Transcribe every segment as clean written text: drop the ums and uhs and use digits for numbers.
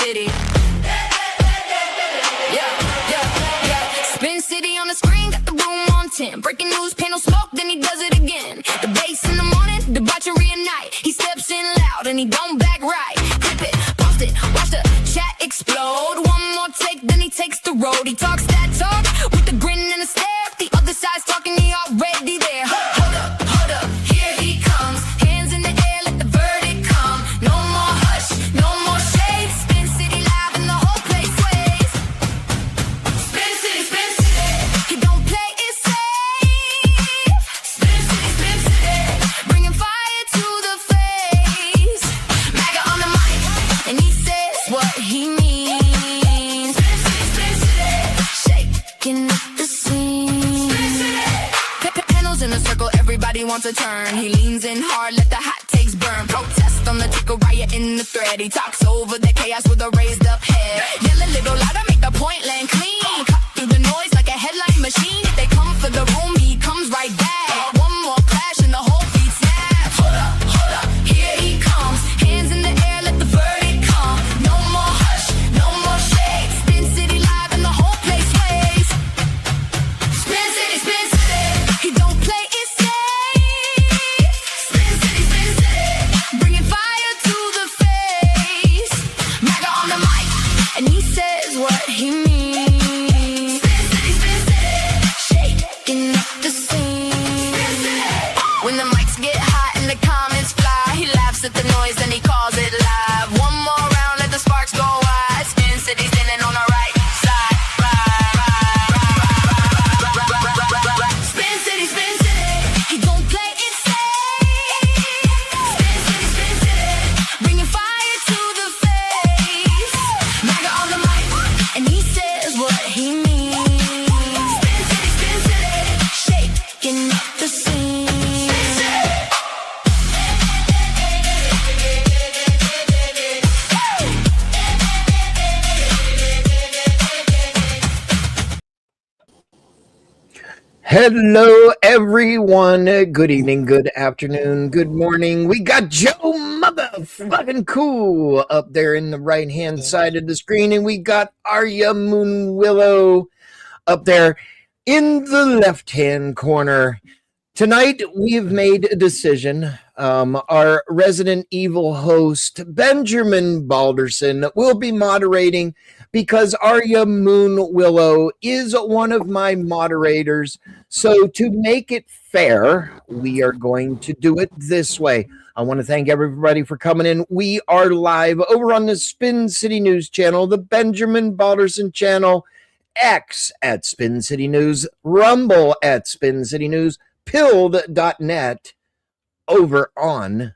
City. Spin City on the screen, got the room on 10. Breaking news, panel smoke, then he does it again. The bass in the morning, debauchery at night. He steps in loud and he don't back right. Clip it, post it, watch the chat explode. One more take, then he takes the road. He talks that talk with a grin and a stare. The other side's talking, he already there. Hold up, here he comes. Hands in the air, let the verdict come. No more hush, no more shade. Spin City live and the whole place sways. Spin City, Spin City. He don't play it safe. Spin City, bringing fire to the face. MAGA on the mic, and he says what he means. Spin City, shaking up the scene. Panels in a circle, everybody wants a turn. He leans in hard, let the hot takes burn. Protest on the ticker, riot in the thread. He talks over the chaos with a raised up head. Yell a little louder, make the point land clean. Cut through the noise like a headline machine. If they come for the room, he comes right back. One more clash and the whole beat snap. Hold up, here he comes. Hands in the air, let the verdict come. No more hush, no more shade. Spin City live and the whole place sways. Spin City, Spin City. He don't play it safe. Spin City, bringing fire to the face. MAGA on the mic, and he says what he means. Spin City, shaking up the scene. When the mics get hot and the comments fly, he laughs at the noise, then he calls it live. One more round, let the sparks go wide. Spin City standing on the right side. Spin City, Spin City. He don't play it safe. Spin City, bringing fire to the face. MAGA on the mic, and he says what he means. Spin City, shaking up the scene. Hello, everyone. Good evening, good afternoon, good morning. We got Joe Motherfucking Cool up there in the right-hand side of the screen, and we got Arya Moonwillow up there in the left-hand corner. Tonight, we've made a decision. Our resident evil host, Benjamin Balderson, will be moderating because Arya Moonwillow is one of my moderators. So to make it fair, we are going to do it this way. I want to thank everybody for coming in. We are live over on the Spin City News channel, the Benjamin Balderson channel, X at Spin City News, Rumble at Spin City News, pilled.net over on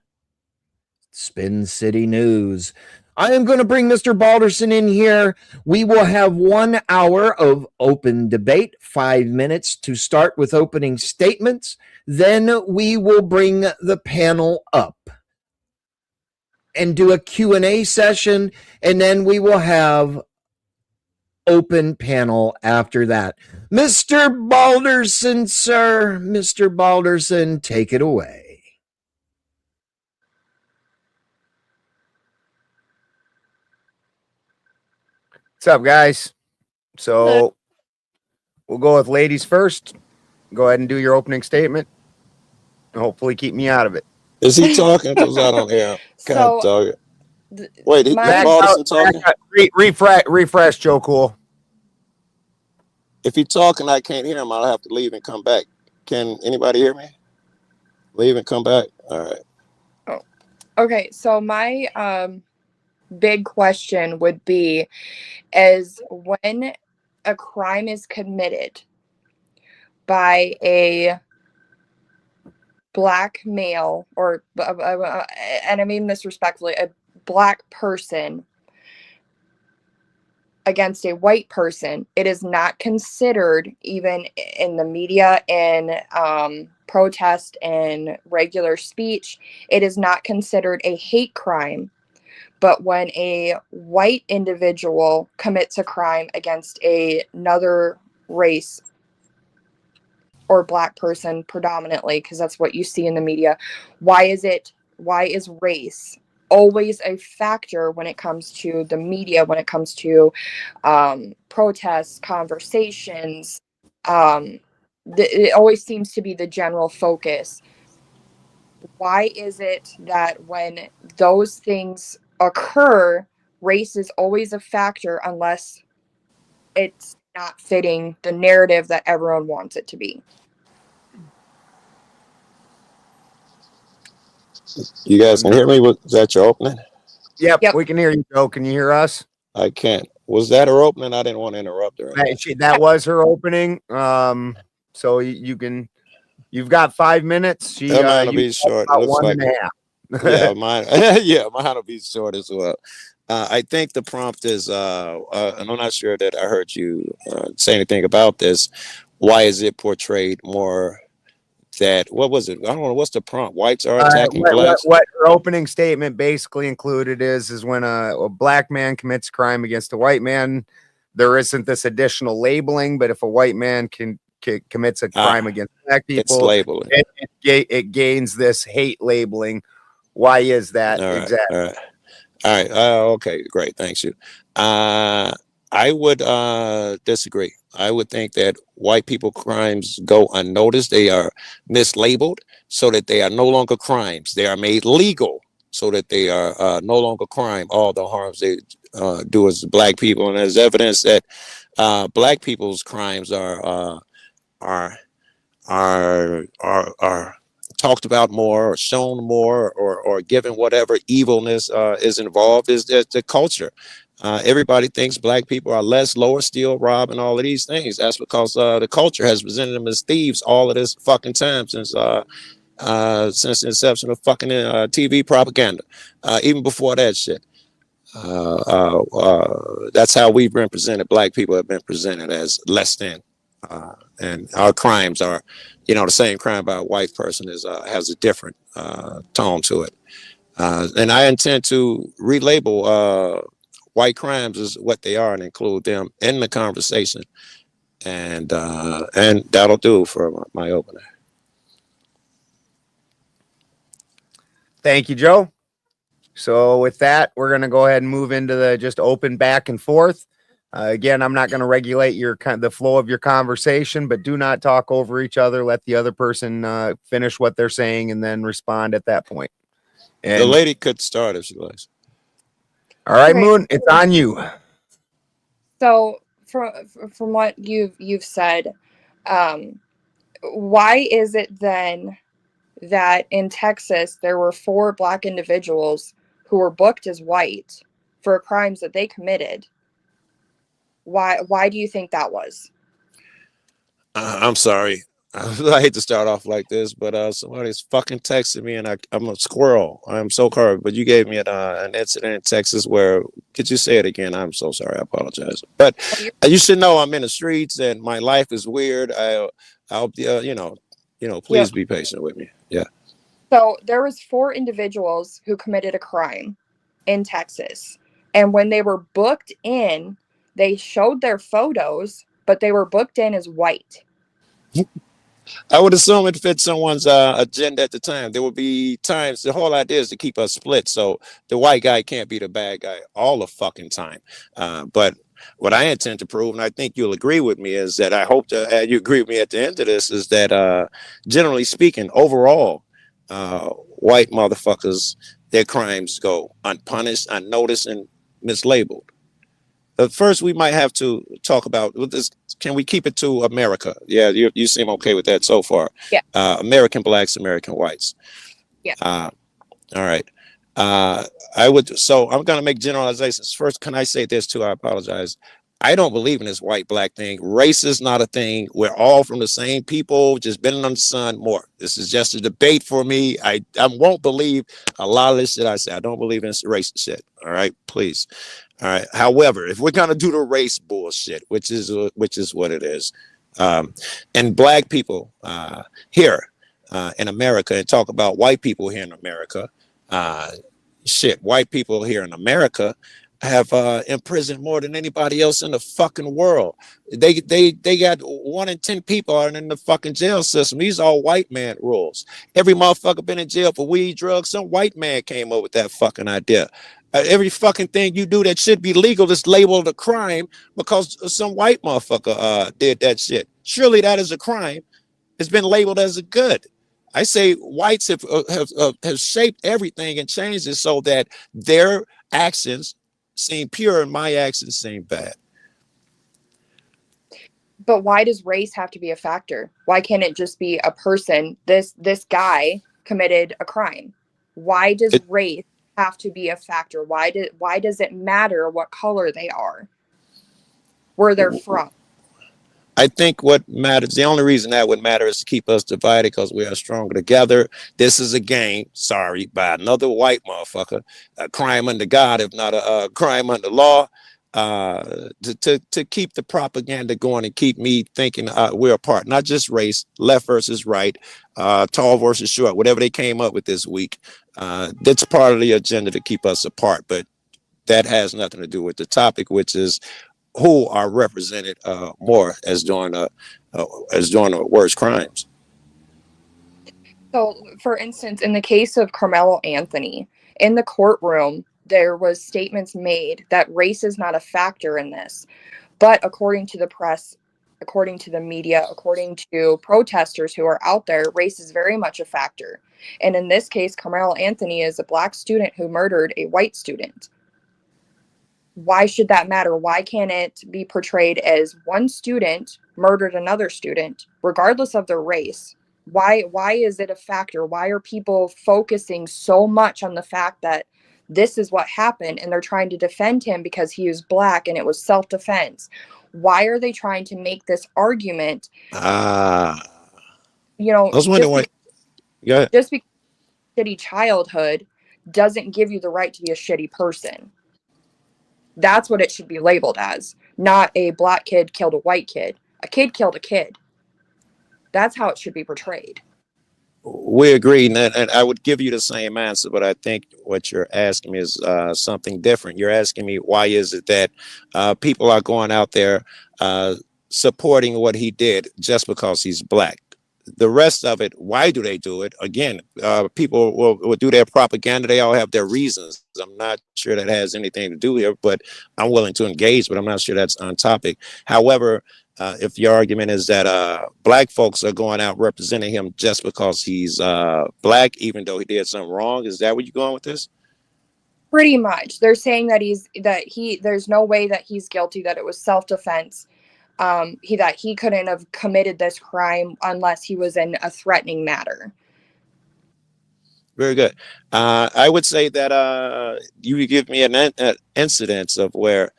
Spin City News. I am going to bring Mr. Balderson in here. We will have 1 hour of open debate, 5 minutes to start with opening statements. Then we will bring the panel up and do a Q&A session, and then we will have open panel after that. Mr. Balderson, sir, Mr. Balderson, take it away. What's up, guys? So we'll go with ladies first. Go ahead and do your opening statement. And hopefully keep me out of it. Is he talking? Because I don't hear him. So, wait, is Balderson talking? Refresh, Joe Cool. If he's talking, I can't hear him. I'll have to leave and come back. Can anybody hear me? Leave and come back? All right. Oh, okay. So my big question would be is when a crime is committed by a black male or, and I mean this respectfully, a black person against a white person, it is not considered, even in the media and protest and regular speech, it is not considered a hate crime. But when a white individual commits a crime against another race or black person predominantly, because that's what you see in the media, why is race always a factor when it comes to the media, when it comes to protests, conversations. It always seems to be the general focus. Why is it that when those things occur, race is always a factor unless it's not fitting the narrative that everyone wants it to be? You guys can hear me? Was that your opening? Yep, Yep. we can hear you, Joe. Can you hear us? I can't. Was that her opening? I didn't want to interrupt her. That was her opening. So you can, you've got 5 minutes. That might be short. It about looks one like and a half. yeah, mine. Yeah, mine will be short as well. I think the prompt is, and I'm not sure that I heard you say anything about this. Why is it portrayed more that? What was it? I don't know. What's the prompt? Whites are attacking blacks. What her opening statement basically included is when a black man commits a crime against a white man, there isn't this additional labeling. But if a white man commits a crime against black people, It's labeling. It gains this hate labeling. Why is that? All right, exactly? all right. Okay, great. Thanks you. I would disagree. I would think that white people crimes go unnoticed. They are mislabeled so that they are no longer crimes. They are made legal so that they are no longer crime. All the harms they do as black people, and there's evidence that black people's crimes are talked about more or shown more or given whatever evilness is involved is the culture. Everybody thinks black people are less, lower, steal, rob, and all of these things. That's because the culture has presented them as thieves all of this fucking time since the inception of fucking TV propaganda. Even before that shit. That's how we've been presented. Black people have been presented as less than. And our crimes are, the same crime by a white person has a different tone to it. And I intend to relabel white crimes as what they are and include them in the conversation. And that'll do for my opener. Thank you, Joe. So with that, we're going to go ahead and move into the just open back and forth. Again, I'm not going to regulate the flow of your conversation, but do not talk over each other. Let the other person finish what they're saying and then respond at that point. And the lady could start if she likes. All right, Moon, it's on you. So from what you've said, why is it then that in Texas there were 4 black individuals who were booked as white for crimes that they committed? Why do you think that was? I'm sorry. I hate to start off like this, but somebody's fucking texting me, and I'm a squirrel. I'm so sorry, but you gave me an incident in Texas where, could you say it again? I'm so sorry. I apologize. But you should know I'm in the streets and my life is weird. I'll please be patient with me. Yeah. So there was 4 individuals who committed a crime in Texas, and when they were booked in, they showed their photos, but they were booked in as white. I would assume it fits someone's agenda at the time. There would be times, the whole idea is to keep us split, so the white guy can't be the bad guy all the fucking time. But what I intend to prove, and I think you'll agree with me, is that I hope to you agree with me at the end of this, is that generally speaking, overall, white motherfuckers, their crimes go unpunished, unnoticed, and mislabeled. But first, we might have to talk about this. Can we keep it to America? Yeah, you seem okay with that so far. Yeah. American blacks, American whites. Yeah. All right. I would. So I'm gonna make generalizations. First, can I say this too? I apologize. I don't believe in this white black thing. Race is not a thing. We're all from the same people, just been on the sun more. This is just a debate for me. I won't believe a lot of this shit I say. I don't believe in race shit. All right, please. All right. However, if we're gonna do the race bullshit, which is what it is, and black people here in America, and talk about white people here in America, white people here in America have imprisoned more than anybody else in the fucking world. They got 1 in 10 people are in the fucking jail system. These are all white man rules. Every motherfucker been in jail for weed, drugs. Some white man came up with that fucking idea. Every fucking thing you do that should be legal is labeled a crime because some white motherfucker did that shit. Surely that is a crime. It's been labeled as a good. I say whites have shaped everything and changed it so that their actions seem pure and my actions seem bad. But why does race have to be a factor? Why can't it just be a person? This guy committed a crime. Why does race have to be a factor? Why does it matter what color they are? Where they're from? I think what matters, the only reason that would matter is to keep us divided because we are stronger together. This is a game, sorry, by another white motherfucker, a crime under God, if not a crime under law, to keep the propaganda going and keep me thinking we're apart, not just race, left versus right, tall versus short, whatever they came up with this week. That's part of the agenda to keep us apart, but that has nothing to do with the topic, which is who are represented more as doing the worst crimes. So, for instance, in the case of Carmelo Anthony, in the courtroom, there was statements made that race is not a factor in this. But according to the press, according to the media, according to protesters who are out there, race is very much a factor. And in this case, Carmelo Anthony is a black student who murdered a white student. Why should that matter? Why can't it be portrayed as one student murdered another student, regardless of their race? Why is it a factor? Why are people focusing so much on the fact that this is what happened and they're trying to defend him because he was black and it was self-defense? Why are they trying to make this argument? I was wondering why. Just because shitty childhood doesn't give you the right to be a shitty person. That's what it should be labeled as, not a black kid killed a white kid. A kid killed a kid. That's how it should be portrayed. We agree, and I would give you the same answer, but I think what you're asking me is something different. You're asking me why is it that people are going out there supporting what he did just because he's black? The rest of it, why do they do it? Again, people will do their propaganda. They all have their reasons. I'm not sure that has anything to do here, but I'm willing to engage, but I'm not sure that's on topic. However, if your argument is that black folks are going out representing him just because he's black, even though he did something wrong, is that where you're going with this? Pretty much. They're saying that there's no way that he's guilty, that it was self-defense. That he couldn't have committed this crime unless he was in a threatening matter. Very good. I would say that you give me an incidence of where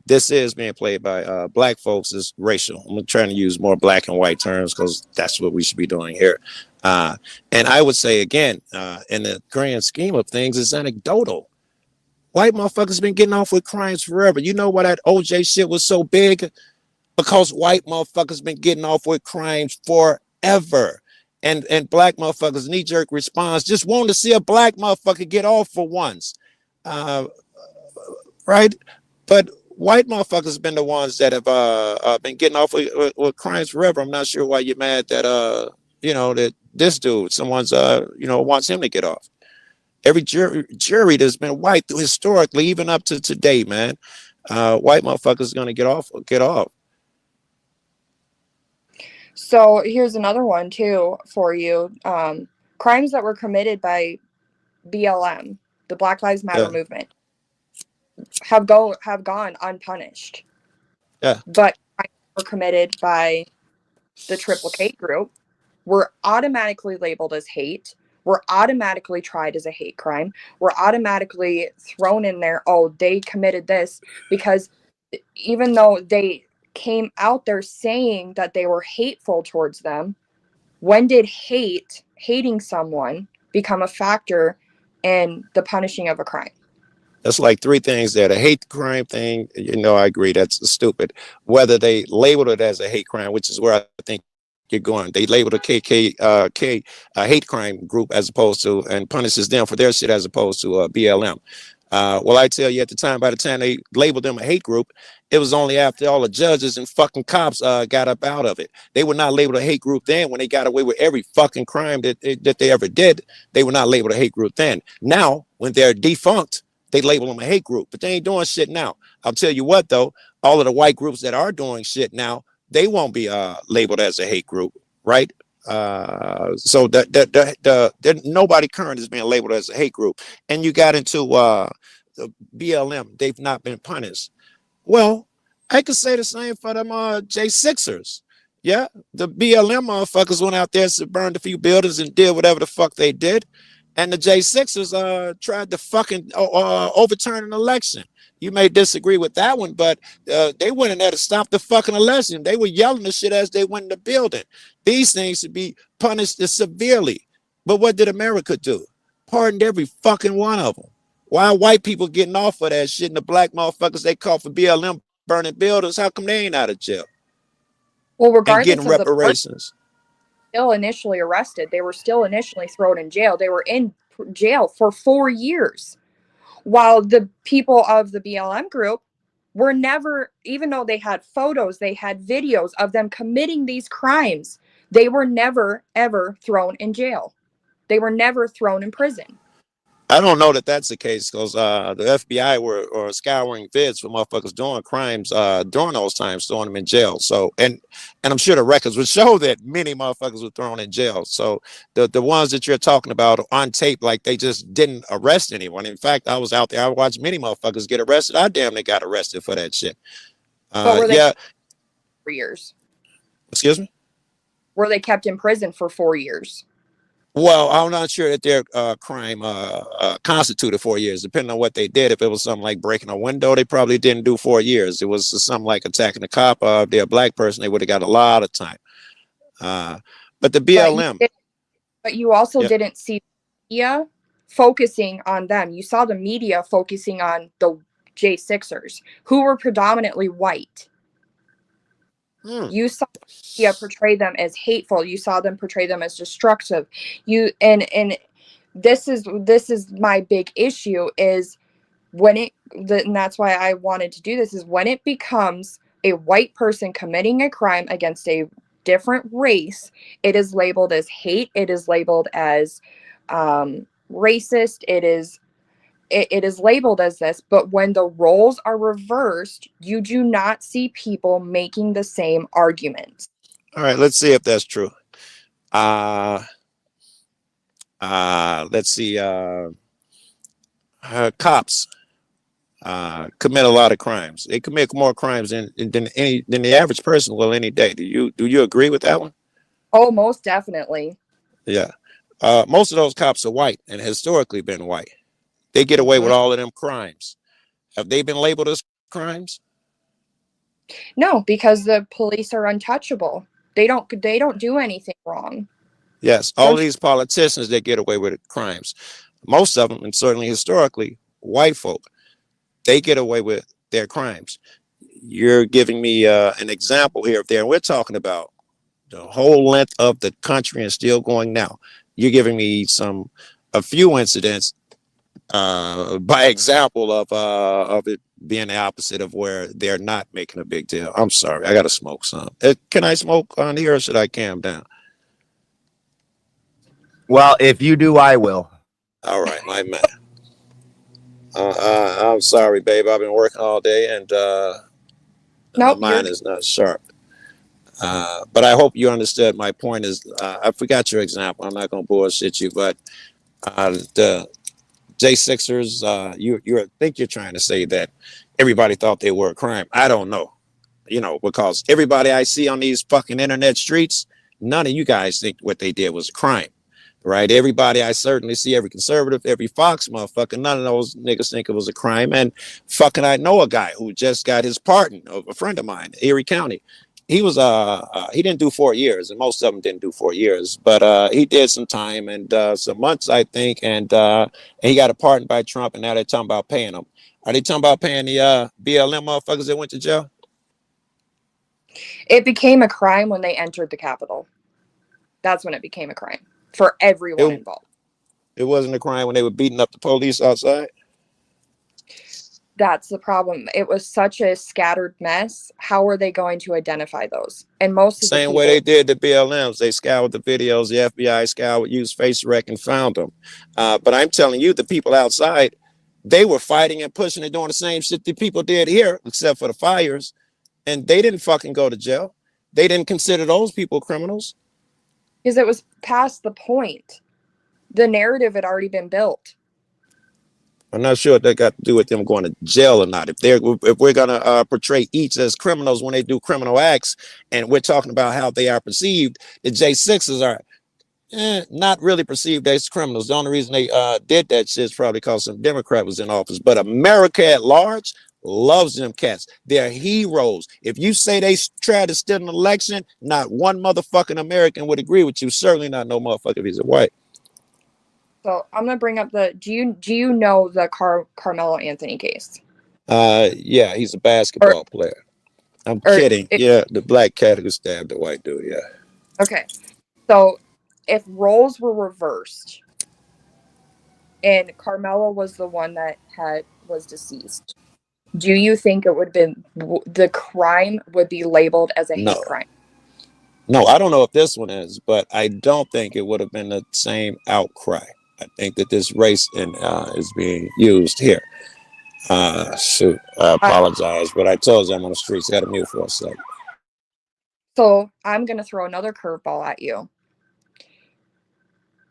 this is being played by black folks is racial. I'm trying to use more black and white terms because that's what we should be doing here. And I would say, again, in the grand scheme of things, it's anecdotal. White motherfuckers been getting off with crimes forever. You know why that OJ shit was so big? Because white motherfuckers been getting off with crimes forever. And black motherfuckers knee-jerk response, just wanting to see a black motherfucker get off for once. Right? But white motherfuckers been the ones that have been getting off with crimes forever. I'm not sure why you're mad that that this dude, someone's wants him to get off. Every jury that's been white historically, even up to today, man. White motherfuckers gonna get off. So here's another one too for you. Crimes that were committed by BLM, the Black Lives Matter movement, have gone unpunished. Yeah. But crimes that were committed by the Triple K group were automatically labeled as hate. Were automatically tried as a hate crime. Were automatically thrown in there. Oh, they committed this because even though they came out there saying that they were hateful towards them, when did hating someone become a factor in the punishing of a crime? That's like three things there. The hate crime thing, I agree, that's stupid. Whether they labeled it as a hate crime, which is where I think you're going. They labeled a hate crime group as opposed to, and punishes them for their shit as opposed to BLM. Well, I tell you, at the time, by the time they labeled them a hate group, it was only after all the judges and fucking cops got up out of it. They were not labeled a hate group then. When they got away with every fucking crime that they ever did, they were not labeled a hate group then. Now, when they're defunct, they label them a hate group, but they ain't doing shit now. I'll tell you what, though, all of the white groups that are doing shit now, they won't be labeled as a hate group, right? So that nobody current is being labeled as a hate group. And you got into the BLM, they've not been punished. Well, I could say the same for them J6ers. Yeah, the BLM motherfuckers went out there and burned a few buildings and did whatever the fuck they did. And the J6ers tried to fucking overturn an election. You may disagree with that one, but they went in there to stop the fucking election. They were yelling the shit as they went in the building. These things should be punished severely. But what did America do? Pardoned every fucking one of them. Why are white people getting off of that shit and the black motherfuckers they caught for BLM burning buildings? How come they ain't out of jail? Well, And regardless getting of the person reparations. still initially arrested, they were still initially thrown in jail. They were in jail for 4 years. While the people of the BLM group were never, even though they had photos, they had videos of them committing these crimes, they were never, ever thrown in jail. They were never thrown in prison. I don't know that that's the case because the FBI were scouring vids for motherfuckers doing crimes during those times, throwing them in jail. So, and I'm sure the records would show that many motherfuckers were thrown in jail. So the ones that you're talking about on tape, like they just didn't arrest anyone. In fact, I was out there, I watched many motherfuckers get arrested. I damn near got arrested for that shit. But were they Yeah. for years? Excuse me? Were they kept in prison for 4 years? Well, I'm not sure that their crime constituted 4 years, depending on what they did. If it was something like breaking a window, they probably didn't do 4 years. It was something like attacking a cop. If they're a black person, they would have got a lot of time. But the BLM. But you also Yeah. didn't see the media focusing on them. You saw the media focusing on the J6ers, who were predominantly white. You saw the media portray them as hateful. You saw them portray them as destructive. And this is my big issue is and that's why I wanted to do this, is when it becomes a white person committing a crime against a different race, it is labeled as hate. It is labeled as racist. It is labeled as this, but when the roles are reversed, you do not see people making the same arguments. All right, let's see if that's true. Let's see. Cops commit a lot of crimes. They commit more crimes than the average person will any day. Do you agree with that one? Oh, most definitely. Yeah. Most of those cops are white and historically been white. They get away with all of them crimes. Have they been labeled as crimes? No, because the police are untouchable. They don't do anything wrong. Yes, all of these politicians that get away with crimes, most of them, and certainly historically, white folk, they get away with their crimes. You're giving me an example here. And we're talking about the whole length of the country and still going now. You're giving me a few incidents by example of it being the opposite of where they're not making a big deal. I'm sorry, I gotta smoke some. Can I smoke on here or should I calm down? Well, if you do, I will. All right, my man. I'm sorry, babe. I've been working all day and Nope, my mind is not sharp. But I hope you understood. My point is, I forgot your example. I'm not gonna bullshit you, but the J6ers, you think you're trying to say that everybody thought they were a crime. I don't know, because everybody I see on these fucking internet streets, none of you guys think what they did was a crime, right? Everybody I certainly see, every conservative, every Fox motherfucker, none of those niggas think it was a crime. And fucking, I know a guy who just got his pardon, a friend of mine, Erie County. He was he didn't do 4 years, and most of them didn't do 4 years, but he did some time and some months, I think, and he got a pardon by Trump, and now they're talking about paying him. Are they talking about paying the BLM motherfuckers that went to jail? It became a crime when they entered the Capitol. That's when it became a crime for everyone involved. It wasn't a crime when they were beating up the police outside? That's the problem. It was such a scattered mess. How are they going to identify those? And most of the Same people, way they did the BLMs. They scoured the videos. The FBI scoured, used face rec, and found them. But I'm telling you, the people outside, they were fighting and pushing and doing the same shit the people did here, except for the fires. And they didn't fucking go to jail. They didn't consider those people criminals. because it was past the point. The narrative had already been built. I'm not sure what that got to do with them going to jail or not. If we're gonna portray each as criminals when they do criminal acts, and we're talking about how they are perceived, the J6s are not really perceived as criminals. The only reason they did that shit is probably because some Democrat was in office. But America at large loves them cats. They're heroes. If you say they tried to steal an election, not one motherfucking American would agree with you. Certainly not no motherfucker if he's a white. So I'm gonna bring up the. Do you know the Carmelo Anthony case? Yeah, he's a basketball player. I'm kidding. Yeah, the black cat who stabbed the white dude. Yeah. Okay. So if roles were reversed and Carmelo was the one that was deceased, do you think it would have been the crime would be labeled as a hate crime? No, I don't know if this one is, but I don't think it would have been the same outcry. I think that this race is being used here. Shoot, I apologize, but I told you I'm on the streets. Got to mute for a second. So I'm gonna throw another curveball at you,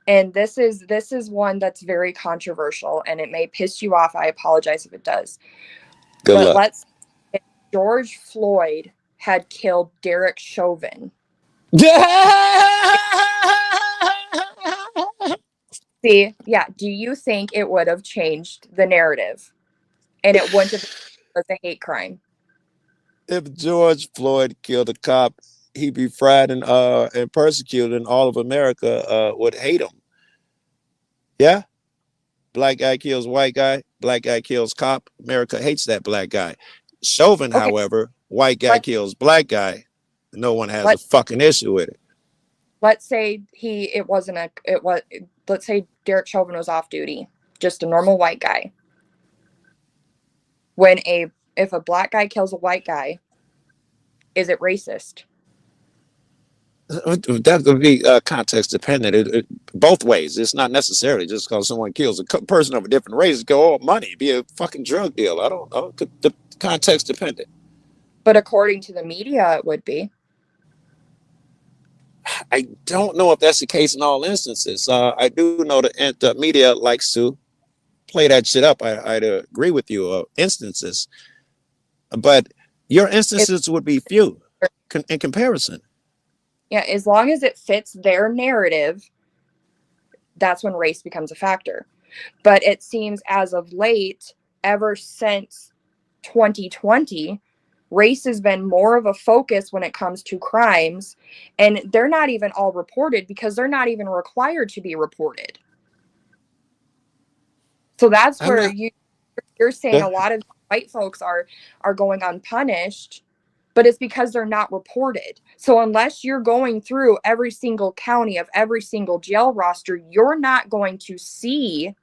and this is one that's very controversial, and it may piss you off. I apologize if it does. Good luck. Let's if George Floyd had killed Derek Chauvin. See, yeah. Do you think it would have changed the narrative, and it wouldn't have been as a hate crime? If George Floyd killed a cop, he'd be fried and persecuted, and all of America would hate him. Yeah, black guy kills white guy, black guy kills cop. America hates that black guy. Chauvin, however, white guy kills black guy. No one has a fucking issue with it. Let's say let's say Derek Chauvin was off duty, just a normal white guy. If a black guy kills a white guy, is it racist? That would be context dependent. Both ways. It's not necessarily just because someone kills a person of a different race. Go, money, be a fucking drug deal. I don't know. The context dependent. But according to the media, it would be. I don't know if that's the case in all instances. I do know that the media likes to play that shit up. I'd agree with you. Instances, but your instances would be few in comparison. Yeah, as long as it fits their narrative, that's when race becomes a factor. But it seems as of late, ever since 2020, race has been more of a focus when it comes to crimes, and they're not even all reported because they're not even required to be reported. So that's where you're saying a lot of white folks are going unpunished, but it's because they're not reported. So unless you're going through every single county of every single jail roster, you're not going to see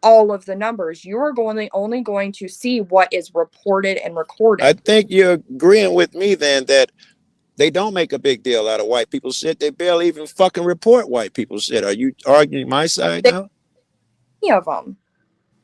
all of the numbers. You're only going to see what is reported and recorded. I think you're agreeing with me then that they don't make a big deal out of white people shit. They barely even fucking report white people shit. Are you arguing my side now? Any of them.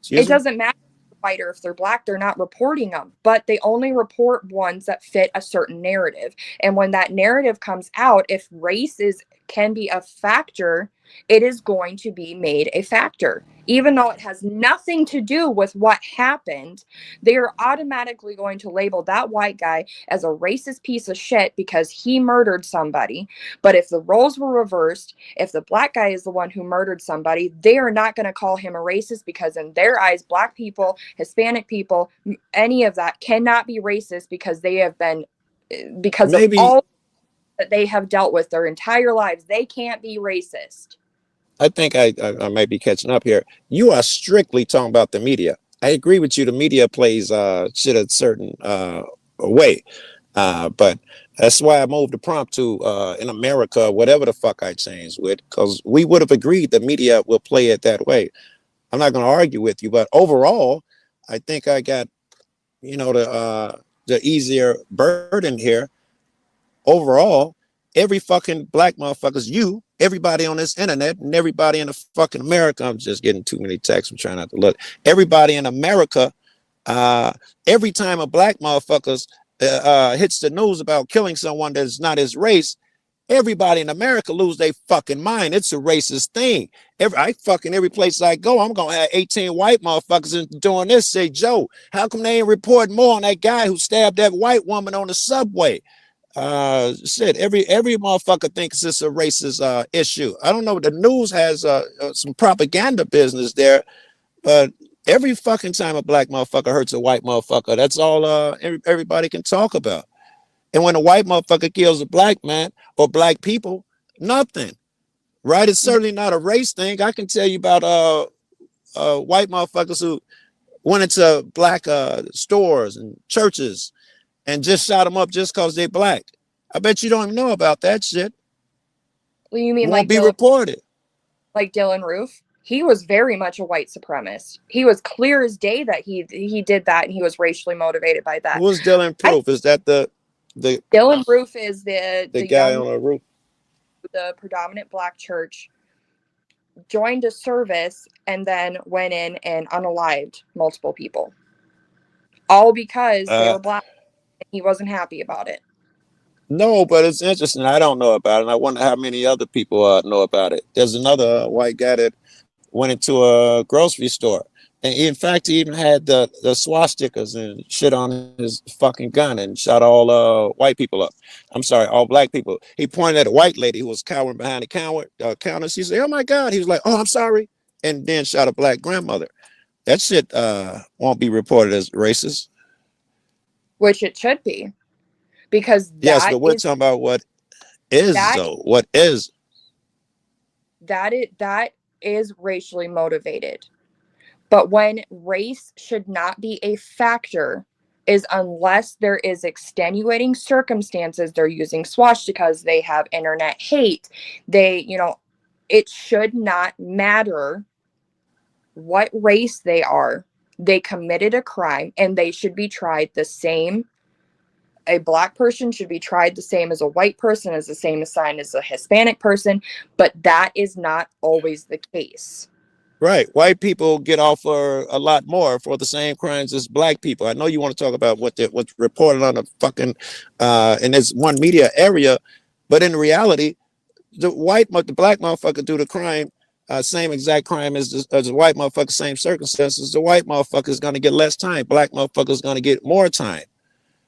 It doesn't matter if they're white or if they're black, they're not reporting them, but they only report ones that fit a certain narrative. And when that narrative comes out, if race can be a factor, it is going to be made a factor. Even though it has nothing to do with what happened, they are automatically going to label that white guy as a racist piece of shit because he murdered somebody. But if the roles were reversed, if the black guy is the one who murdered somebody, they are not going to call him a racist because in their eyes, black people, Hispanic people, any of that cannot be racist because they have been, because of all that they have dealt with their entire lives, they can't be racist. I think I might be catching up here. You are strictly talking about the media. I agree with you. The media plays shit a certain way. But that's why I moved the prompt to in America, whatever the fuck I changed with, because we would have agreed the media will play it that way. I'm not going to argue with you, but overall, I think I got you know, the easier burden here. Overall, every fucking black motherfuckers, everybody on this internet, and everybody in the fucking America. I'm just getting too many texts. I'm trying not to look. Everybody in America, every time a black motherfuckers hits the news about killing someone that's not his race, everybody in America lose their fucking mind. It's a racist thing. Every place I go, I'm gonna have 18 white motherfuckers doing this. Say, Joe, how come they ain't reporting more on that guy who stabbed that white woman on the subway? Shit, every motherfucker thinks it's a racist issue. I don't know. The news has some propaganda business there, but every fucking time a black motherfucker hurts a white motherfucker, that's all everybody can talk about. And when a white motherfucker kills a black man or black people, nothing. Right? It's certainly not a race thing. I can tell you about white motherfuckers who went into black stores and churches and just shot them up just because they're black. I bet you don't even know about that shit. Well, you mean Won't like be reported. Like Dylan Roof? He was very much a white supremacist. He was clear as day that he did that, and he was racially motivated by that. Who was Dylan Proof? Is that the Dylan Roof is the guy young, on the roof? The predominant black church, joined a service and then went in and unalived multiple people, all because they were black and he wasn't happy about it. No, but it's interesting. I don't know about it, and I wonder how many other people know about it. There's another white guy that went into a grocery store, and in fact, he even had the swastikas and shit on his fucking gun and shot all white people up. I'm sorry, all black people. He pointed at a white lady who was cowering behind the counter. She said, "Oh my God!" He was like, "Oh, I'm sorry," and then shot a black grandmother. That shit won't be reported as racist. Which it should be, because yes, but we're talking about what is though. What is that is racially motivated. But when race should not be a factor is unless there is extenuating circumstances. They're using swastikas, they have internet hate, it should not matter what race they are. They committed a crime and they should be tried the same. A black person should be tried the same as a white person, as the same assigned as a Hispanic person, but that is not always the case. Right. White people get off for a lot more for the same crimes as black people. I know you want to talk about what's reported on the fucking in this one media area, but in reality, the black motherfucker do the crime, same exact crime as the white motherfucker, same circumstances. The white motherfucker is going to get less time. Black motherfucker is going to get more time.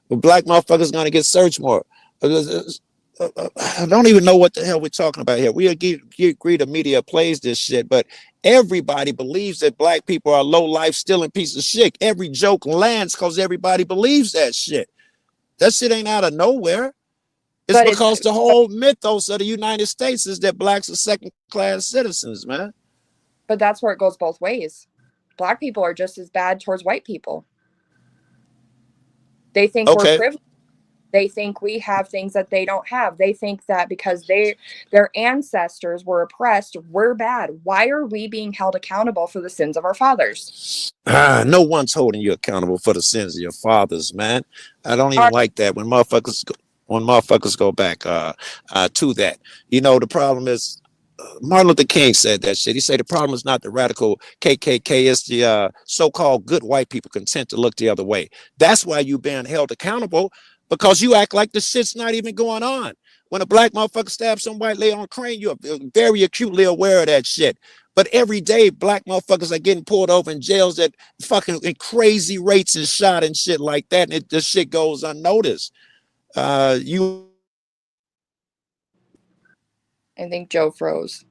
The black motherfucker is going to get searched more. I don't even know what the hell we're talking about here. We agree the media plays this shit, but everybody believes that black people are low life, stealing piece of shit. Every joke lands because everybody believes that shit. That shit ain't out of nowhere. It's because the whole mythos of the United States is that blacks are second-class citizens, man. But that's where it goes both ways. Black people are just as bad towards white people. They think we're privileged. They think we have things that they don't have. They think that because their ancestors were oppressed, we're bad. Why are we being held accountable for the sins of our fathers? No one's holding you accountable for the sins of your fathers, man. I don't even like that when motherfuckers go back to that. You know, the problem is Martin Luther King said that shit. He said the problem is not the radical KKK, it's the so-called good white people content to look the other way. That's why you being held accountable, because you act like the shit's not even going on. When a black motherfucker stabs some white lady on a crane, you're very acutely aware of that shit. But every day, black motherfuckers are getting pulled over in jails at fucking crazy rates and shot and shit like that, and this shit goes unnoticed. I think Joe froze.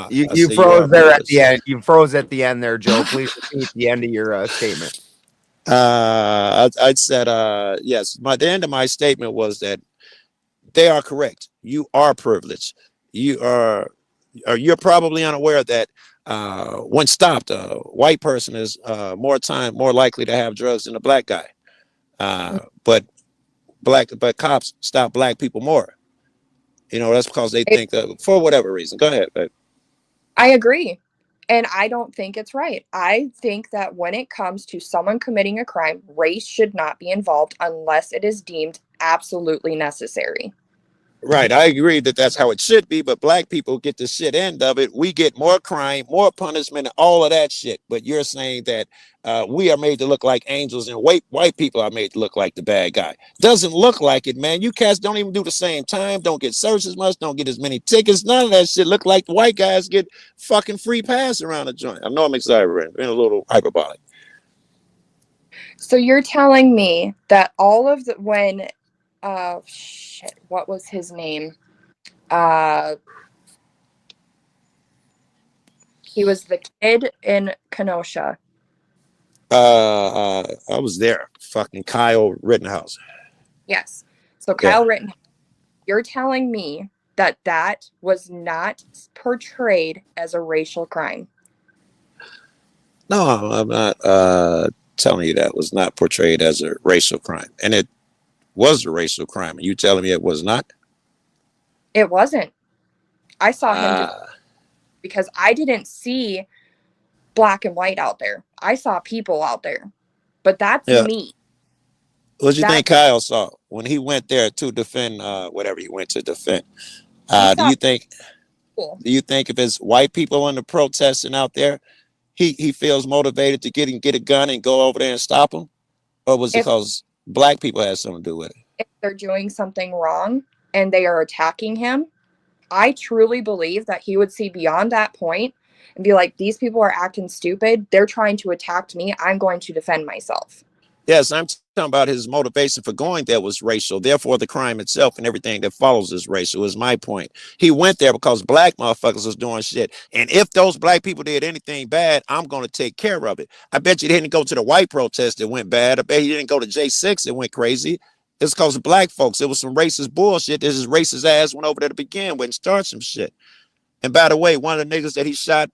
You froze there at the end. You froze at the end there, Joe. Please repeat the end of your statement. I said, yes, the end of my statement was that they are correct. You are privileged. You're probably unaware that when stopped, a white person is more likely to have drugs than a black guy. But cops stop black people more. You know, that's because they think for whatever reason. Go ahead, babe. I agree. And I don't think it's right. I think that when it comes to someone committing a crime, race should not be involved unless it is deemed absolutely necessary. Right, I agree that that's how it should be, but black people get the shit end of it. We get more crime, more punishment, all of that shit. But you're saying that we are made to look like angels, and white people are made to look like the bad guy. Doesn't look like it, man. You cats don't even do the same time, don't get searched as much, don't get as many tickets. None of that shit look like the white guys get fucking free pass around the joint. I know I'm exaggerating, being a little hyperbolic. So you're telling me that all of the when shit, what was his name? He was the kid in Kenosha. I was there. Fucking Kyle Rittenhouse. Yes. So Kyle Rittenhouse, you're telling me that that was not portrayed as a racial crime? No, I'm not telling you that was not portrayed as a racial crime. And it was a racial crime. And you telling me it was not? It wasn't. I saw him because I didn't see black and white out there. I saw people out there. But that's me. What do you think Kyle saw when he went there to defend whatever he went to defend? Do you think if it's white people in the protesting out there, he feels motivated to get a gun and go over there and stop them? Or was it because black people had something to do with it? If they're doing something wrong and they are attacking him, I truly believe that he would see beyond that point and be like, these people are acting stupid. They're trying to attack me. I'm going to defend myself. Yes, I'm talking about his motivation for going there was racial. Therefore, the crime itself and everything that follows is racial, is my point. He went there because black motherfuckers was doing shit. And if those black people did anything bad, I'm going to take care of it. I bet you didn't go to the white protest that went bad. I bet he didn't go to J6 that went crazy. It's because of black folks. It was some racist bullshit. This is racist ass went over there to begin with and start some shit. And by the way, one of the niggas that he shot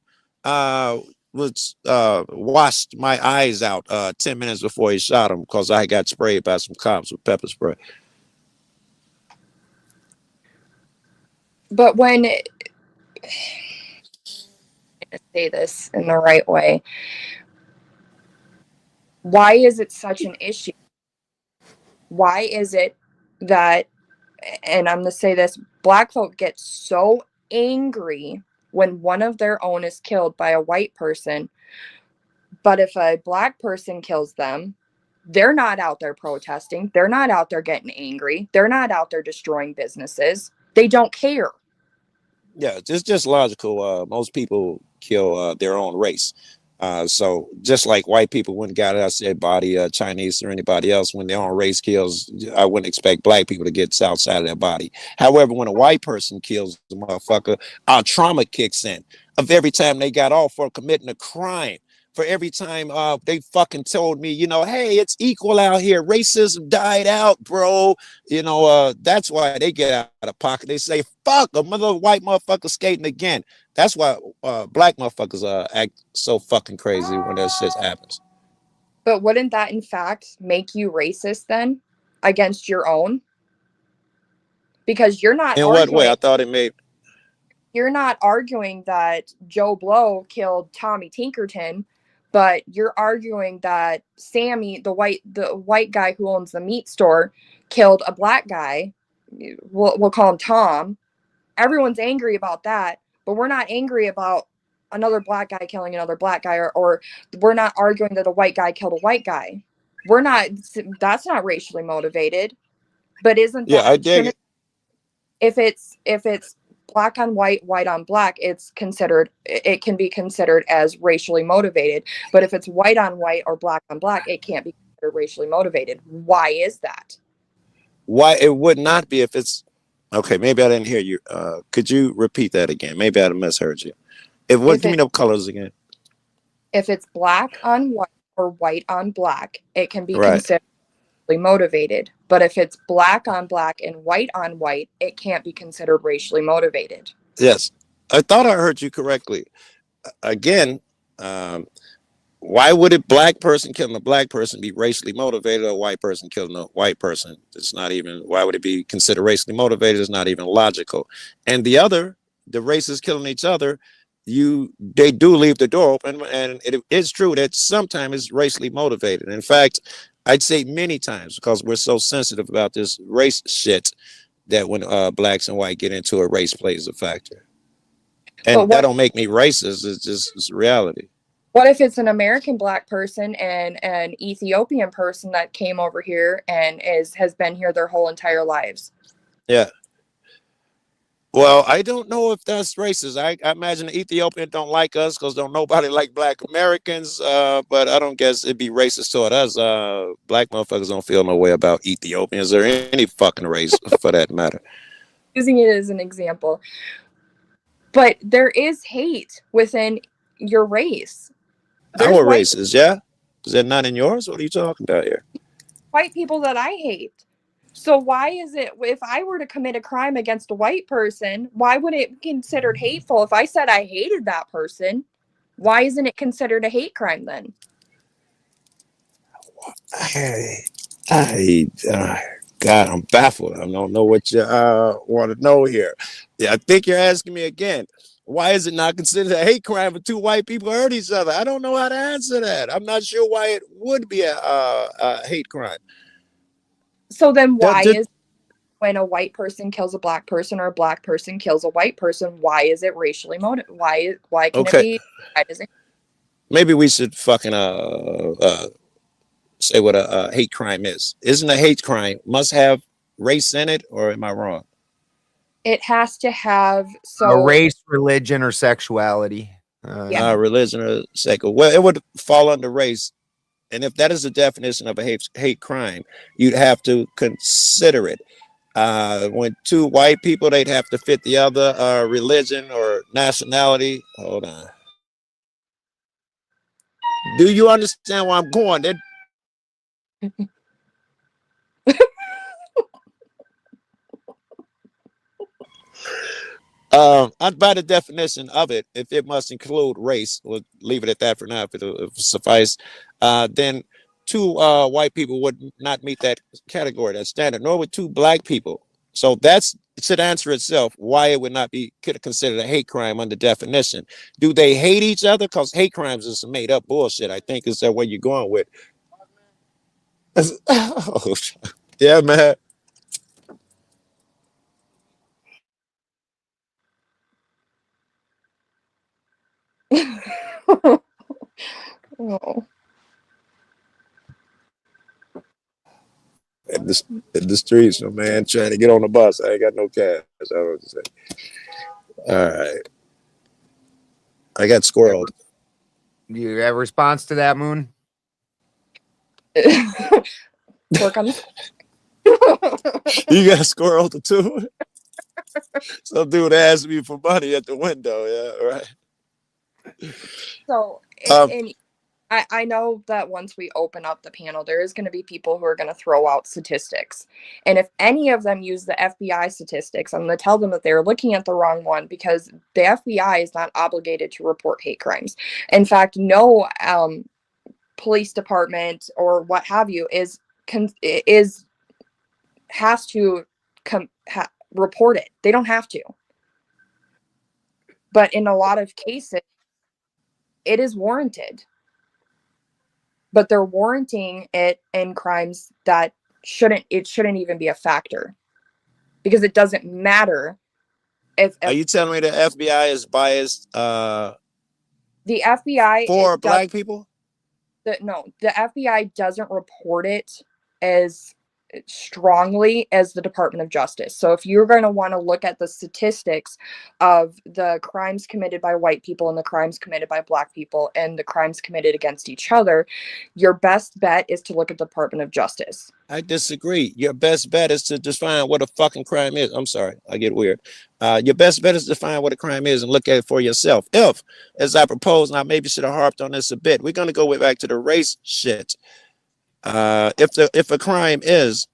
washed my eyes out 10 minutes before he shot him because I got sprayed by some cops with pepper spray. But when I say this in the right way, why is it such an issue? Why is it that, and I'm going to say this, black folk get so angry when one of their own is killed by a white person, but if a black person kills them, they're not out there protesting. They're not out there getting angry. They're not out there destroying businesses. They don't care. Yeah, it's just logical. Most people kill their own race. So just like white people wouldn't got us their body, Chinese or anybody else, when their own race kills, I wouldn't expect black people to get south side of their body. However, when a white person kills the motherfucker, our trauma kicks in of every time they got off for committing a crime. For every time they fucking told me, you know, hey, it's equal out here. Racism died out, bro. You know, that's why they get out of pocket. They say, fuck, another white motherfucker skating again. That's why black motherfuckers act so fucking crazy when that shit happens. But wouldn't that, in fact, make you racist then against your own? Because you're not. In what way? I thought it made. You're not arguing that Joe Blow killed Tommy Tinkerton, but you're arguing that Sammy, the white guy who owns the meat store, killed a black guy. We'll call him Tom. Everyone's angry about that, but we're not angry about another black guy killing another black guy, or we're not arguing that a white guy killed a white guy. We're not. That's not racially motivated. But isn't that? Yeah, I dig it. If it's black on white, white on black, it can be considered as racially motivated. But if it's white on white or black on black, it can't be considered racially motivated. Why is that? Why it would not be if it's okay? Maybe I didn't hear you. Could you repeat that again? Maybe I misheard you. Give me the colors again. If it's black on white or white on black, it can be considered racially motivated. But if it's black on black and white on white, it can't be considered racially motivated. Yes, I thought I heard you correctly. Again, why would a black person killing a black person be racially motivated, or a white person killing a white person? It's not even. Why would it be considered racially motivated? It's not even logical. And the races killing each other. they do leave the door open, and it is true that sometimes it's racially motivated. In fact, I'd say many times, because we're so sensitive about this race shit, that when blacks and white get into a, race plays a factor. And that don't make me racist. It's reality. What if it's an American black person and an Ethiopian person that came over here and has been here their whole entire lives? Yeah. Well, I don't know if that's racist. I imagine the Ethiopian don't like us because don't nobody like black Americans. But I don't guess it'd be racist toward us. Black motherfuckers don't feel no way about Ethiopians or any fucking race for that matter. Using it as an example. But there is hate within your race. Our races, yeah? Is that not in yours? What are you talking about here? White people that I hate. So why is it, if I were to commit a crime against a white person, why would it be considered hateful? If I said I hated that person, why isn't it considered a hate crime then? God, I'm baffled. I don't know what you want to know here. Yeah, I think you're asking me again. Why is it not considered a hate crime if two white people hurt each other? I don't know how to answer that. I'm not sure why it would be a hate crime. So then why is when a white person kills a black person or a black person kills a white person, why is it racially motivated? Why can it be? Why does it? Maybe we should fucking say what a hate crime is. Isn't a hate crime must have race in it, or am I wrong? It has to have a race, religion, or sexuality. Religion or sexual. Well, it would fall under race. And if that is the definition of a hate crime, you'd have to consider it. When two white people, they'd have to fit the other religion or nationality. Hold on. Do you understand where I'm going? By the definition of it, if it must include race, we'll leave it at that for now, if it'll suffice, then two white people would not meet that category, that standard, nor would two black people. So that's, it should answer itself why it would not be considered a hate crime under definition. Do they hate each other? Because hate crimes is some made up bullshit, I think is that where you're going with. Oh, yeah, man. Oh. In the streets, no man trying to get on the bus. I ain't got no cash. I don't know what to say. All right. I got squirreled. Do you have a response to that, Moon? Work on You got squirreled too? Some dude asked me for money at the window. Yeah, right. So, I know that once we open up the panel, there is going to be people who are going to throw out statistics. And if any of them use the FBI statistics, I'm going to tell them that they're looking at the wrong one, because the FBI is not obligated to report hate crimes. In fact, no police department or what have you has to report it. They don't have to. But in a lot of cases, it is warranted. But they're warranting it in crimes that shouldn't even be a factor, because it doesn't matter if are you telling me the FBI is biased the FBI for black people? No, the FBI doesn't report it as strongly as the Department of Justice. So if you're going to want to look at the statistics of the crimes committed by white people and the crimes committed by black people and the crimes committed against each other, your best bet is to look at the Department of Justice. I disagree. Your best bet is to define what a fucking crime is. I'm sorry, I get weird. Your best bet is to define what a crime is and look at it for yourself. If, as I proposed, and I maybe should have harped on this a bit, we're going to go back to the race shit. If a crime is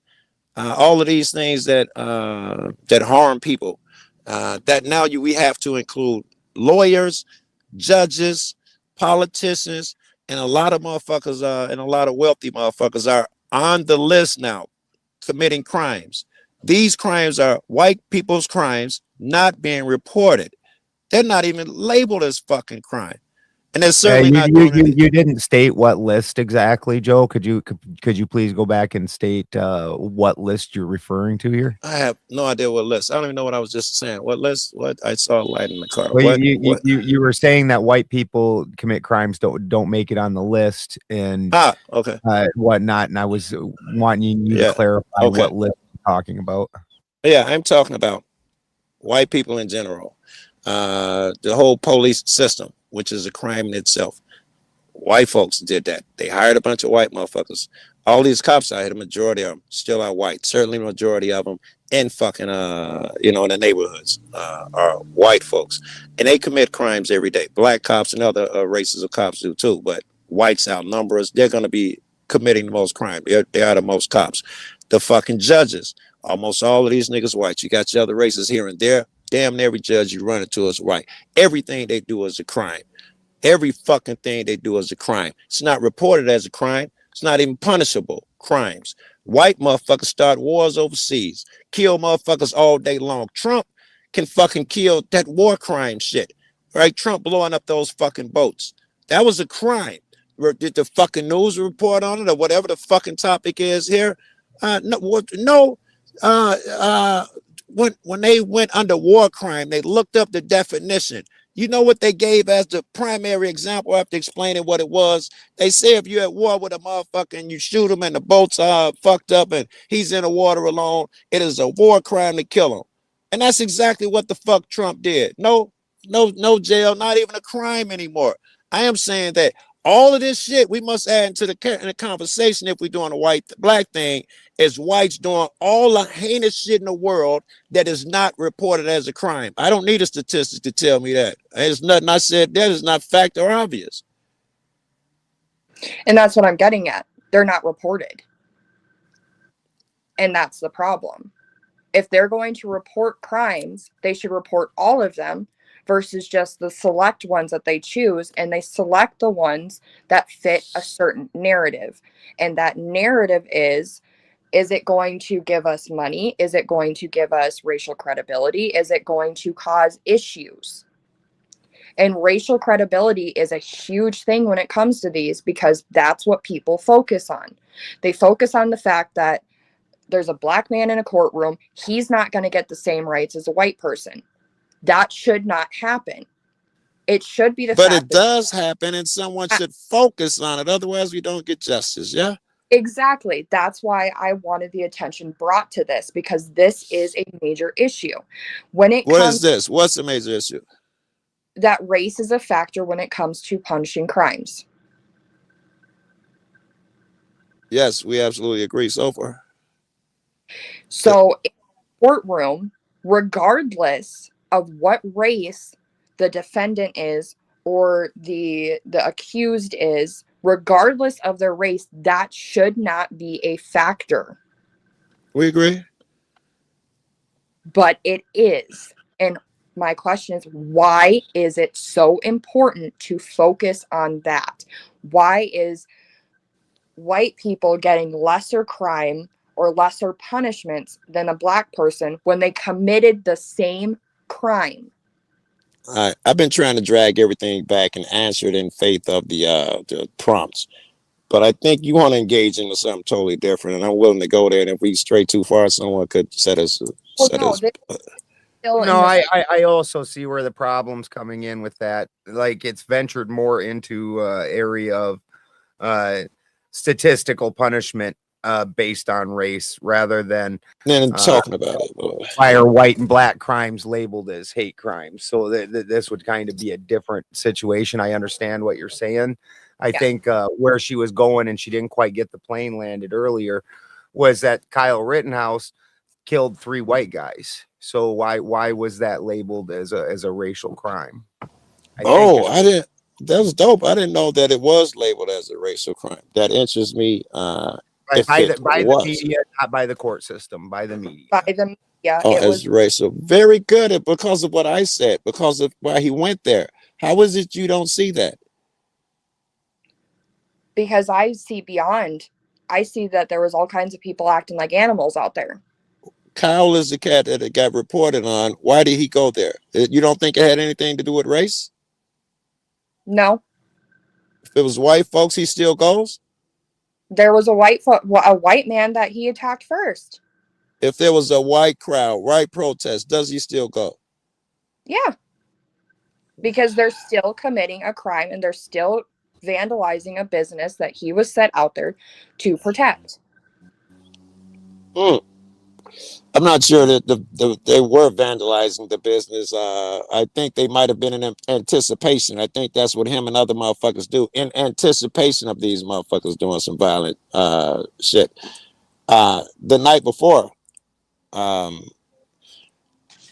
all of these things that harm people, that now we have to include lawyers, judges, politicians, and a lot of motherfuckers and a lot of wealthy motherfuckers are on the list now committing crimes. These crimes are white people's crimes not being reported. They're not even labeled as fucking crime. And they're certainly you, not you, doing you, anything. you didn't state what list exactly, Joe. Could you please go back and state what list you're referring to here? I have no idea what list. I don't even know what I was just saying. What list? What? I saw a light in the car. Well, What? you were saying that white people commit crimes don't make it on the list and Okay. whatnot, and I was wanting you to Yeah. clarify Okay. what list you're talking about. Yeah, I'm talking about white people in general. The whole police system, which is a crime in itself. White folks did that. They hired a bunch of white motherfuckers. All these cops out here, the majority of them still are white. Certainly, the majority of them in fucking in the neighborhoods are white folks, and they commit crimes every day. Black cops and other races of cops do too, but whites outnumber us. They're going to be committing the most crime. They are the most cops. The fucking judges, almost all of these niggas white. You got your other races here and there. Damn, every judge you run into is white. Everything they do is a crime. Every fucking thing they do is a crime. It's not reported as a crime. It's not even punishable crimes. White motherfuckers start wars overseas, kill motherfuckers all day long. Trump can fucking kill that war crime shit, right? Trump blowing up those fucking boats. That was a crime. Did the fucking news report on it or whatever the fucking topic is here? No. When they went under war crime, they looked up the definition. You know what they gave as the primary example after explaining what it was? They say if you're at war with a motherfucker and you shoot him and the boat's fucked up and he's in the water alone, it is a war crime to kill him. And that's exactly what the fuck Trump did. No jail, not even a crime anymore. I am saying that all of this shit we must add into the conversation if we're doing a white black thing is whites doing all the heinous shit in the world that is not reported as a crime. I don't need a statistic to tell me that. There's nothing I said that is not fact or obvious. And that's what I'm getting at. They're not reported. And that's the problem. If they're going to report crimes, they should report all of them versus just the select ones that they choose. And they select the ones that fit a certain narrative. And that narrative is it going to give us money? Is it going to give us racial credibility? Is it going to cause issues? And racial credibility is a huge thing when it comes to these because that's what people focus on. They focus on the fact that there's a black man in a courtroom. He's not going to get the same rights as a white person. That should not happen. It should be the fact. But it does happen, and someone should focus on it. Otherwise, we don't get justice. Yeah. Exactly. That's why I wanted the attention brought to this because this is a major issue. What is this? What's the major issue? That race is a factor when it comes to punishing crimes. Yes, we absolutely agree so far. So in the courtroom, regardless of what race the defendant is or the accused is, regardless of their race, that should not be a factor. We agree. But it is. And my question is, why is it so important to focus on that? Why is white people getting lesser crime or lesser punishments than a black person when they committed the same crime? I've been trying to drag everything back and answer it in faith of the prompts. But I think you want to engage into something totally different, and I'm willing to go there. And if we stray too far, someone could set us. No, I also see where the problem's coming in with that. Like it's ventured more into area of statistical punishment based on race rather than talking about it. Why are white and black crimes labeled as hate crimes? So this would kind of be a different situation. I understand what you're saying. I think where she was going and she didn't quite get the plane landed earlier was that Kyle Rittenhouse killed 3 white guys. So why was that labeled as a racial crime? I didn't. That was dope. I didn't know that it was labeled as a racial crime. That interests me. By the media, not by the court system, by the media. By the media. It was racial. Very good because of what I said, because of why he went there. How is it you don't see that? Because I see beyond. I see that there was all kinds of people acting like animals out there. Kyle is the cat that it got reported on. Why did he go there? You don't think it had anything to do with race? No. If it was white folks, he still goes? There was a white man that he attacked first. If there was a white crowd, white protest, does he still go? Yeah. Because they're still committing a crime and they're still vandalizing a business that he was set out there to protect. I'm not sure that they were vandalizing the business. I think they might have been in anticipation. I think that's what him and other motherfuckers do, in anticipation of these motherfuckers doing some violent shit. The night before,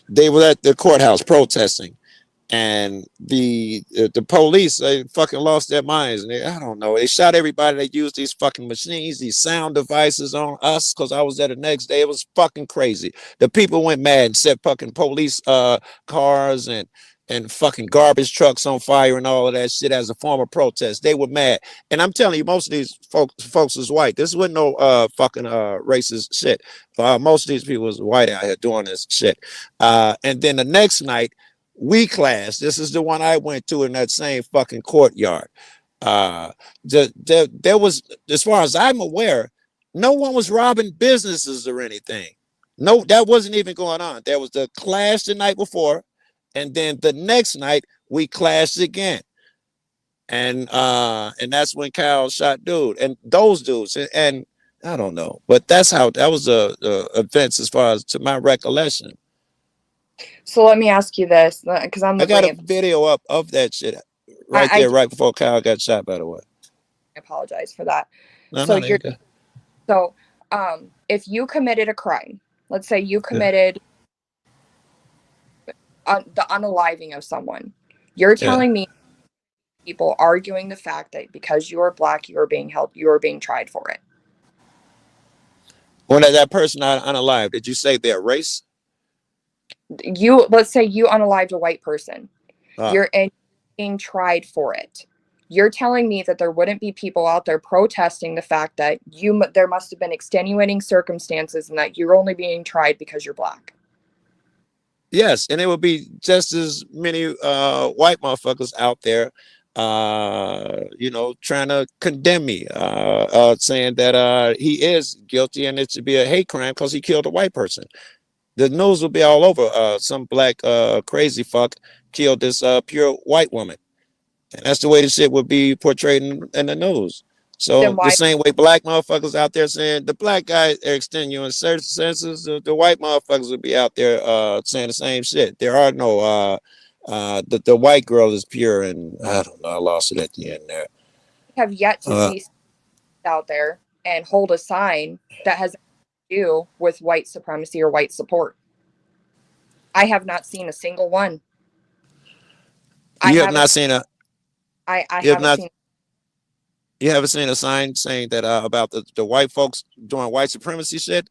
they were at the courthouse protesting, and the police, they fucking lost their minds, and I don't know, they shot everybody. They used these fucking machines, these sound devices on us, because I was there the next day. It was fucking crazy. The people went mad and set fucking police cars and fucking garbage trucks on fire and all of that shit as a form of protest. They were mad, and I'm telling you, most of these folks is white. This wasn't no fucking racist shit. Most of these people was white out here doing this shit. And then the next night, we class, this is the one I went to in that same fucking courtyard. There was, as far as I'm aware, no one was robbing businesses or anything. No, that wasn't even going on. There was the clash the night before, and then the next night we clashed again. And that's when Kyle shot dude and those dudes. And I don't know, but that's how that was the events as far as to my recollection. So let me ask you this, because I got a video up of that shit right there, right before Kyle got shot, by the way. I apologize for that. No, so no, if you committed a crime, let's say you committed the unaliving of someone, you're telling me people arguing the fact that because you are black, you are being tried for it. When that person unalived, did you say their race? Let's say you unalived a white person. You're being tried for it. You're telling me that there wouldn't be people out there protesting the fact that there must have been extenuating circumstances and that you're only being tried because you're black. Yes, and it would be just as many white motherfuckers out there, trying to condemn me, saying that he is guilty and it should be a hate crime because he killed a white person. The news will be all over. Some black crazy fuck killed this pure white woman. And that's the way the shit would be portrayed in the news. So the same way black motherfuckers out there saying the black guys are extenuating senses, the white motherfuckers would be out there saying the same shit. There are no the white girl is pure, and I don't know, I lost it at the end there. Have yet to see out there and hold a sign that has do with white supremacy or white support. I have not seen a single one. You have not seen a. I haven't seen. You haven't seen a sign saying that about the white folks doing white supremacy shit.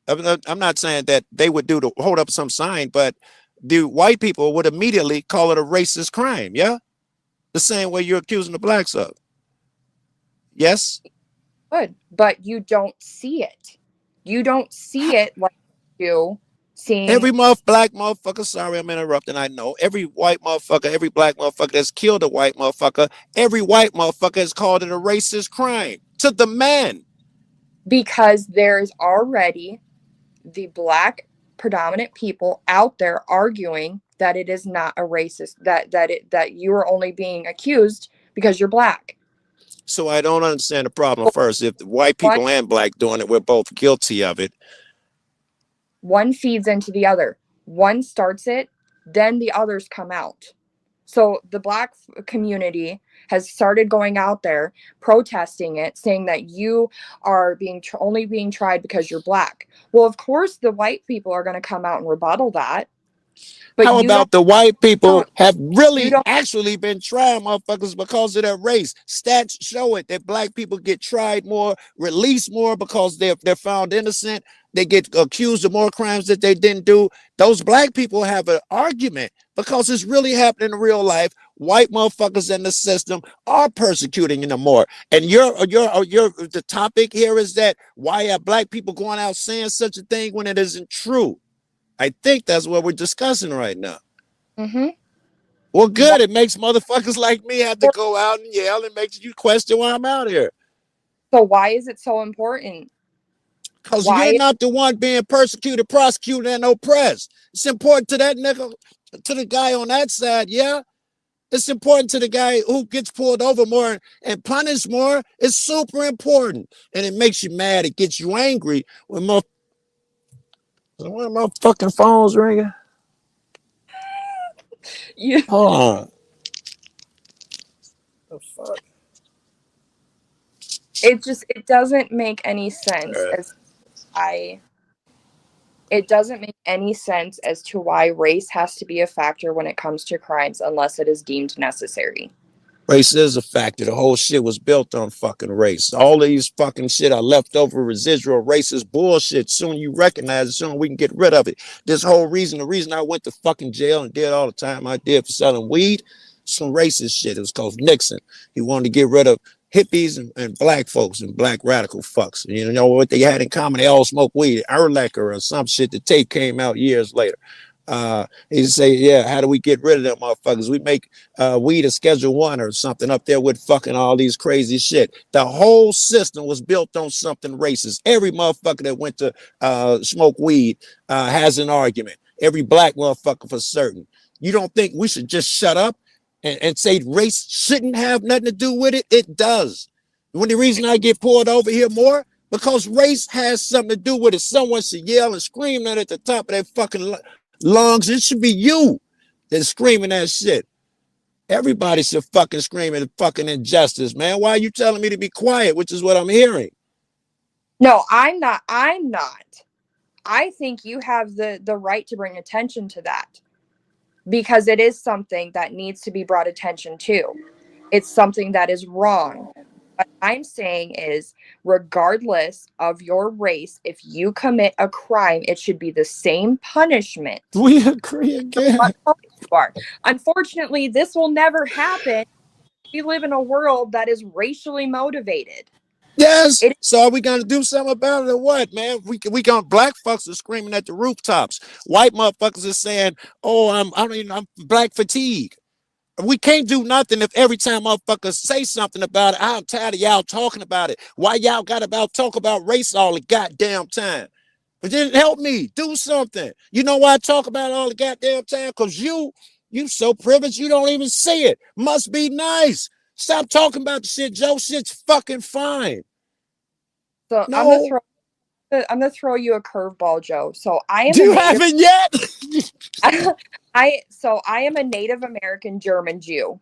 I'm not saying that they would hold up some sign, but the white people would immediately call it a racist crime. Yeah, the same way you're accusing the blacks of. Yes. Good, but you don't see it. You don't see it like you seeing every black motherfucker. Sorry, I'm interrupting. I know every white motherfucker, every black motherfucker that's killed a white motherfucker, every white motherfucker has called it a racist crime to the man. Because there's already the black predominant people out there arguing that it is not a racist, that you are only being accused because you're black. So I don't understand the problem first. If the white people and black doing it, we're both guilty of it. One feeds into the other. One starts it, then the others come out. So the black community has started going out there protesting it, saying that you are only being tried because you're black. Well, of course, the white people are going to come out and rebuttal that. But how about the white people have really actually been trying motherfuckers because of their race? Stats show it that black people get tried more, released more because they're found innocent. They get accused of more crimes that they didn't do. Those black people have an argument because it's really happening in real life white motherfuckers in the system are persecuting them more. And the topic here is that why are black people going out saying such a thing when it isn't true? I think that's what we're discussing right now. Mm-hmm. Well, good. It makes motherfuckers like me have to go out and yell. It makes you question why I'm out here. So why is it so important? Because you're not the one being persecuted, prosecuted, and oppressed. It's important to that nigga, to the guy on that side, yeah. It's important to the guy who gets pulled over more and punished more. It's super important. And it makes you mad. It gets you angry when my fucking phone's ringing. Yeah. Hold on. The fuck? It doesn't make any sense it doesn't make any sense as to why race has to be a factor when it comes to crimes unless it is deemed necessary. Race is a factor. The whole shit was built on fucking race. All of these fucking shit are leftover residual racist bullshit. Soon you recognize it, soon we can get rid of it. The reason I went to fucking jail and did all the time I did for selling weed, some racist shit. It was called Nixon. He wanted to get rid of hippies and black folks and black radical fucks. You know what they had in common? They all smoked weed, Erlacher or some shit. The tape came out years later. He say, yeah, how do we get rid of them motherfuckers? We make weed a Schedule 1 or something up there with fucking all these crazy shit. The whole system was built on something racist. Every motherfucker that went to smoke weed has an argument. Every black motherfucker for certain. You don't think we should just shut up and say race shouldn't have nothing to do with it? It does. When the reason I get pulled over here more, because race has something to do with it. Someone should yell and scream that at the top of their fucking lungs. It should be you that's screaming that shit. Everybody should fucking scream at fucking injustice, man. Why are you telling me to be quiet, which is what I'm hearing? No, I'm not. I think you have the right to bring attention to that because it is something that needs to be brought attention to. It's something that is wrong. What I'm saying is, regardless of your race, if you commit a crime, it should be the same punishment. We agree again. Unfortunately, this will never happen. We live in a world that is racially motivated. Yes. So are we gonna do something about it or what, man? We got black fucks are screaming at the rooftops. White motherfuckers are saying, "Oh, I'm black fatigue." We can't do nothing if every time motherfuckers say something about it. I'm tired of y'all talking about it. Why y'all got about talk about race all the goddamn time? It didn't help me. Do something. You know why I talk about it all the goddamn time? Because you so privileged you don't even see it. Must be nice. Stop talking about the shit, Joe. Shit's fucking fine. So no. I'm gonna throw you a curveball, Joe. So I am. You haven't yet. I am a Native American German Jew.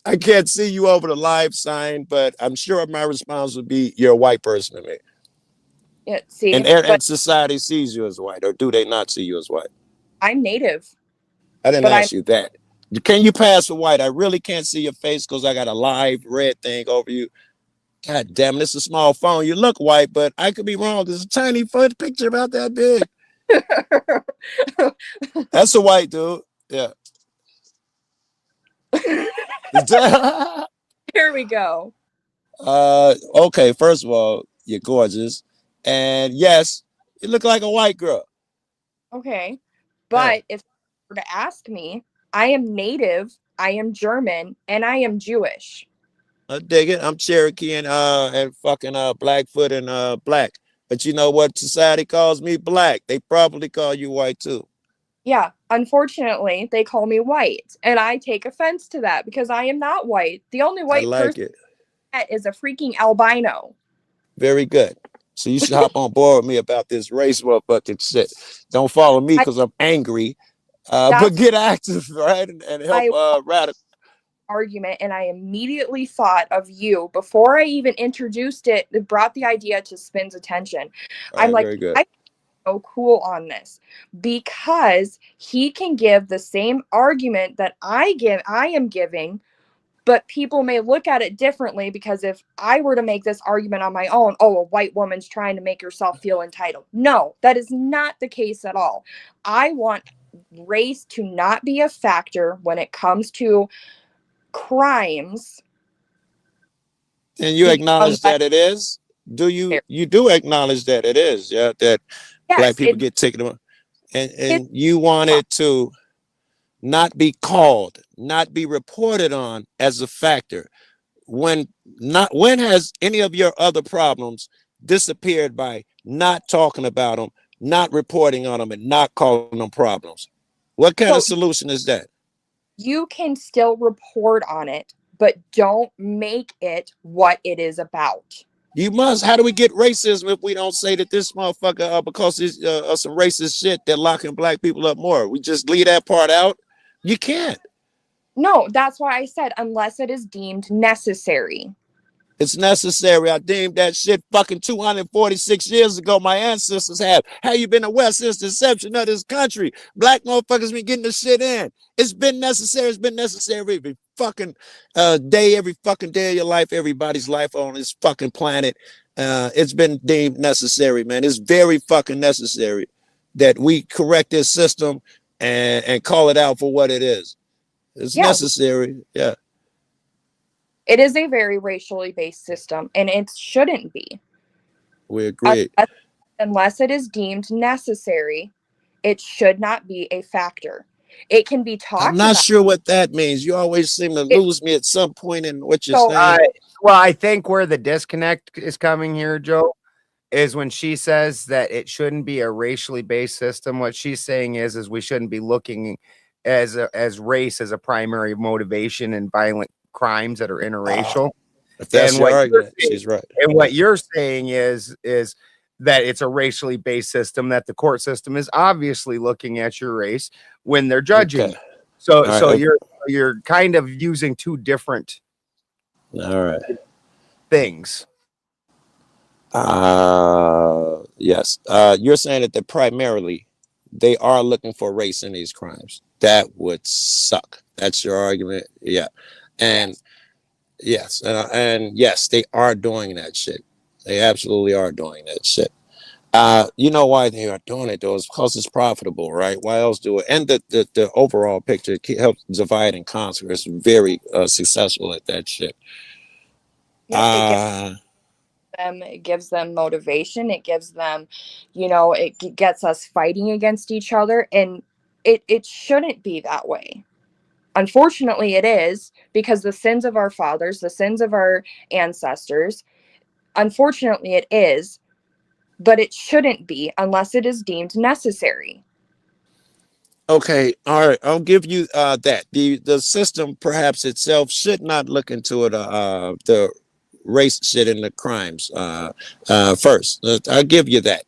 I can't see you over the live sign, but I'm sure my response would be you're a white person to me. Yeah, see, and society sees you as white, or do they not see you as white? I'm Native. I didn't ask you that. Can you pass for white? I really can't see your face because I got a live red thing over you. God damn, this is a small phone. You look white, but I could be wrong. There's a tiny foot picture about that big. That's a white dude. Yeah. Here we go. Okay, first of all, you're gorgeous. And yes, you look like a white girl. Okay. But if you were to ask me, I am Native, I am German, and I am Jewish. I dig it. I'm Cherokee and fucking Blackfoot and black. But you know what society calls me? Black. They probably call you white too. Yeah, unfortunately, they call me white, and I take offense to that because I am not white. The only white person is a freaking albino. Very good. So you should hop on board with me about this race motherfucking shit. Don't follow me because I'm angry. But get active, right? And help radical argument, and I immediately thought of you before I even introduced it. It brought the idea to Spin's attention. I'm like, I'm so cool on this because he can give the same argument that I am giving, but people may look at it differently because if I were to make this argument on my own, oh, a white woman's trying to make herself feel entitled. No, that is not the case at all. I want race to not be a factor when it comes to crimes. And you acknowledge that it is? Do you do acknowledge that it is? Yeah, that black people get taken, and you want it to not be called, not be reported on as a factor. When has any of your other problems disappeared by not talking about them, not reporting on them, and not calling them problems? What kind of solution is that? You can still report on it, but don't make it what it is about. You must. How do we get racism if we don't say that this motherfucker, because it's some racist shit, they're locking black people up more? We just leave that part out? You can't. No, that's why I said unless it is deemed necessary. It's necessary. I deemed that shit fucking 246 years ago. My ancestors have. How you been aware since the inception of this country? Black motherfuckers been getting the shit in. It's been necessary. It's been necessary every fucking day, every fucking day of your life, everybody's life on this fucking planet. It's been deemed necessary, man. It's very fucking necessary that we correct this system and call it out for what it is. It's necessary. Yeah. It is a very racially based system, and it shouldn't be. We agree. Unless it is deemed necessary, it should not be a factor. It can be talked about. I'm not sure what that means. You always seem to lose me at some point in what you're saying. Well, I think where the disconnect is coming here, Joe, is when she says that it shouldn't be a racially based system. What she's saying is we shouldn't be looking as race as a primary motivation in violent crimes that are interracial. If that's your argument, she's right. And what you're saying is that it's a racially based system, that the court system is obviously looking at your race when they're judging. Okay. So you're kind of using two different things. Yes. You're saying that primarily they are looking for race in these crimes. That would suck. That's your argument. Yeah. And yes, and yes, they are doing that shit. They absolutely are doing that shit. You know why they are doing it though? It's because it's profitable, right? Why else do it? And the overall picture helps divide and conquer. It's very successful at that shit. It gives them motivation. It gives them, it gets us fighting against each other, and it shouldn't be that way. Unfortunately, it is, because the sins of our fathers, the sins of our ancestors, unfortunately, it is, but it shouldn't be unless it is deemed necessary. Okay, all right, I'll give you that. The system perhaps itself should not look into it, the race shit and the crimes first. I'll give you that.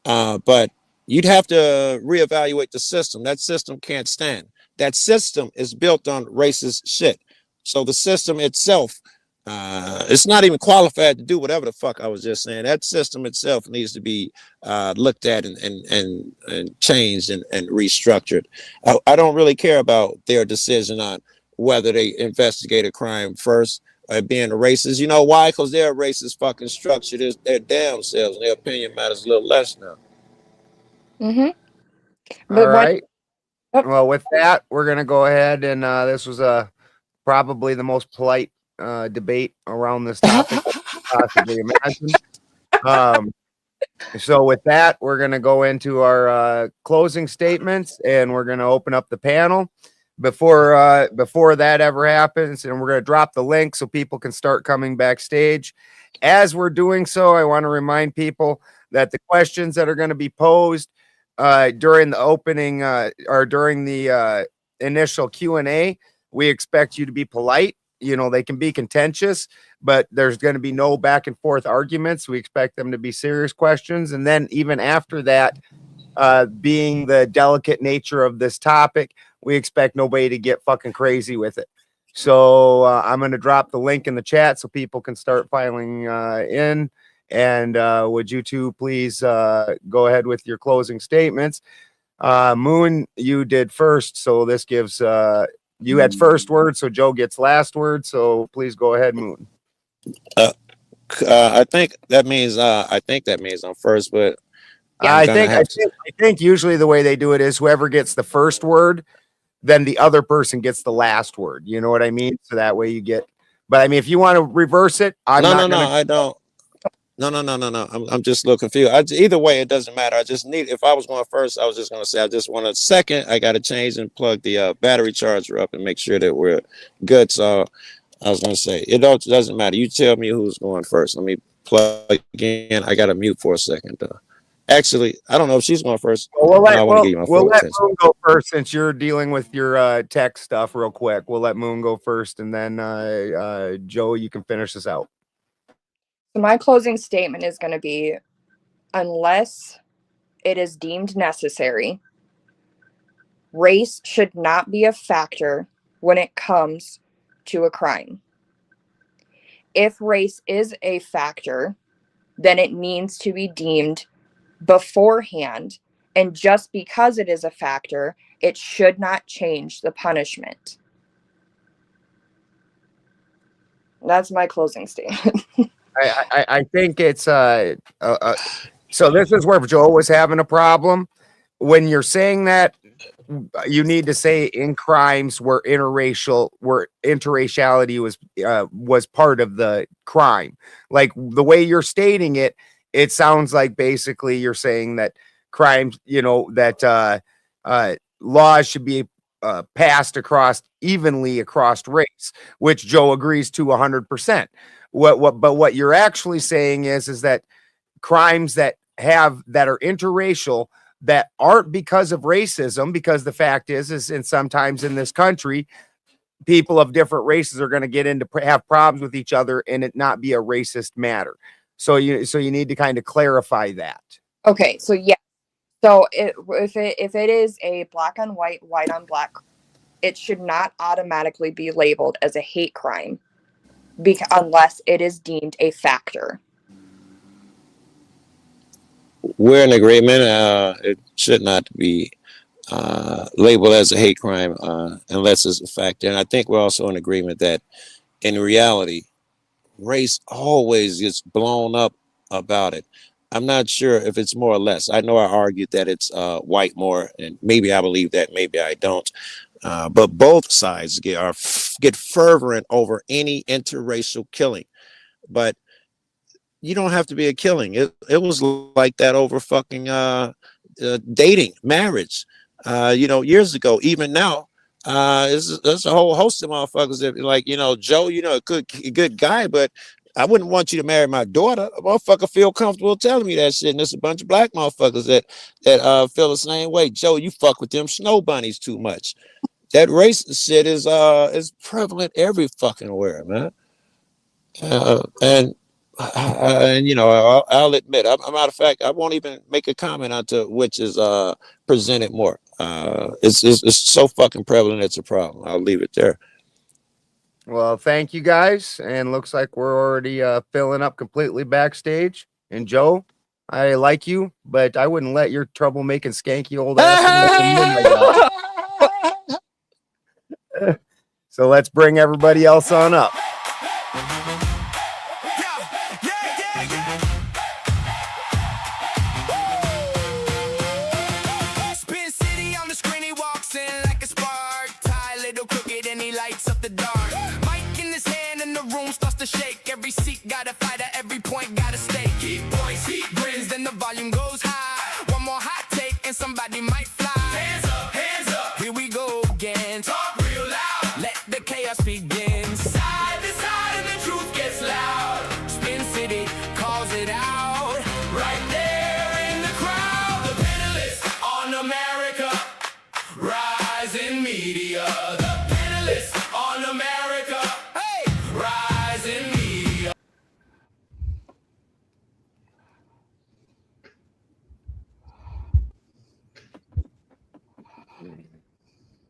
But you'd have to reevaluate the system. That system can't stand. That system is built on racist shit. So the system itself, it's not even qualified to do whatever the fuck I was just saying. That system itself needs to be looked at and changed and restructured. I don't really care about their decision on whether they investigate a crime first or being a racist. You know why? Because they're a racist fucking structure. Their damn selves, and their opinion matters a little less now. All right. Well, with that, we're going to go ahead and this was probably the most polite debate around this topic possibly imagine. So with that, we're going to go into our closing statements, and we're going to open up the panel. Before that ever happens, and we're going to drop the link so people can start coming backstage. As we're doing so, I want to remind people that the questions that are going to be posed during the opening or during the initial Q&A, we expect you to be polite. They can be contentious, but there's going to be no back and forth arguments. We expect them to be serious questions. And then even after that, being the delicate nature of this topic, we expect nobody to get fucking crazy with it. So I'm going to drop the link in the chat so people can start filing in. And would you two please go ahead with your closing statements? Moon, you did first, so this gives you had first word, so Joe gets last word. So please go ahead, Moon. I think that means I'm first, but Yeah. I think usually the way they do it is whoever gets the first word, then the other person gets the last word. You know what I mean? So that way you get. But I mean, if you want to reverse it, I don't. No. I'm just a little confused. Either way, it doesn't matter. I just need. If I was going first, I was just going to say I just want a second. I got to change and plug the battery charger up and make sure that we're good. So I was going to say doesn't matter. You tell me who's going first. Let me plug in. I got to mute for a second. Actually, I don't know if she's going first. We'll let Moon go first since you're dealing with your tech stuff real quick. We'll let Moon go first, and then Joe, you can finish this out. So my closing statement is going to be, unless it is deemed necessary, race should not be a factor when it comes to a crime. If race is a factor, then it needs to be deemed beforehand, and just because it is a factor, it should not change the punishment. That's my closing statement. I think it's so this is where Joe was having a problem. When you're saying that, you need to say in crimes where interraciality was part of the crime. Like the way you're stating it, it sounds like basically you're saying that crimes, that laws should be passed evenly across race, which Joe agrees to 100%. But what you're actually saying is that crimes that are interracial that aren't because of racism, because the fact is and sometimes in this country, people of different races are going to have problems with each other and it not be a racist matter. So you need to kind of clarify that. Okay, so yeah. So if it is a black on white, white on black, it should not automatically be labeled as a hate crime unless it is deemed a factor. We're in agreement. It should not be labeled as a hate crime unless it's a factor. And I think we're also in agreement that in reality, race always gets blown up about it. I'm not sure if it's more or less. I know I argued that it's white more, and maybe I believe that, maybe I don't. But both sides get fervent over any interracial killing. But you don't have to be a killing. It was like that over fucking dating, marriage. Years ago, even now, there's a whole host of motherfuckers that like, Joe, a good guy, but I wouldn't want you to marry my daughter. A motherfucker feel comfortable telling me that shit, and there's a bunch of black motherfuckers that feel the same way. Joe, you fuck with them snow bunnies too much. That race shit is prevalent every fucking where, man. And I'll admit, a matter of fact, I won't even make a comment onto which is presented more. It's so fucking prevalent, it's a problem. I'll leave it there. Well, thank you guys, and looks like we're already filling up completely backstage. And Joe, I like you, but I wouldn't let your troublemaking skanky old ass. So let's bring everybody else on up. Spin City on the screen, he walks in like a spark. Tie little crooked and he lights up the dark. Mic in his hand and the room starts to shake. Every seat got a fighter, every point got a stake. He points, he grins, then the volume goes high. One more hot take and somebody might fly. Hands up, here we go again. Talk real loud, let the chaos begin. Side to side and the truth gets loud. Spin City calls it out. Right there in the crowd, the panelists on America. Rise in media, the panelists on America. Hey, rise in media.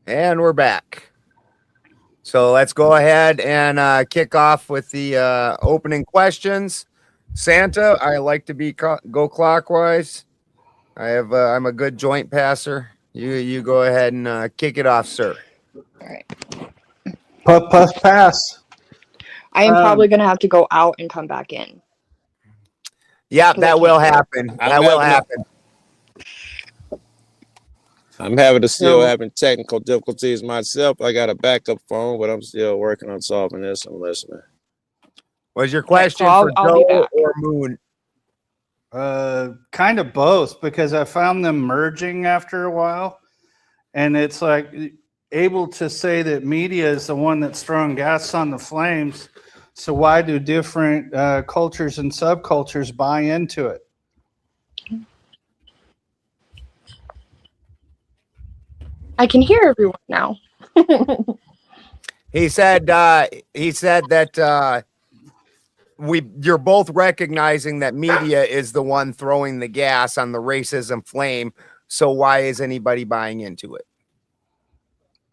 And we're back. So let's go ahead and kick off with the opening questions. Santa, I like to go clockwise. I'm a good joint passer. You go ahead and kick it off, sir. All right. Puff pass. I am probably going to have to go out and come back in. Yeah, that will happen. That will happen. I'm still So- having technical difficulties myself. I got a backup phone, but I'm still working on solving this. I'm listening. Was your question so for I'll be Joe back. or Moon? Kind of both, because I found them merging after a while, and it's like able to say that media is the one that's throwing gas on the flames. So why do different cultures and subcultures buy into it? I can hear everyone now. He said that you're both recognizing that media is the one throwing the gas on the racism flame. So why is anybody buying into it?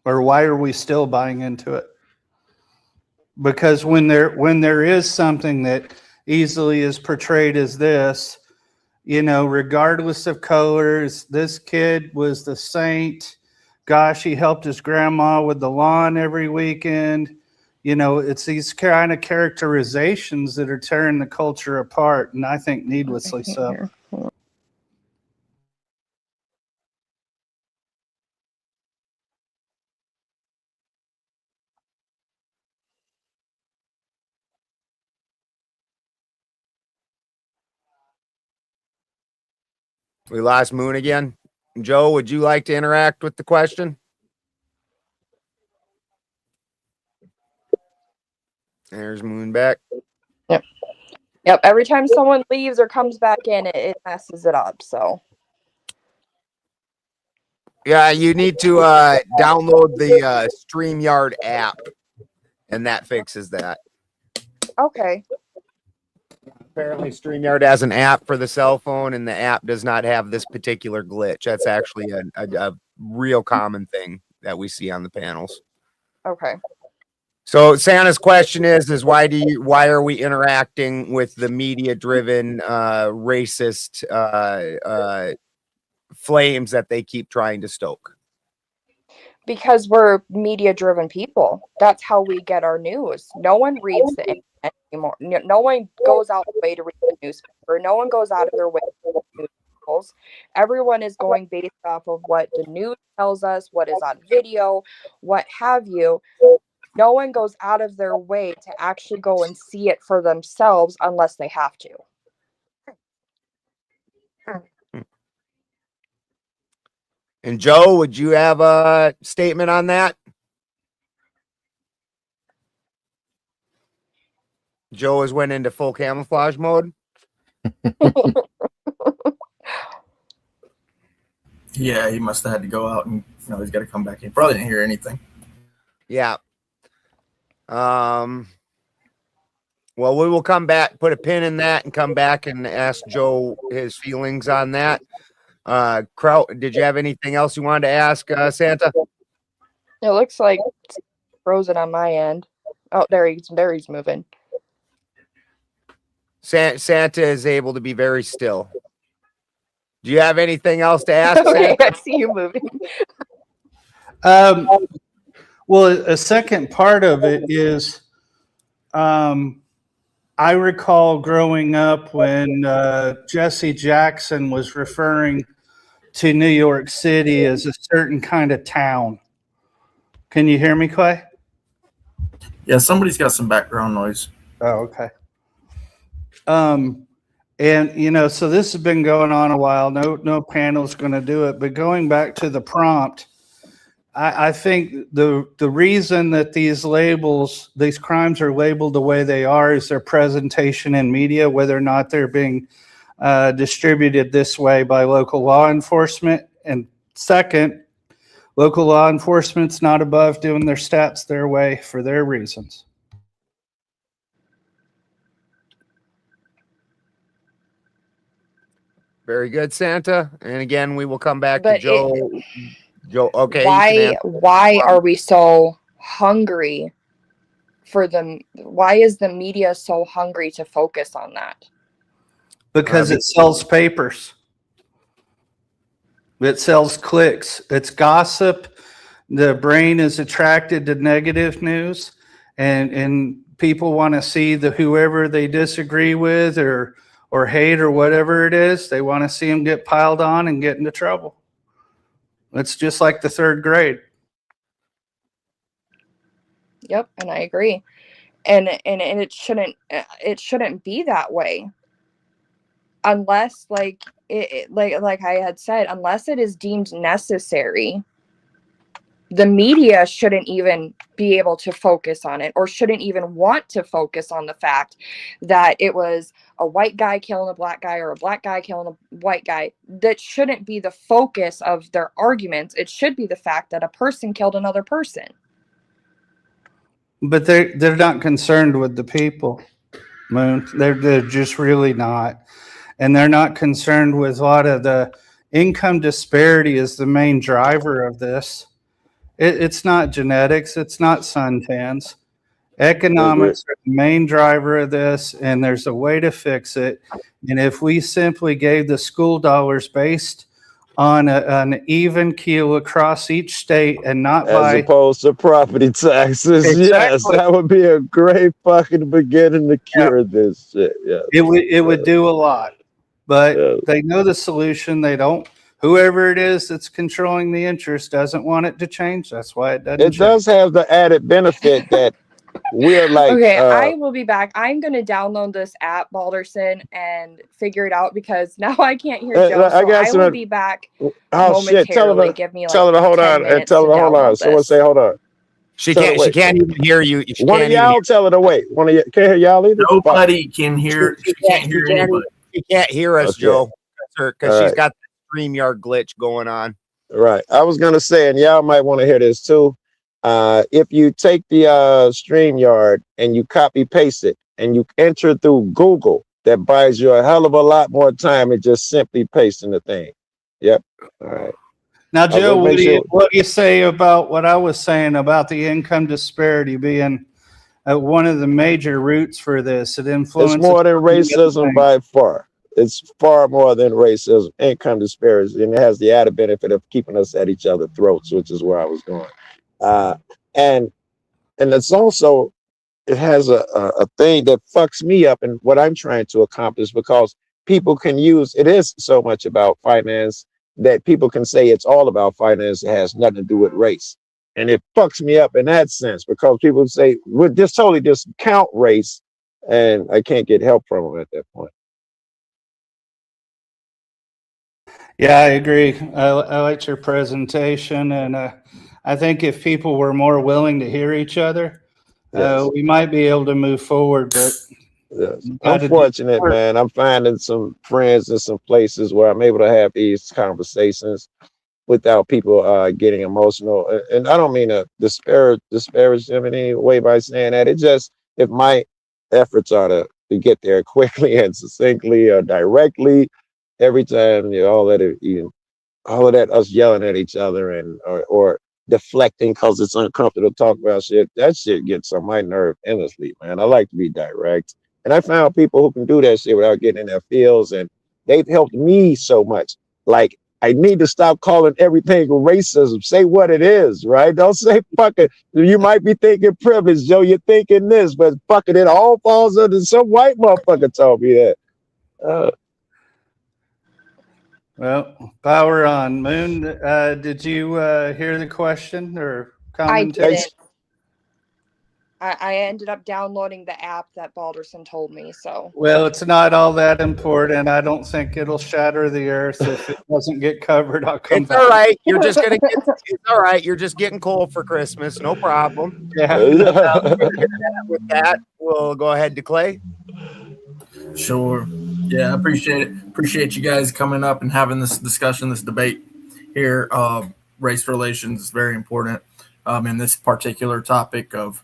Or why are we still buying into it? Because when there is something that easily is portrayed as this, you know, regardless of colors, this kid was the saint. Gosh, he helped his grandma with the lawn every weekend. You know, it's these kind of characterizations that are tearing the culture apart, and I think needlessly so. We lost Moon again. Joe, would you like to interact with the question? There's Moon back. Yep. Every time someone leaves or comes back in, it messes it up. So Yeah, you need to download the StreamYard app, and that fixes that. okay. Apparently, StreamYard has an app for the cell phone, and the app does not have this particular glitch. That's actually a real common thing that we see on the panels. Okay. So Santa's question is why are we interacting with the media-driven racist flames that they keep trying to stoke? Because we're media driven people. That's how we get our news. No one reads the internet anymore. No one goes out of the way to read the newspaper. No one goes out of their way to read news articles. Everyone is going based off of what the news tells us, what is on video, what have you. No one goes out of their way to actually go and see it for themselves unless they have to. And Joe, would you have a statement on that? Joe has went into full camouflage mode. Yeah, he must have had to go out and he's got to come back in. Probably didn't hear anything. Yeah. Well, we will come back, put a pin in that, and come back and ask Joe his feelings on that. Kraut, did you have anything else you wanted to ask Santa? It looks like it's frozen on my end. Oh, there he's moving. Santa is able to be very still. Do you have anything else to ask? Okay, Santa? I see you moving. Well, a second part of it is, I recall growing up when Jesse Jackson was referring to New York City as a certain kind of town. Can you hear me, Clay? Yeah, somebody's got some background noise. Oh, okay. And so this has been going on a while. No panel's going to do it. But going back to the prompt, I think the reason that these crimes are labeled the way they are is their presentation in media, whether or not they're being distributed this way by local law enforcement. And second, local law enforcement's not above doing their stats their way for their reasons. Very good, Santa. And again, we will come back But to Joe. Joe, okay. Why are we so hungry for them? Why is the media so hungry to focus on that? Because it sells papers. It sells clicks. It's gossip. The brain is attracted to negative news, and people want to see whoever they disagree with or hate or whatever it is. They want to see them get piled on and get into trouble. It's just like the third grade. Yep, and I agree. And it shouldn't be that way, unless like like I had said, unless it is deemed necessary. The media shouldn't even be able to focus on it, or shouldn't even want to focus on the fact that it was a white guy killing a black guy or a black guy killing a white guy. That shouldn't be the focus of their arguments. It should be the fact that a person killed another person. But they're not concerned with the people, Moon. They're just really not. And they're not concerned with a lot of the income disparity is the main driver of this. It's not genetics. It's not suntans. Economics are the main driver of this, and there's a way to fix it. And if we simply gave the school dollars based on an even keel across each state and not as opposed to property taxes. Exactly. Yes, that would be a great fucking beginning to cure this shit. Yeah, it would do a lot. But they know the solution. They don't. Whoever it is that's controlling the interest doesn't want it to change. That's why it doesn't. It does have the added benefit that we're like. Okay, I will be back. I'm going to download this app, Balderson, and figure it out, because now I can't hear Joe. So I will be back momentarily. Tell her, give me like tell her to hold on, and tell her to hold on. Someone say hold on. She can't even hear you. One of y'all tell her to wait. One of you can't hear y'all either. Nobody can hear. She can't hear anybody. She can't hear us, Joe, because she's got the StreamYard glitch going on. Right. I was gonna say, and y'all might want to hear this too. If you take the StreamYard and you copy paste it and you enter through Google, that buys you a hell of a lot more time than just simply pasting the thing. Yep. All right. Now, Joe, what do you say about what I was saying about the income disparity being one of the major roots for this? It influences. It's more than racism by far. It's far more than racism, income disparity, and it has the added benefit of keeping us at each other's throats, which is where I was going. And it's also, it has a thing that fucks me up in what I'm trying to accomplish, because people can use, it is so much about finance that people can say it's all about finance. It has nothing to do with race. And it fucks me up in that sense, because people say, we'll just totally discount race, and I can't get help from them at that point. Yeah, I agree. I liked your presentation, and I think if people were more willing to hear each other, we might be able to move forward. But I'm fortunate, man. I'm finding some friends in some places where I'm able to have these conversations without people getting emotional. And I don't mean to disparage them in any way by saying that. It just, if my efforts are to get there quickly and succinctly or directly, every time, all of that, us yelling at each other and or deflecting because it's uncomfortable to talk about shit, that shit gets on my nerve endlessly, man. I like to be direct, and I found people who can do that shit without getting in their feels, and they've helped me so much. Like, I need to stop calling everything racism. Say what it is, right? Don't say fucking. You might be thinking privilege, Joe. You're thinking this, but fucking it all falls under some white motherfucker told me that. Well, power on. Moon, did you hear the question or comment? I didn't. I ended up downloading the app that Balderson told me. So. Well, it's not all that important. I don't think it'll shatter the earth if it doesn't get covered. I'll come back. All right. You're just gonna get. It's all right. You're just getting cold for Christmas. No problem. Yeah. With that, we'll go ahead to Clay. Sure. Yeah, I appreciate it. Appreciate you guys coming up and having this discussion, this debate here. Race relations is very important in this particular topic of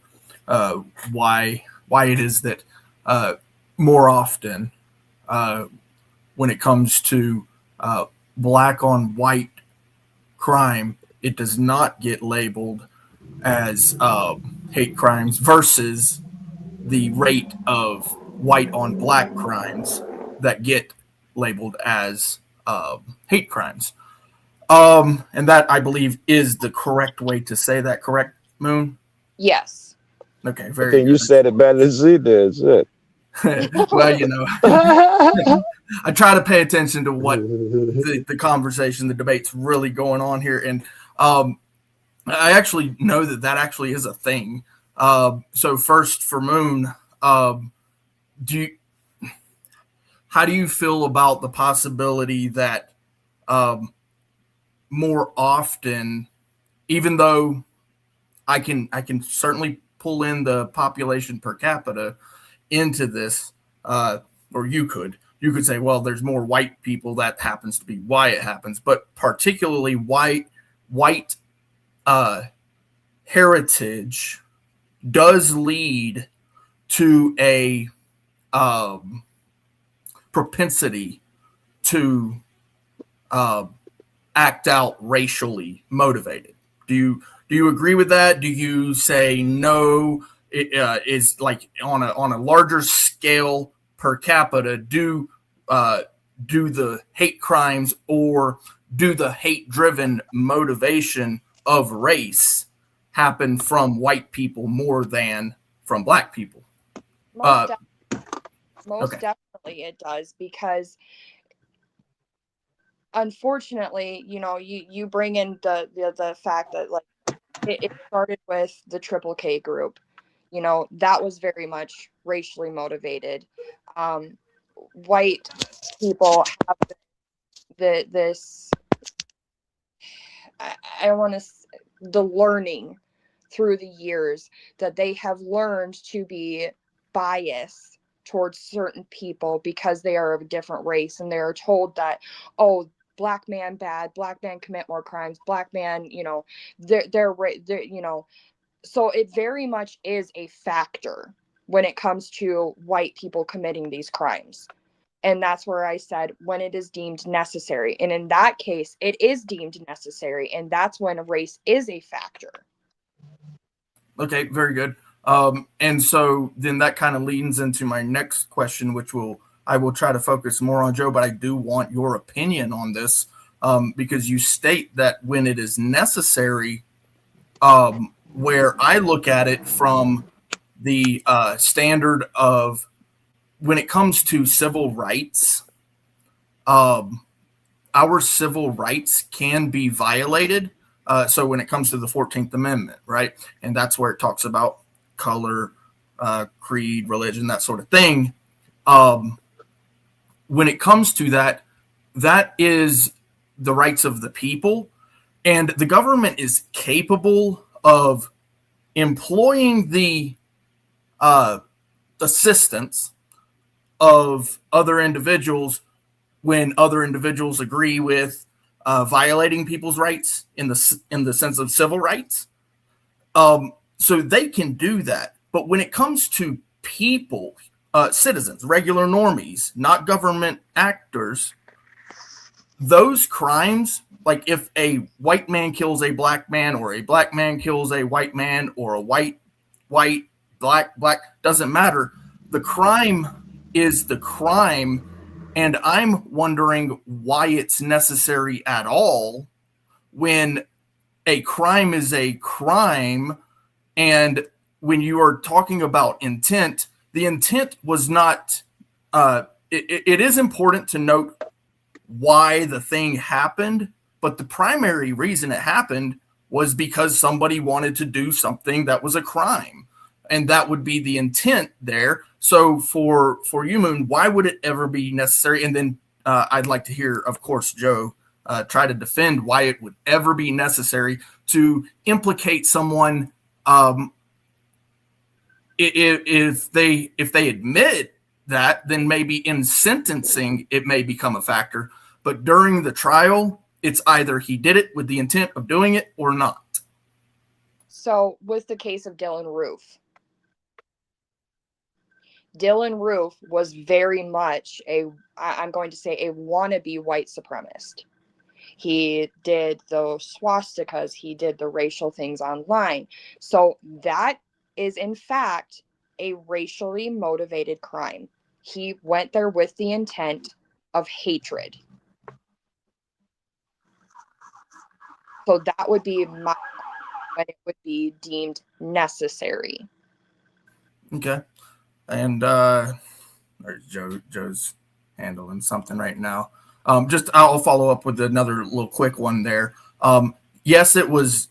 why it is that more often when it comes to black on white crime, it does not get labeled as hate crimes versus the rate of white on black crimes that get labeled as hate crimes. And that, I believe, is the correct way to say that. Correct, Moon? Yes. Okay, very good. You said it better than she did. Shit. Well, you know, I try to pay attention to what the conversation, the debate's really going on here. And I actually know that actually is a thing. So first for Moon, how do you feel about the possibility that more often, even though I can certainly pull in the population per capita into this, or you could say, well, there's more white people. That happens to be why it happens, but particularly white heritage does lead to a propensity to act out racially motivated. Do you agree with that? Do you say no? It is like on a larger scale per capita. Do the hate crimes or do the hate-driven motivation of race happen from white people more than from black people? Most Okay. definitely it does, because unfortunately, you know, you bring in the fact that like it started with the Triple K group. You know, that was very much racially motivated. White people have this I want to the learning through the years that they have learned to be biased towards certain people because they are of a different race, and they are told that, oh, black man bad, black man commit more crimes, black man, you know, they're you know, so it very much is a factor when it comes to white people committing these crimes. And that's where I said when it is deemed necessary. And in that case, it is deemed necessary. And that's when race is a factor. Okay, very good. And so then that kind of leads into my next question, which I will try to focus more on Joe, but I do want your opinion on this, because you state that when it is necessary, where I look at it from the standard of when it comes to civil rights, our civil rights can be violated. So when it comes to the 14th Amendment, right? And that's where it talks about color, creed, religion, that sort of thing. When it comes to that, that is the rights of the people. And the government is capable of employing the assistance of other individuals when other individuals agree with violating people's rights in the sense of civil rights. So they can do that. But when it comes to people, citizens, regular normies, not government actors, those crimes, like if a white man kills a black man, or a black man kills a white man, or a white, black, doesn't matter. The crime is the crime. And I'm wondering why it's necessary at all when a crime is a crime. And when you are talking about intent, the intent was not, it is important to note why the thing happened, but the primary reason it happened was because somebody wanted to do something that was a crime. And that would be the intent there. So for you, Moon, why would it ever be necessary? And then I'd like to hear, of course, Joe, try to defend why it would ever be necessary to implicate someone if they admit that, then maybe in sentencing it may become a factor. But during the trial, it's either he did it with the intent of doing it or not. So with the case of Dylan Roof was very much I'm going to say a wannabe white supremacist. He did those swastikas, he did the racial things online. So that is in fact a racially motivated crime. He went there with the intent of hatred. So that would be when it would be deemed necessary. Okay. And or Joe's handling something right now. I'll follow up with another little quick one there. Yes, it was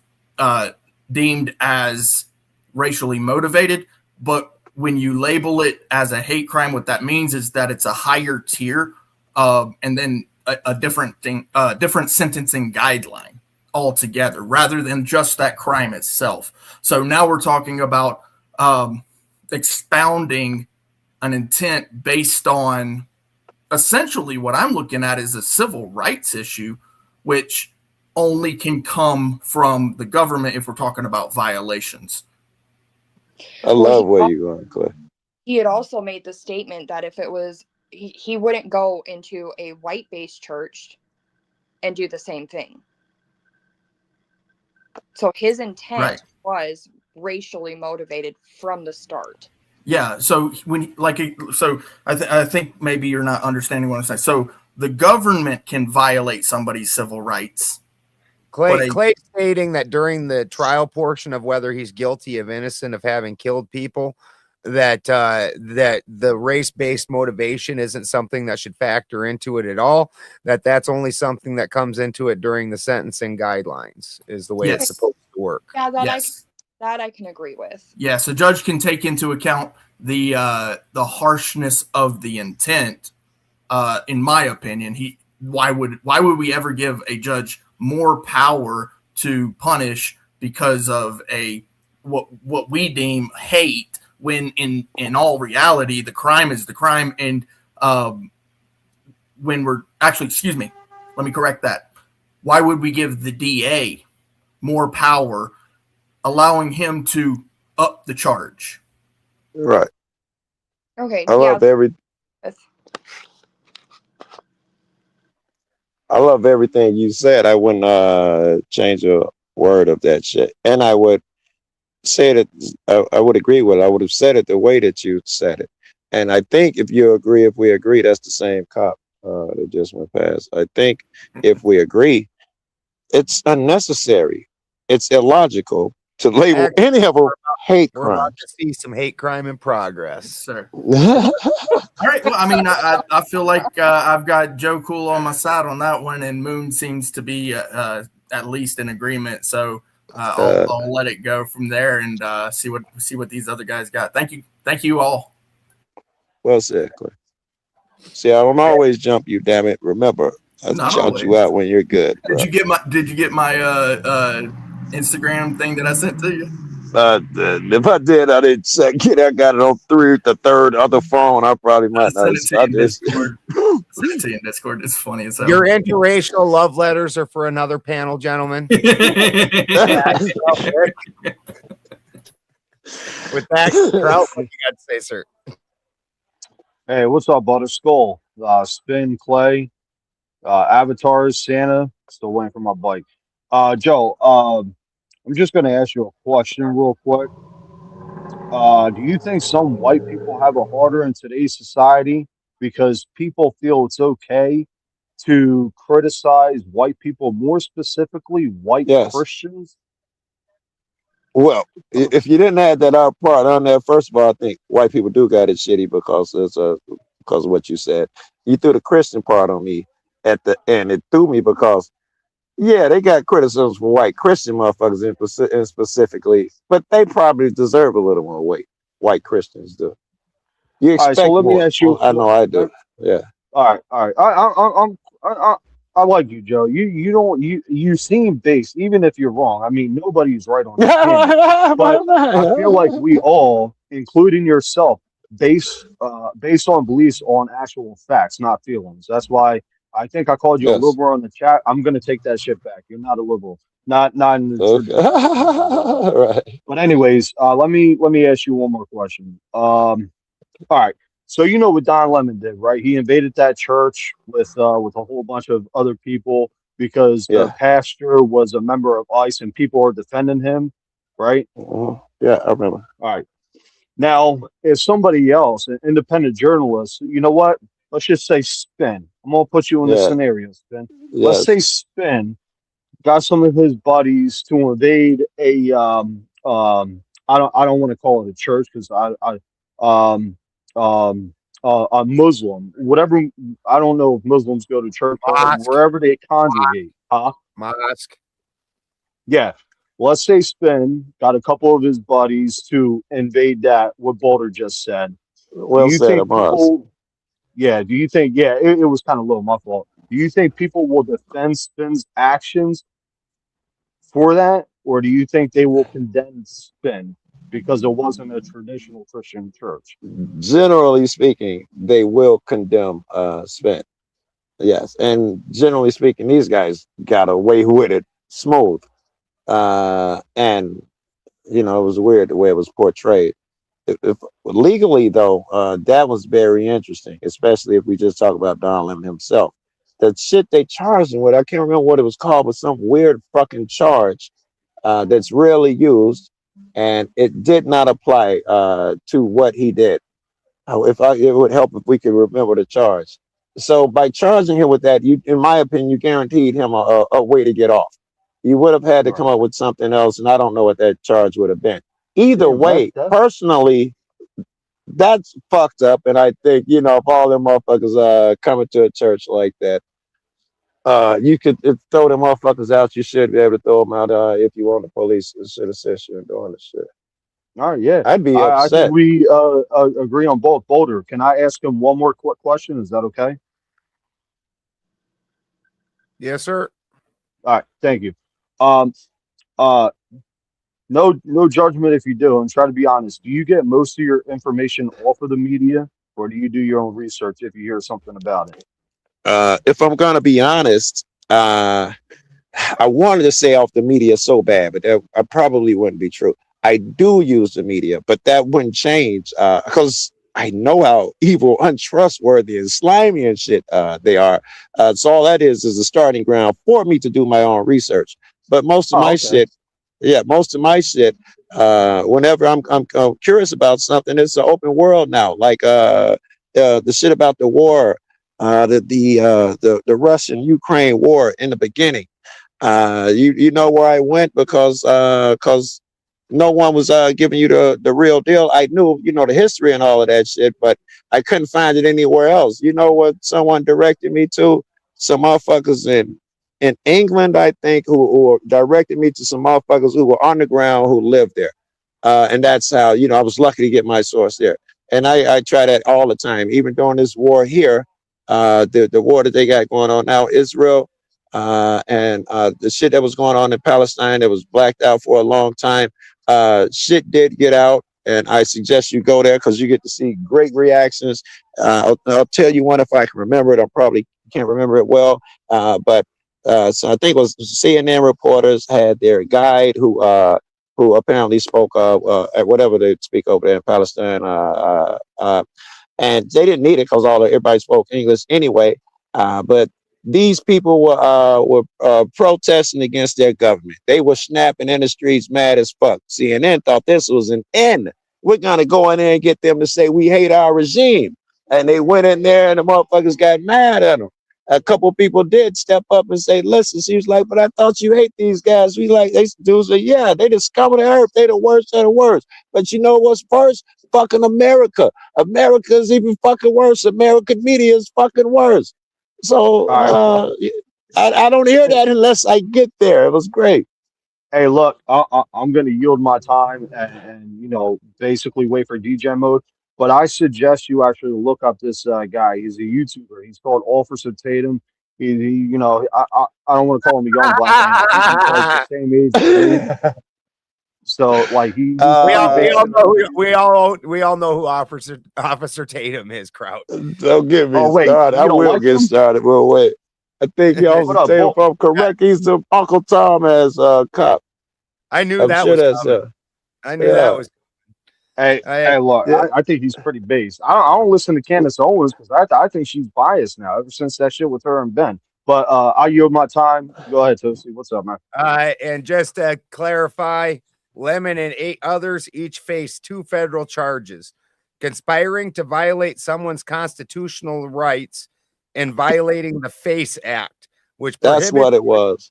deemed as racially motivated, but when you label it as a hate crime, what that means is that it's a higher tier, and then a different thing, different sentencing guideline altogether, rather than just that crime itself. So now we're talking about expounding an intent based on essentially what I'm looking at is a civil rights issue, which only can come from the government if we're talking about violations. I love where you're going, Clay. He had also made the statement that if it was, he wouldn't go into a white-based church and do the same thing. So his intent was racially motivated from the start. Yeah. So I think maybe you're not understanding what I'm saying. So the government can violate somebody's civil rights. Clay stating that during the trial portion of whether he's guilty of innocent of having killed people, that the race-based motivation isn't something that should factor into it at all. That's only something that comes into it during the sentencing guidelines, is the way it's supposed to work. Yeah, that I can agree with. Yes, a judge can take into account the harshness of the intent. In my opinion, why would we ever give a judge more power to punish because of what we deem hate, when in all reality the crime is the crime? And when we're actually, excuse me, let me correct that. Why would we give the DA more power, allowing him to up the charge? Right. Okay. I love everything you said. I wouldn't change a word of that shit. And I would say that I would agree with it. I would have said it the way that you said it. And I think if we agree, that's the same cop that just went past. I think if we agree, it's unnecessary. It's illogical to label any of them hate We're about crimes. to see some hate crime in progress. Yes, sir. All right. Well, I mean, I feel like I've got Joe Cool on my side on that one, and Moon seems to be at least in agreement. So I'll let it go from there and see what these other guys got. Thank you all. Well said, Clay. See, I don't always jump you, damn it. Remember, I shout you out when you're good. Bro. Did you get my Instagram thing that I sent to you? If I did, I didn't check it. I got it on the third other phone. I probably might not. Send it to you in Discord. It's funny as hell. Your interracial love letters are for another panel, gentlemen. With that, Trout, what you got to say, sir? Hey, what's up, Butter Skull? Spin, Clay, Avatars, Santa. Still waiting for my bike. Joe, I'm just going to ask you a question real quick. Do you think some white people have it harder in today's society because people feel it's okay to criticize white people, more specifically white Christians? Well, if you didn't add that out part on there, first of all, I think white people do got it shitty because of what you said. You threw the Christian part on me at the end. It threw me because, yeah, they got criticisms from white Christian motherfuckers in specifically, but they probably deserve a little more weight. White Christians do. You expect so let more. me ask you. I know I do. Yeah. All right. I like you, Joe. You seem based, even if you're wrong. I mean, nobody's right on that. But I feel like we all, including yourself, based on beliefs on actual facts, not feelings. That's why I think I called you a liberal in the chat. I'm gonna take that shit back. You're not a liberal. Not in the Right. But anyways, let me ask you one more question. All right. So you know what Don Lemon did, right? He invaded that church with a whole bunch of other people because the pastor was a member of ICE and people are defending him, right? Yeah, I remember. All right. Now, if somebody else, an independent journalist, you know what? Let's just say Spin. I'm gonna put you in the scenario, Spin. Let's say Spin got some of his buddies to invade a I don't want to call it a church because a Muslim, whatever. I don't know if Muslims go to church, but Mosque, wherever they congregate, huh? mosque. Yeah. Let's say Spin got a couple of his buddies to invade that, what Boulder just said. Do Well you said, think Amaz. people, yeah, do you think, yeah, it was kind of a little my fault. Do you think people will defend Spin's actions for that? Or do you think they will condemn Spin because it wasn't a traditional Christian church? Generally speaking, they will condemn spin. Yes, and generally speaking, these guys got away with it smooth. And you know, it was weird the way it was portrayed. If legally though, that was very interesting, especially if we just talk about Don Lemon himself. The shit they charged him with, I can't remember what it was called, but some weird fucking charge that's rarely used, and it did not apply to what he did. It would help if we could remember the charge. So by charging him with that, you, in my opinion, you guaranteed him a way to get off. You would have had to Right. come up with something else, and I don't know what that charge would have been. Either Damn, way, that personally, that's fucked up. And I think, you know, if all them motherfuckers coming to a church like that, you could throw them motherfuckers out. You should be able to throw them out if you want the police should assist you in doing the shit. all right, yeah. I'd be I think upset. we agree on both. Boulder, can I ask him one more quick question? Is that okay? Yes, sir. All right, thank you. Um, uh, no judgment if you do, and try to be honest. Do you get most of your information off of the media, or do you do your own research if you hear something about it? If I'm gonna be honest, I wanted to say off the media so bad, but that I probably wouldn't be true. I do use the media, but that wouldn't change because I know how evil, untrustworthy, and slimy and shit they are. So all that is a starting ground for me to do my own research. But most of Oh, my okay. shit, yeah, most of my shit, whenever I'm curious about something, it's an open world now. Like the shit about the war, the Russian Ukraine war in the beginning. You know where I went because no one was giving you the real deal. I knew, you know, the history and all of that shit, but I couldn't find it anywhere else. You know what someone directed me to? Some motherfuckers in England, I think, who directed me to some motherfuckers who were on the ground who lived there. And that's how, you know, I was lucky to get my source there. And I try that all the time, even during this war here, the war that they got going on now, Israel, and the shit that was going on in Palestine that was blacked out for a long time. Shit did get out, and I suggest you go there because you get to see great reactions. I'll tell you one if I can remember it. I probably can't remember it well, but so I think it was CNN reporters had their guide who apparently spoke at whatever they speak over there in Palestine. And they didn't need it because everybody spoke English anyway. But these people were protesting against their government. They were snapping in the streets, mad as fuck. CNN thought this was an end. We're gonna go in there and get them to say we hate our regime, and they went in there and the motherfuckers got mad at them. A couple people did step up and say, "Listen," she was like, "But I thought you hate these guys." We like they dudes say, "Yeah, they the scum of the earth. They the worst of the worst." But you know what's worse? Fucking America. America is even fucking worse. American media is fucking worse. So All right. I don't hear that unless I get there. It was great. Hey, look, I'm going to yield my time and, you know, basically wait for DJ mode. But I suggest you actually look up this guy. He's a YouTuber. He's called Officer Tatum. You know, I don't want to call him a young black man. I think he's like the same age as me. So, like, he's We pretty all we all basic. know we all know who Officer Tatum is, Kraut. Don't get me Oh, wait, started. I you don't will like get him? started. Well, wait. I think he What also up, say if I'm correct, he's the Uncle Tom as cop. I knew I'm that sure was that's coming. I knew that yeah. was. Hey, look, Yeah. I think he's pretty based. I don't listen to Candace Owens because I think she's biased now ever since that shit with her and Ben. But I yield my time. Go ahead, Toasty. What's up, man? And just to clarify, Lemon and 8 others each face 2 federal charges: conspiring to violate someone's constitutional rights and violating the FACE Act, That's what it was.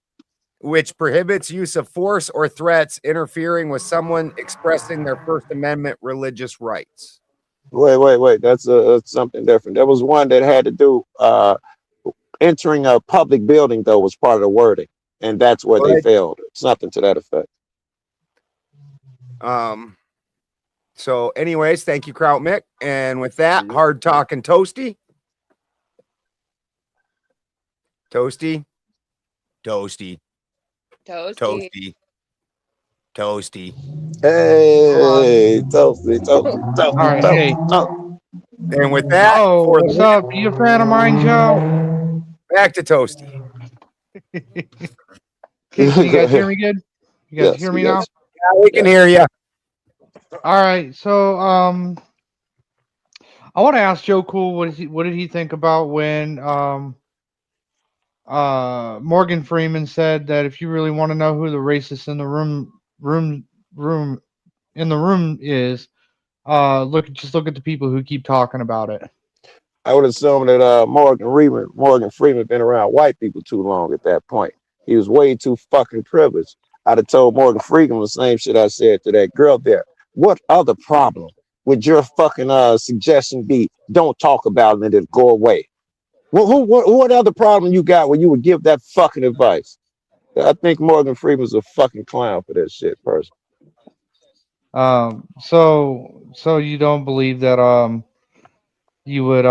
which prohibits use of force or threats interfering with someone expressing their First Amendment religious rights. Wait. That's something different. There was one that had to do entering a public building though was part of the wording, and that's where they Right. failed. Something to that effect. So, anyways, thank you, Kraut Mick. And with that, hard talking Toasty. Toasty. Toasty. Hey, toasty. All right, hey. And with that, Oh, for what's the up? You a fan of mine, Joe? back to Toasty. Can you guys hear me good? You guys hear me now? Yeah, we can hear you. All right, so I want to ask Joe Cool what did he think about when Morgan Freeman said that if you really want to know who the racist in the room is, look at the people who keep talking about it. I would assume that Morgan Freeman been around white people too long at that point. He was way too fucking privileged. I'd have told Morgan Freeman the same shit I said to that girl there. What other problem would your fucking suggestion be? Don't talk about it and it'll go away. What other problem you got where you would give that fucking advice? I think Morgan Freeman's a fucking clown for that shit, person. So you don't believe that you would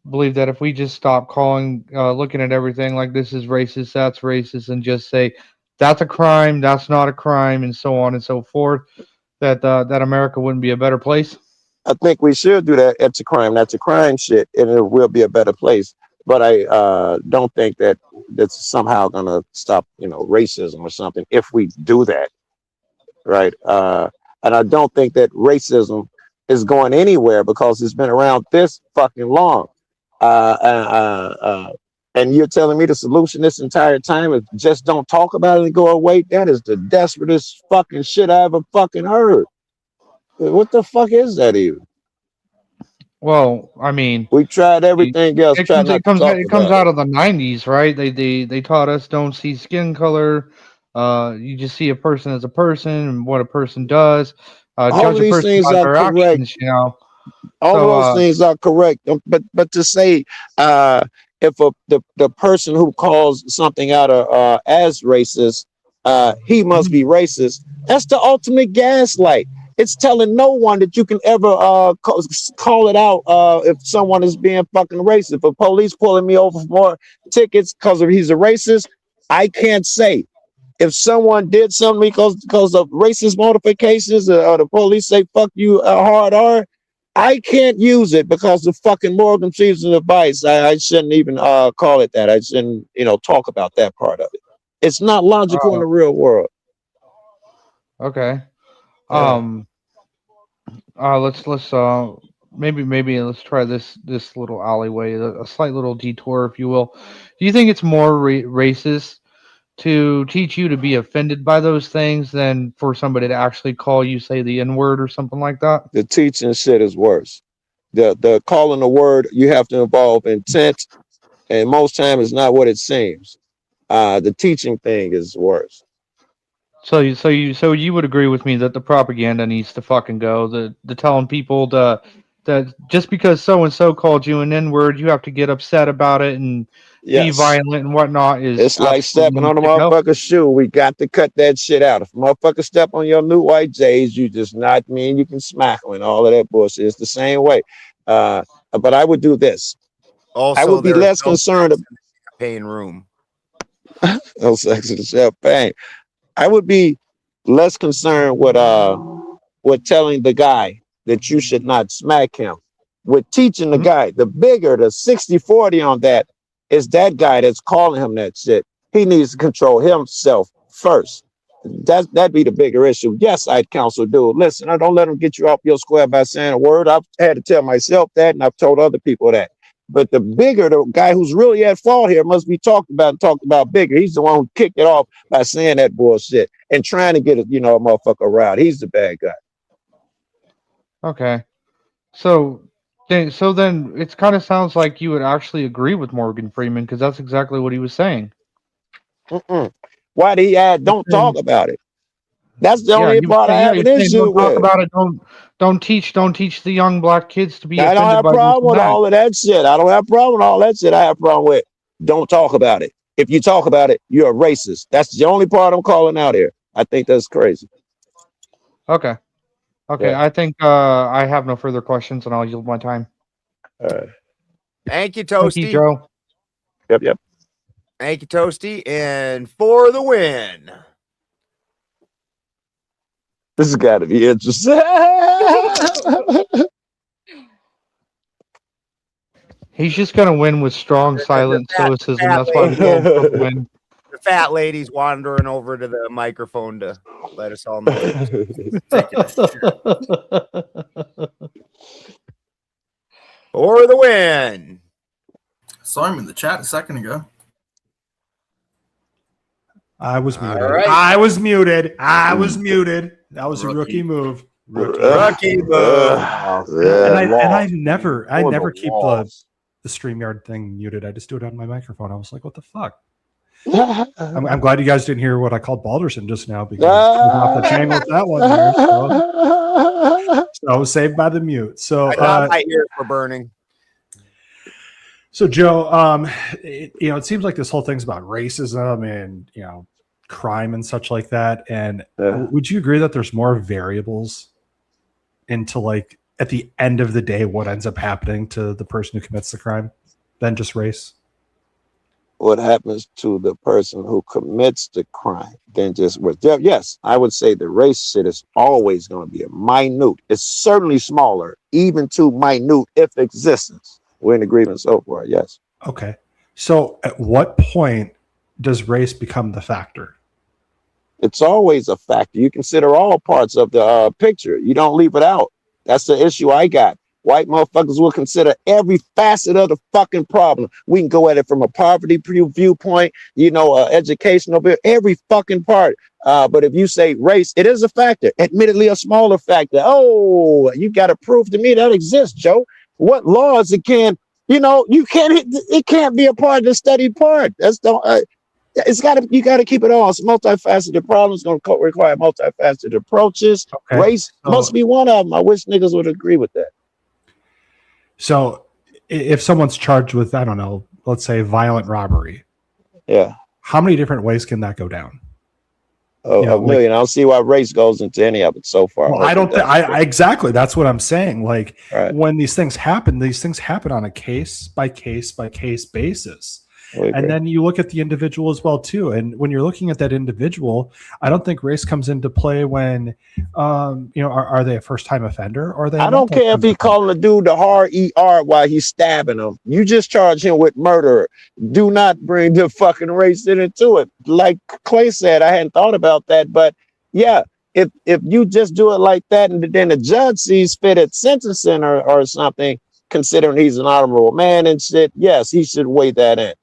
believe that if we just stop looking at everything like this is racist, that's racist, and just say that's a crime, that's not a crime, and so on and so forth, that America wouldn't be a better place? I think we should do that. It's a crime. That's a crime shit, and it will be a better place. But I don't think that that's somehow going to stop, racism or something if we do that, right? And I don't think that racism is going anywhere because it's been around this fucking long. And you're telling me the solution this entire time is just don't talk about it and go away? That is the desperatest fucking shit I ever fucking heard. What the fuck is that even? Well, I mean, we tried everything else. It comes out of the 90s, right? They taught us don't see skin color. You just see a person as a person and what a person does. Judge a person by their actions, All those things are correct, but to say if the person who calls something out as racist, he must be racist. That's the ultimate gaslight. It's telling no one that you can ever call it out if someone is being fucking racist. If a police pulling me over for more tickets because he's a racist, I can't say. If someone did something because of racist modifications or the police say fuck you hard R, I can't use it because of fucking Morgan Freeman's advice. I shouldn't even call it that. I shouldn't, talk about that part of it. It's not logical in the real world. Okay. Let's maybe let's try this little alleyway, a slight little detour, if you will. Do you think it's more racist to teach you to be offended by those things than for somebody to actually call you, say, the N-word or something like that? The teaching shit is worse. The calling the word, you have to involve intent, and most time it's not what it seems. The teaching thing is worse. So you would agree with me that the propaganda needs to fucking go. The telling people that just because so and so called you an N-word, you have to get upset about it and be violent and whatnot. It's like stepping on a motherfucker's shoe. We got to cut that shit out. If a motherfucker step on your new white J's, you just not mean you can smack them and all of that bullshit. It's the same way. But I would do this. Also, I would be less concerned. Champagne room. No sex in the champagne. I would be less concerned with telling the guy that you should not smack him. With teaching the guy, the bigger, the 60-40 on that is that guy that's calling him that shit. He needs to control himself first. That'd be the bigger issue. Yes, I'd counsel dude. Listen, I don't let him get you off your square by saying a word. I've had to tell myself that, and I've told other people that. But the guy who's really at fault here must be talked about bigger. He's the one who kicked it off by saying that bullshit and trying to get a motherfucker around. He's the bad guy. Okay. So then it kind of sounds like you would actually agree with Morgan Freeman, because that's exactly what he was saying. Why did he add don't talk about it? That's the only part I have an you're saying issue don't talk with. about it. Don't teach the young black kids to be I don't offended have a by this problem and with that. all of that shit. I don't have a problem with all that shit. I have a problem with don't talk about it. If you talk about it, you're a racist. That's the only part I'm calling out here. I think that's crazy. Okay. Okay. Yeah. I think I have no further questions, and I'll yield my time. All right. Thank you, Thank you, Toasty. Joe. Yep. Thank you, Toasty. And for the win. This has got to be interesting. He's just gonna win with strong, silent stoicism. That's why I'm going for the win. The fat lady's wandering over to the microphone to let us all know. For the win. Saw him in the chat a second ago. I was muted. right. I was muted. I was muted. That was a rookie move. Rookie move. And I never keep the StreamYard thing muted. I just do it on my microphone. I was like, what the fuck? I'm glad you guys didn't hear what I called Balderson just now because off the chain with that one there. So I was saved by the mute. So I thought my ears were burning. So Joe, it seems like this whole thing's about racism and crime and such like that. And would you agree that there's more variables into, like, at the end of the day, what ends up happening to the person who commits the crime than just race? What happens to the person who commits the crime than just with yes, I would say the race shit is always going to be a minute. It's certainly smaller, even to minute if existence. We're in agreement so far, yes. Okay. So at what point does race become the factor? It's always a factor. You consider all parts of the picture. You don't leave it out. That's the issue I got. White motherfuckers will consider every facet of the fucking problem. We can go at it from a poverty viewpoint, educational view, every fucking part. But if you say race, it is a factor, admittedly a smaller factor. Oh, you got to prove to me that exists, Joe. What laws it can't, it can't be a part of the study part. That's the, you got to keep it all. It's a multifaceted problem. It's going to require multifaceted approaches. Okay. Race must be one of them. I wish niggas would agree with that. So if someone's charged with, I don't know, let's say violent robbery. Yeah. How many different ways can that go down? A million. I don't see why race goes into any of it so far. Well, I don't think exactly. That's what I'm saying. Like when these things happen on a case by case basis. And then you look at the individual as well too. And when you're looking at that individual, I don't think race comes into play when, are they a first time offender or are they? I don't care if he calling a dude the R-E-R while he's stabbing him. You just charge him with murder. Do not bring the fucking race into it. Like Clay said, I hadn't thought about that, but yeah, if you just do it like that and then the judge sees fit at sentencing or something, considering he's an honorable man and shit, yes, he should weigh that in.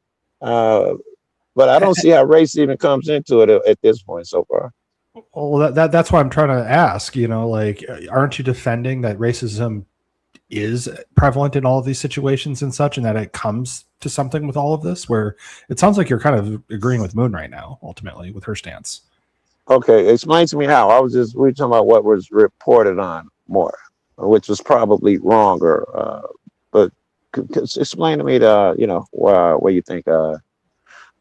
But I don't see how race even comes into it at this point so far. Well, that's why I'm trying to ask, aren't you defending that racism is prevalent in all of these situations and such, and that it comes to something with all of this, where it sounds like you're kind of agreeing with Moon right now, ultimately, with her stance. Okay, explain to me how. We were talking about what was reported on more, which was probably wrong, but explain to me where you think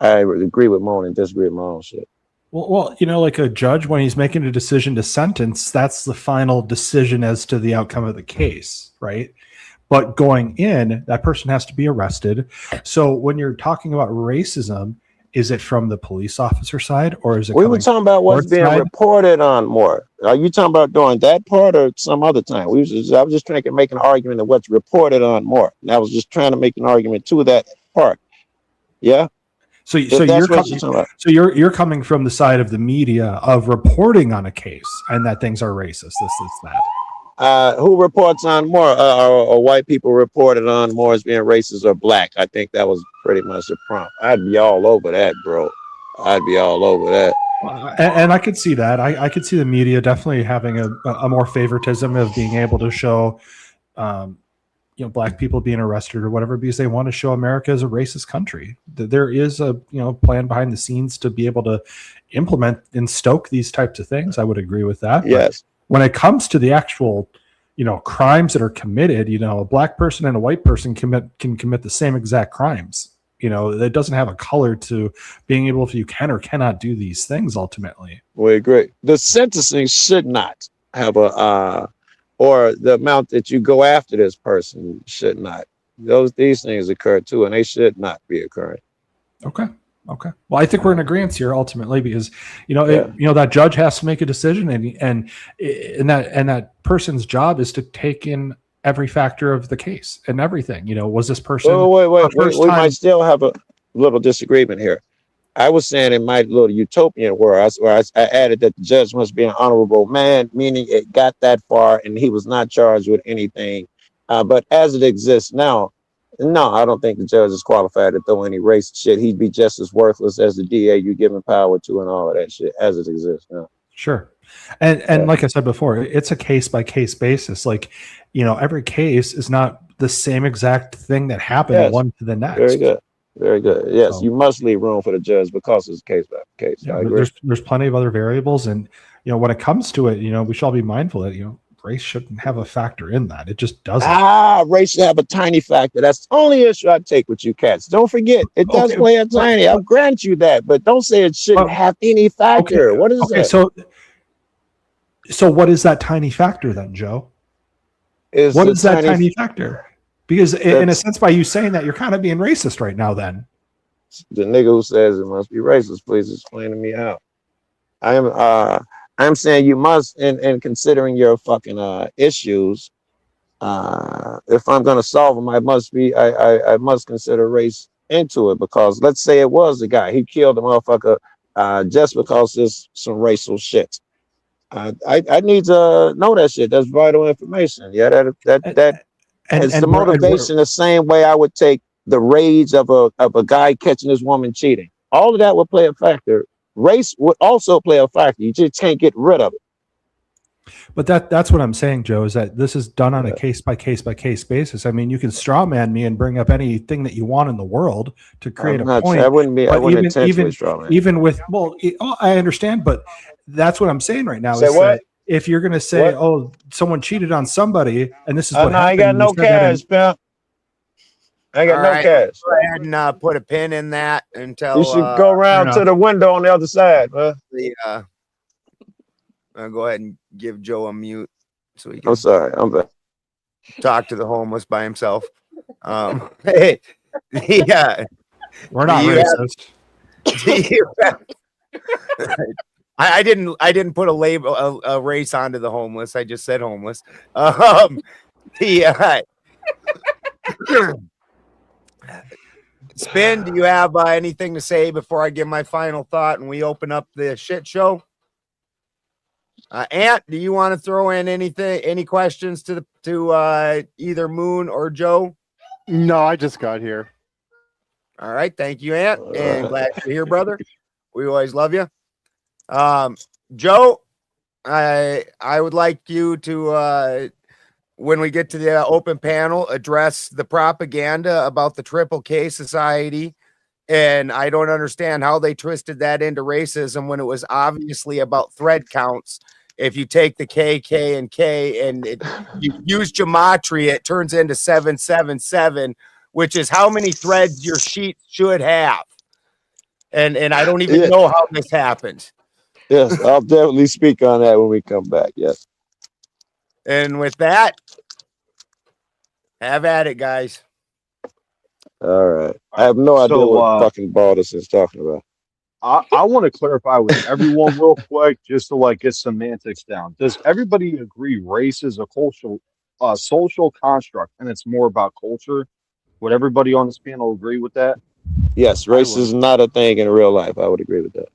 I agree with Moan and disagree with Moan shit. Well, like a judge, when he's making a decision to sentence, that's the final decision as to the outcome of the case, right? But going in, that person has to be arrested. So when you're talking about racism, is it from the police officer side or is it? We were talking about what's being reported on more. Are you talking about doing that part or some other time? I was just trying to make an argument of what's reported on more. And I was just trying to make an argument to that part. Yeah. So you're coming from the side of the media of reporting on a case and that things are racist. That. Who reports on more? Or white people reported on more as being racist or black? I think that was pretty much the prompt. I'd be all over that, bro. I'd be all over that. And I could see that. I could see the media definitely having a more favoritism of being able to show, black people being arrested or whatever because they want to show America as a racist country. There is a plan behind the scenes to be able to implement and stoke these types of things. I would agree with that. Yes. But when it comes to the actual crimes that are committed, a black person and a white person can commit the same exact crimes. It doesn't have a color to being able if you can or cannot do these things ultimately. We agree. The sentencing should not have or the amount that you go after this person should not. These things occur too, and they should not be occurring. Okay. Well, I think we're in agreement here ultimately because that judge has to make a decision, and that person's job is to take in every factor of the case and everything. Was this person? Wait. We might still have a little disagreement here. I was saying in my little utopian world, where I added that the judge must be an honorable man, meaning it got that far and he was not charged with anything. But as it exists now, no, I don't think the judge is qualified to throw any race shit. He'd be just as worthless as the DA you giving power to and all of that shit as it exists now. Sure. And like I said before, it's a case by case basis. Like, every case is not the same exact thing that happened one to the next. Very good. Very good. Yes, you must leave room for the judge because it's case by case. Yeah, I agree. There's plenty of other variables, and when it comes to it, we should all be mindful that race shouldn't have a factor in that. It just doesn't. Race should have a tiny factor. That's the only issue I take with you cats. Don't forget, it does play a tiny. I'll grant you that, but don't say it shouldn't have any factor. What is that? So what is that tiny factor then, Joe? What is that tiny factor? Because in a sense, by you saying that, you're kind of being racist right now. Then the nigga who says it must be racist, please explain to me how. I'm saying you must, in considering your fucking issues, if I'm gonna solve them, I must consider race into it, because let's say it was the guy, he killed a motherfucker just because there's some racial shit. I need to know that shit. That's vital information. Yeah, that it's the motivation the same way I would take the rage of a guy catching his woman cheating. All of that would play a factor. Race would also play a factor. You just can't get rid of it. But that's what I'm saying, Joe, is that this is done on a case by case basis. I mean, you can straw man me and bring up anything that you want in the world to create a point. I wouldn't intentionally straw man. Even with, I understand, but that's what I'm saying right now. Is that if you're going to say, someone cheated on somebody, and this is what happened. I ain't got no cash, pal. I got no cash. Go ahead and put a pin in that until you should go around to the window on the other side, man. I'll go ahead and give Joe a mute so he can. I'm sorry, I'm back. Talk to the homeless by himself. Hey, yeah, we're not racist. I didn't put a label, a race onto the homeless. I just said homeless. Spin, do you have anything to say before I give my final thought and we open up the shit show? Ant, do you want to throw in any questions to either Moon or Joe? No, I just got here. All right, thank you, Ant, and glad you're here, brother. We always love you. Joe, I would like you to when we get to the open panel, address the propaganda about the Triple K Society. And I don't understand how they twisted that into racism when it was obviously about thread counts. If you take the KK and K and you use gematria, it turns into 777, which is how many threads your sheet should have. And I don't even know how this happened. Yes, I'll definitely speak on that when we come back. Yes. And with that, have at it, guys. All right. I have no idea what fucking Baldus is talking about. I want to clarify with everyone real quick, just to get semantics down. Does everybody agree race is a social construct and it's more about culture? Would everybody on this panel agree with that? Yes, race is not a thing in real life. I would agree with that.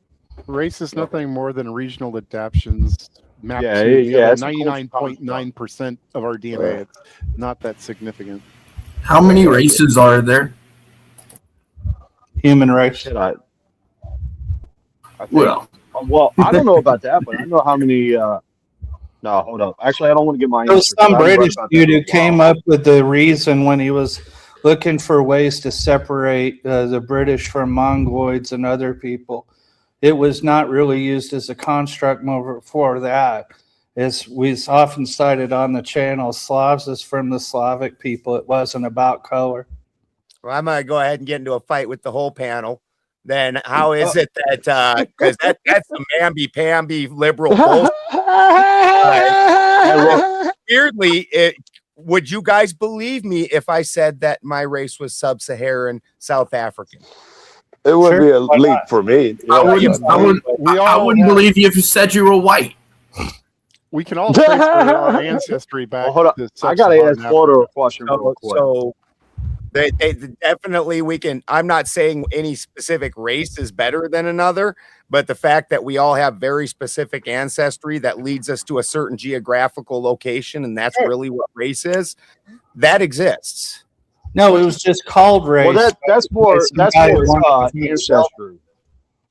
Race is nothing more than regional adaptations mapped to 99.9% of our DNA. Right. It's not that significant. How many races are there? Human race. I don't know about that, but I know how many No, hold up. Actually, I don't want to get my There was answer. 'Cause some I haven't read British about that dude in who a while. came up with the reason when he was looking for ways to separate the British from Mongoloids and other people. It was not really used as a construct for that. As we often cited on the channel, Slavs is from the Slavic people. It wasn't about color. Well, I'm gonna go ahead and get into a fight with the whole panel. Then how is it that because that's the mamby-pamby liberal bullshit. Weirdly, would you guys believe me if I said that my race was sub-Saharan South African? It would Sure, be a why leap not? for me. I wouldn't believe you if you said you were white. We can all trace our ancestry back. Well, hold on. To I got to ask sub-Saharan Florida a Africa. question real quick. So they definitely we can. I'm not saying any specific race is better than another, but the fact that we all have very specific ancestry that leads us to a certain geographical location, and that's really what race is, that exists. No, it was just called race. Well, that's more ancestry.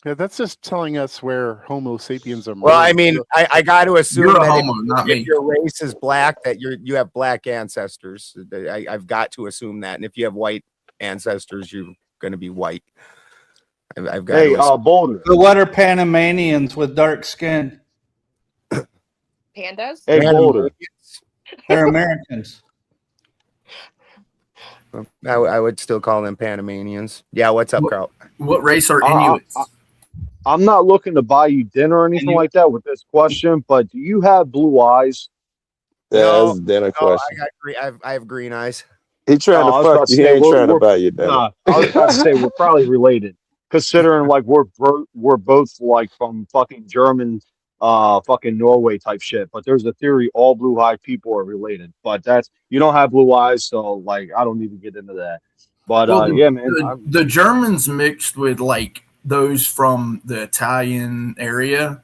Yeah, that's just telling us where Homo sapiens are. Well, I mean, I got to assume You're a that homo, not me. if your race is black, that you have black ancestors. I've got to assume that, and if you have white ancestors, you're going to be white. I've got. Hey, Boulder. But what are Panamanians with dark skin? Pandas? Hey, Boulder. They're Americans. I would still call them Panamanians. Yeah, what's up, Carl? What race are Inuits? I'm not looking to buy you dinner or anything like that with this question, but do you have blue eyes? That's dinner question. I have green eyes. He trying to fuck you. He ain't trying to buy you dinner. Nah, I was about to say we're probably related, considering like we're both like from fucking German, fucking Norway type shit. But there's a theory all blue-eyed people are related. But that's you don't have blue eyes, so like I don't need to get into that. But yeah, man, the Germans mixed with like those from the Italian area.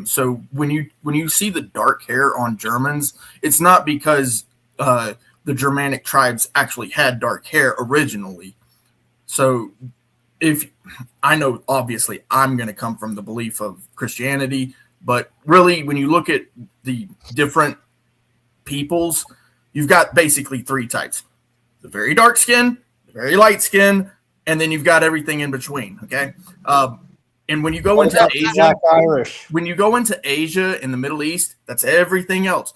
So when you see the dark hair on Germans, it's not because the Germanic tribes actually had dark hair originally. So if I know, obviously, I'm going to come from the belief of Christianity, but really, when you look at the different peoples, you've got basically three types: the very dark skin, the very light skin, and then you've got everything in between. Okay. And when you go into Asia, Irish. when you go into Asia and the Middle East, that's everything else.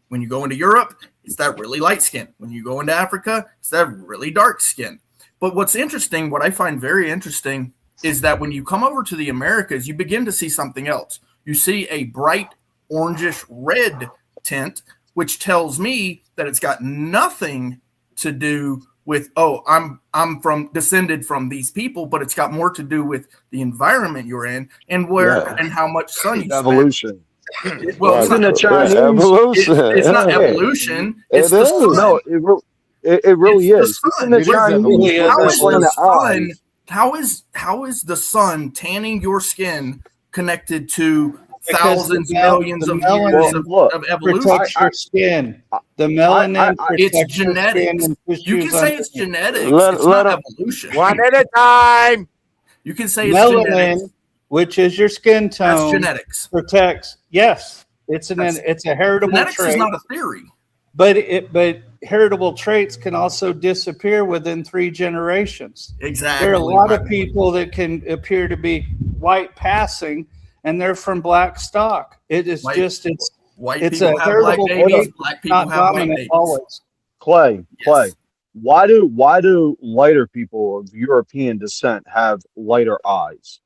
When you go into Europe, it's that really light skin. When you go into Africa, it's that really dark skin. But what's interesting, what I find very interesting, is that when you come over to the Americas, you begin to see something else. You see a bright orangish red tint, which tells me that it's got nothing to do with, oh, I'm descended from these people, but it's got more to do with the environment you're in and where and how much sun you evolution. Well, it's not evolution. It's not evolution. It's the sun. No, it really is. How is the sun tanning your skin connected to thousands, millions of years of evolution? Protects your skin. The melanin it's genetics. You can say it's genetics. It's not evolution. One at a time. You can say it's melanin, genetics. which is your skin tone. That's genetics. Protects. Yes, it's a heritable genetics trait. Is not a theory. But heritable traits can also disappear within 3 generations. Exactly. There are a lot of people that can appear to be white passing, and they're from black stock. It is white it's people a have black heritable babies. trait, Black people not have white dominant babies. always. Clay, why do lighter people of European descent have lighter eyes?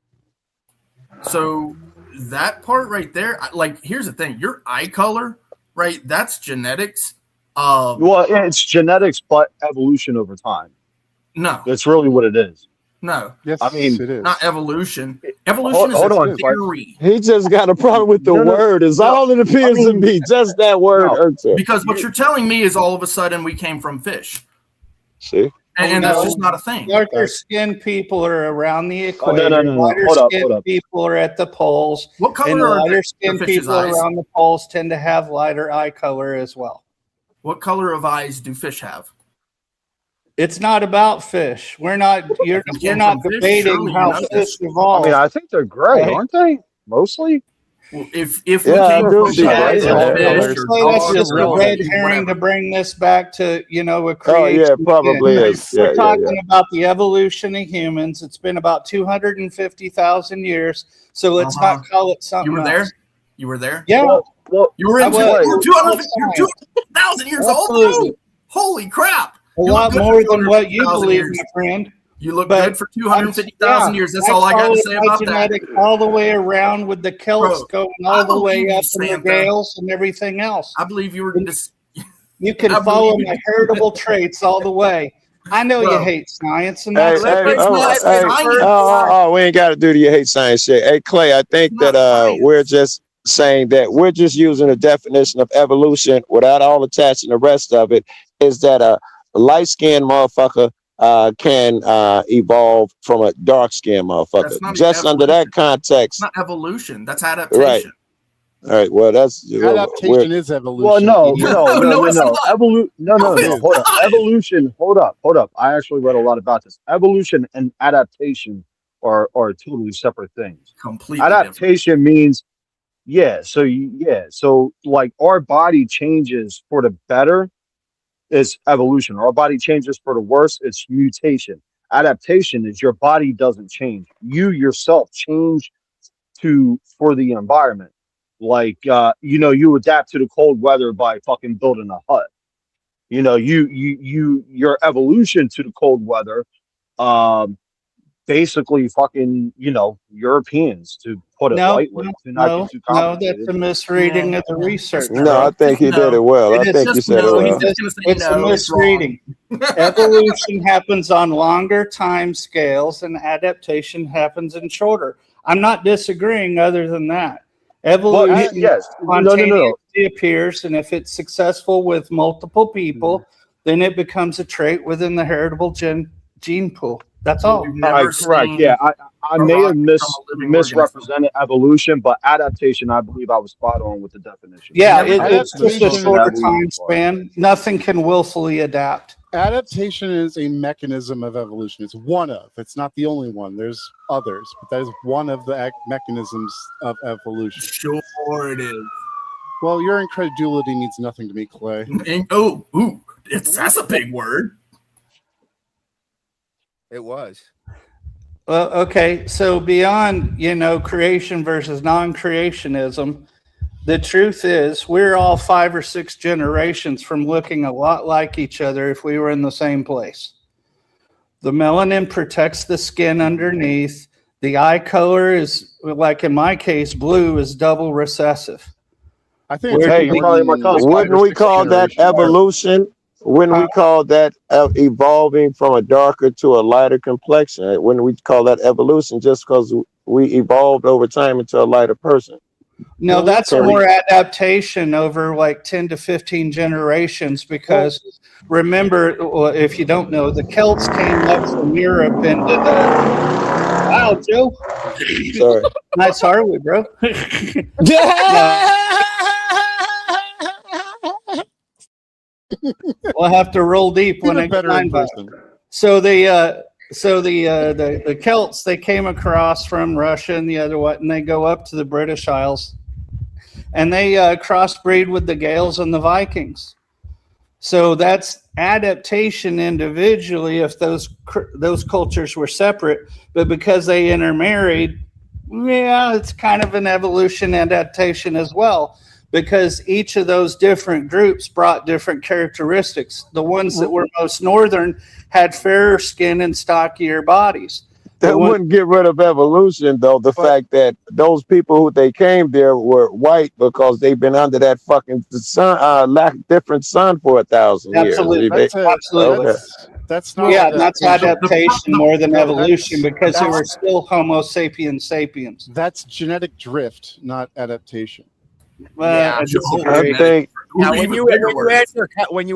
So that part right there, like, here's the thing: your eye color, right? That's genetics. Well, it's genetics, but evolution over time. No, that's really what it is. No, yes, I mean, it is. Not evolution. Evolution is a theory. He just got a problem with the word. Is all it appears to be. Just that word hurts him. Because what you're telling me is all of a sudden we came from fish. See, and that's just not a thing. Darker skinned people are around the equator. No. Lighter Hold skinned up. people are at the poles. What color and are lighter skinned the fish's people eyes? around the poles tend to have lighter eye color as well. What color of eyes do fish have? It's not about fish. You're not debating how fish evolved. I mean, I think they're gray, aren't they? Mostly. Well, if we Yeah, I came do from see cats that. or Yeah. fish or That's dogs just or a red herring whatever. to bring this back to, a Oh creation. yeah, it probably again. is. Yeah, We're yeah, talking yeah. about the evolution of humans. It's been about 250,000 years. So let's not call it something You were else. there? You were there? Yeah. Well, You were I in was. you were 250,000 years old, Absolutely. bro. Holy crap. A You lot look good more for than what you 250,000 believe, years. my friend. You look But good for 250,000 years. That's I all I got to followed say my about that. genetics all the way around with the Celts Bro, going all the way believe you, up in the Samantha. Gales and everything else. I believe you were just. You can I follow believe my you. heritable traits all the way. I know you Bro. hate science, and Hey, that's hey, okay. we ain't got to do the hate science shit. Hey, Clay, I think that we're just saying that we're just using the definition of evolution without all attaching the rest of it. Is that a light-skinned motherfucker can evolve from a dark-skinned motherfucker? That's not Just under that It's context, not evolution. That's right? adaptation. All right. Well, that's Adaptation is Well, evolution. no, idiot. no. it's not. No. it's Hold up. Evolution. Hold up. I actually read a lot about this. Evolution and adaptation are totally separate things. Completely Adaptation means, so like our body changes for the better is evolution. Our body changes for the worse, it's mutation. Adaptation is your body doesn't change. You yourself change for the environment. Like you adapt to the cold weather by fucking building a hut. Your evolution to the cold weather, basically fucking, Europeans, to put it lightly, to not get too complicated. That's a misreading of the research. No, I think he did it well. I think you said it well. It's a misreading. Evolution happens on longer time scales, and adaptation happens in shorter. I'm not disagreeing other than that. Evolution spontaneously appears, and if it's successful with multiple people, then it becomes a trait within the heritable gene pool. That's all. Correct. Yeah, I may have misrepresented evolution, but adaptation, I believe I was spot on with the definition. Yeah, it's just a shorter time span. Nothing can willfully adapt. Adaptation is a mechanism of evolution. It's one of. It's not the only one. There's others, but that is one of the mechanisms of evolution. Sure, it is. Well, your incredulity means nothing to me, Clay. That's a big word. It was. Well, okay. So beyond, creation versus non-creationism, the truth is we're all 5 or 6 generations from looking a lot like each other if we were in the same place. The melanin protects the skin underneath. The eye color is, like in my case, blue is double recessive. I think wouldn't we call that evolution? When we call that evolving from a darker to a lighter complexion, when we call that evolution, just because we evolved over time into a lighter person. No, that's more adaptation over like 10 to 15 generations, because remember, if you don't know, the Celts came up from Europe into the... Wow, Joe. Sorry. Nice Harley, bro. We'll have to roll deep when it's time. So the Celts, they came across from Russia and the other and they go up to the British Isles, and they crossbreed with the Gaels and the Vikings. So that's adaptation individually if those cultures were separate, but because they intermarried, it's kind of an evolution adaptation as well. Because each of those different groups brought different characteristics. The ones that were most northern had fairer skin and stockier bodies. That wouldn't get rid of evolution, though. The fact that those people who they came there were white because they've been under that fucking sun, different sun for 1,000 years. Absolutely. Absolutely. That's not. That's adaptation more than evolution, because they were still Homo sapiens sapiens. That's genetic drift, not adaptation. I think when you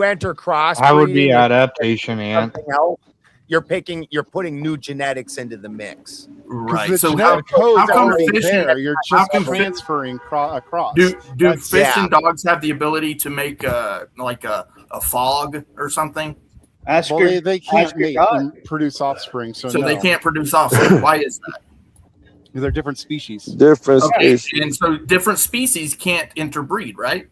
enter crossbreeding, I would be adaptation, and you're putting new genetics into the mix. Right. So how come fish there? You're just transferring across. Do fish and dogs have the ability to make a fog or something? They can't mate and produce offspring, so no. They can't produce offspring. Why is that? They're different species. Different Okay, species. and so different species can't interbreed, right?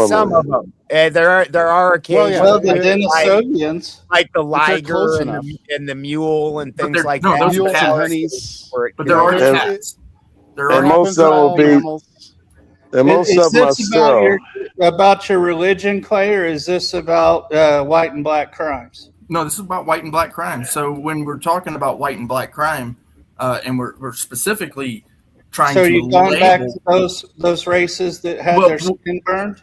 Some of them. There are occasions, Well, the like Denisovans, the If they're close liger enough. and the mule and But things they're- like no, that. those are Mules and cats. honeys. Where it But can there are be- And- cats. There and are most Happens with of them will all be- mammals. And most is of them are this about sterile. about your religion, Clay, or is this about white and black crimes? No, this is about white and black crime. So when we're talking about white and black crime, and we're specifically trying So to you've gone back label. to those races that had Well, their skin burned?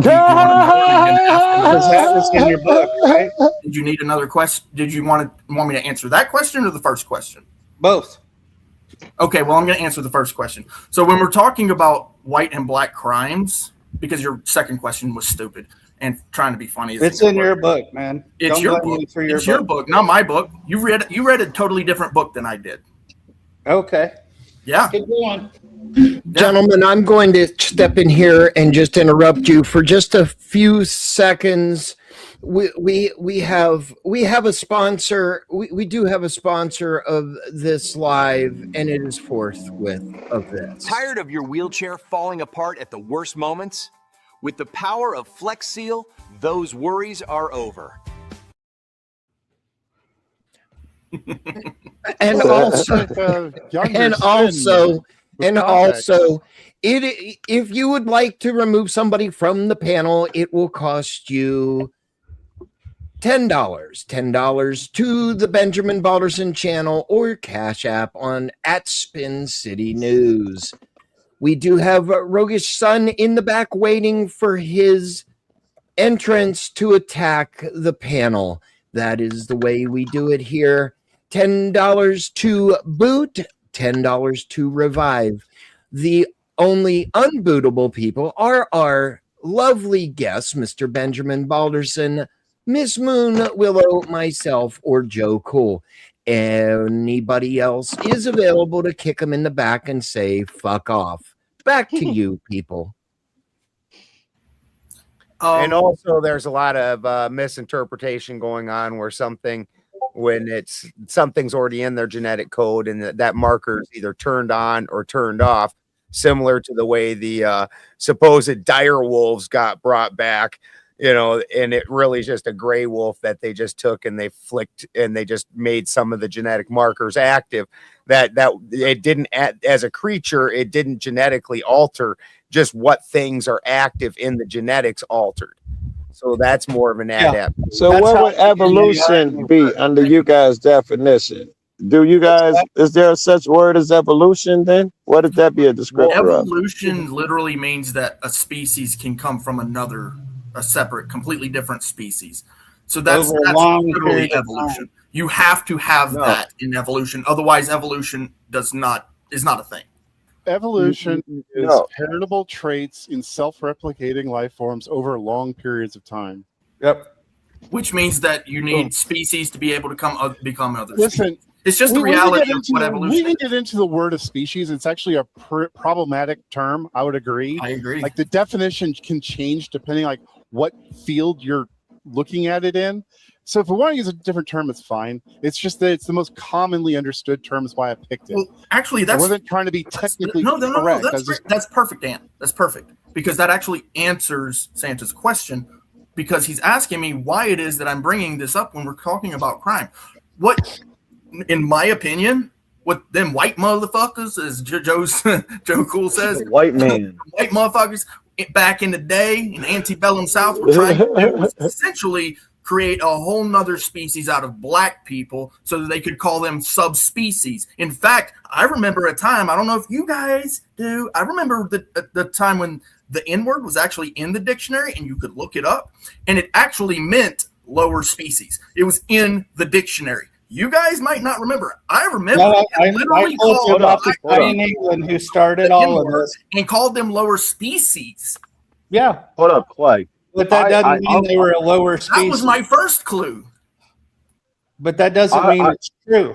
Do you want to know? Are you gonna ask another Because that was in your book, right? Did you need another question? Did you want me to answer that question or the first question? Both. Okay, well, I'm going to answer the first question. So when we're talking about white and black crimes, because your second question was stupid and trying to be funny. It's in your book, man. It's Don't your blame book. me for your It's your book. book, not my book. You read a totally different book than I did. Okay. Yeah. Keep going. Gentlemen, I'm going to step in here and just interrupt you for just a few seconds. We have a sponsor. We do have a sponsor of this live, and it is forthwith of this. Tired of your wheelchair falling apart at the worst moments? With the power of Flex Seal, those worries are over. And also, if you would like to remove somebody from the panel, it will cost you $10. $10 to the Benjamin Balderson channel or Cash App on @SpinCityNews. We do have Roguish Sun in the back waiting for his entrance to attack the panel. That is the way we do it here. $10 to boot, $10 to revive. The only unbootable people are our lovely guests, Mr. Benjamin Balderson, Miss Moon, Willow, myself, or Joe Cool. Anybody else is available to kick them in the back and say, fuck off. Back to you, people. And also, there's a lot of misinterpretation going on where something's already in their genetic code and that marker is either turned on or turned off, similar to the way the supposed dire wolves got brought back, and it really is just a gray wolf that they just took and they flicked and they just made some of the genetic markers active. That it didn't, as a creature, it didn't genetically alter, just what things are active in the genetics altered. So that's more of an adapt. So what would evolution be under you guys' definition? Do you guys, is there such word as evolution then? What does that be a descriptor of? Evolution literally means that a species can come from a separate, completely different species. So that's literally evolution. You have to have that in evolution. Otherwise, evolution is not a thing. Evolution is heritable traits in self-replicating life forms over long periods of time. Yep. Which means that you need species to be able to become other Listen, species. It's just the reality of what evolution is. We can get into the word of species. It's actually a problematic term. I would agree. I agree. Like the definition can change depending like what field you're looking at it in. So if we want to use a different term, it's fine. It's just that it's the most commonly understood term is why I picked it. Well, actually, I wasn't trying to be technically correct. That's perfect, Dan. That's perfect because that actually answers Santa's question because he's asking me why it is that I'm bringing this up when we're talking about crime. What, in my opinion, what them white motherfuckers, as Joe Cool says, white man, white motherfuckers back in the day in antebellum South were trying to do was essentially create a whole nother species out of black people so that they could call them subspecies. In fact, I remember a time, I don't know if you guys do, I remember the time when the N-word was actually in the dictionary and you could look it up and it actually meant lower species. It was in the dictionary. You guys might not remember. I remember. No, I literally called about the guy in England who started all of this and called them lower species. Yeah. Hold up, Clay. But that doesn't mean they were a lower species. That was my first clue. But that doesn't mean it's true.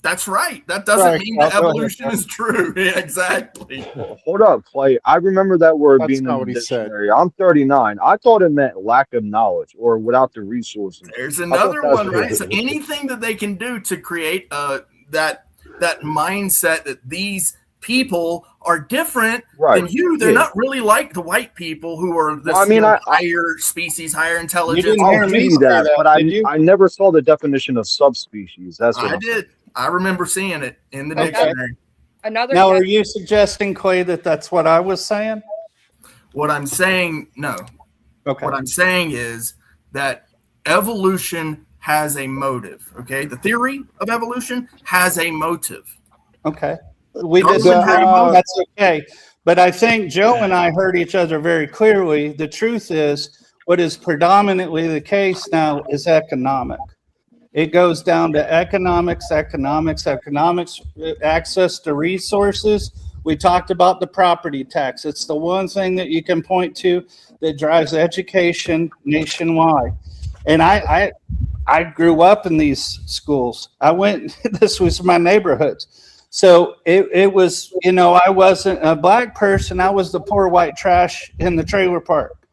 That's right. That doesn't mean that evolution is true. Yeah, exactly. Hold up, Clay. I remember that word being in the dictionary. I'm 39. I thought it meant lack of knowledge or without the resources. There's another one, right? So anything that they can do to create that that mindset that these people are different Right. than you. They're Yeah. not really like the white people who are this Well, I mean, higher species, higher intelligence. didn't I'll hear give me you say that, that, but did you? I never saw the definition of subspecies. That's what I I'm saying. did. I remember seeing it in the Okay. dictionary. Another Now, are def- you suggesting, Clay, that that's what I was saying? What I'm saying, no. Okay. What I'm saying is that evolution has a motive. Okay, the theory of evolution has a motive. Okay. We Darwin disagree. had a motive. That's okay. But I think Joe and I heard each other very clearly. The truth is, what is predominantly the case now is economic. It goes down to economics, access to resources. We talked about the property tax. It's the one thing that you can point to that drives education nationwide. And I grew up in these schools. I went, this was my neighborhood. So it was, you know, I wasn't a black person. I was the poor white trash in the trailer park.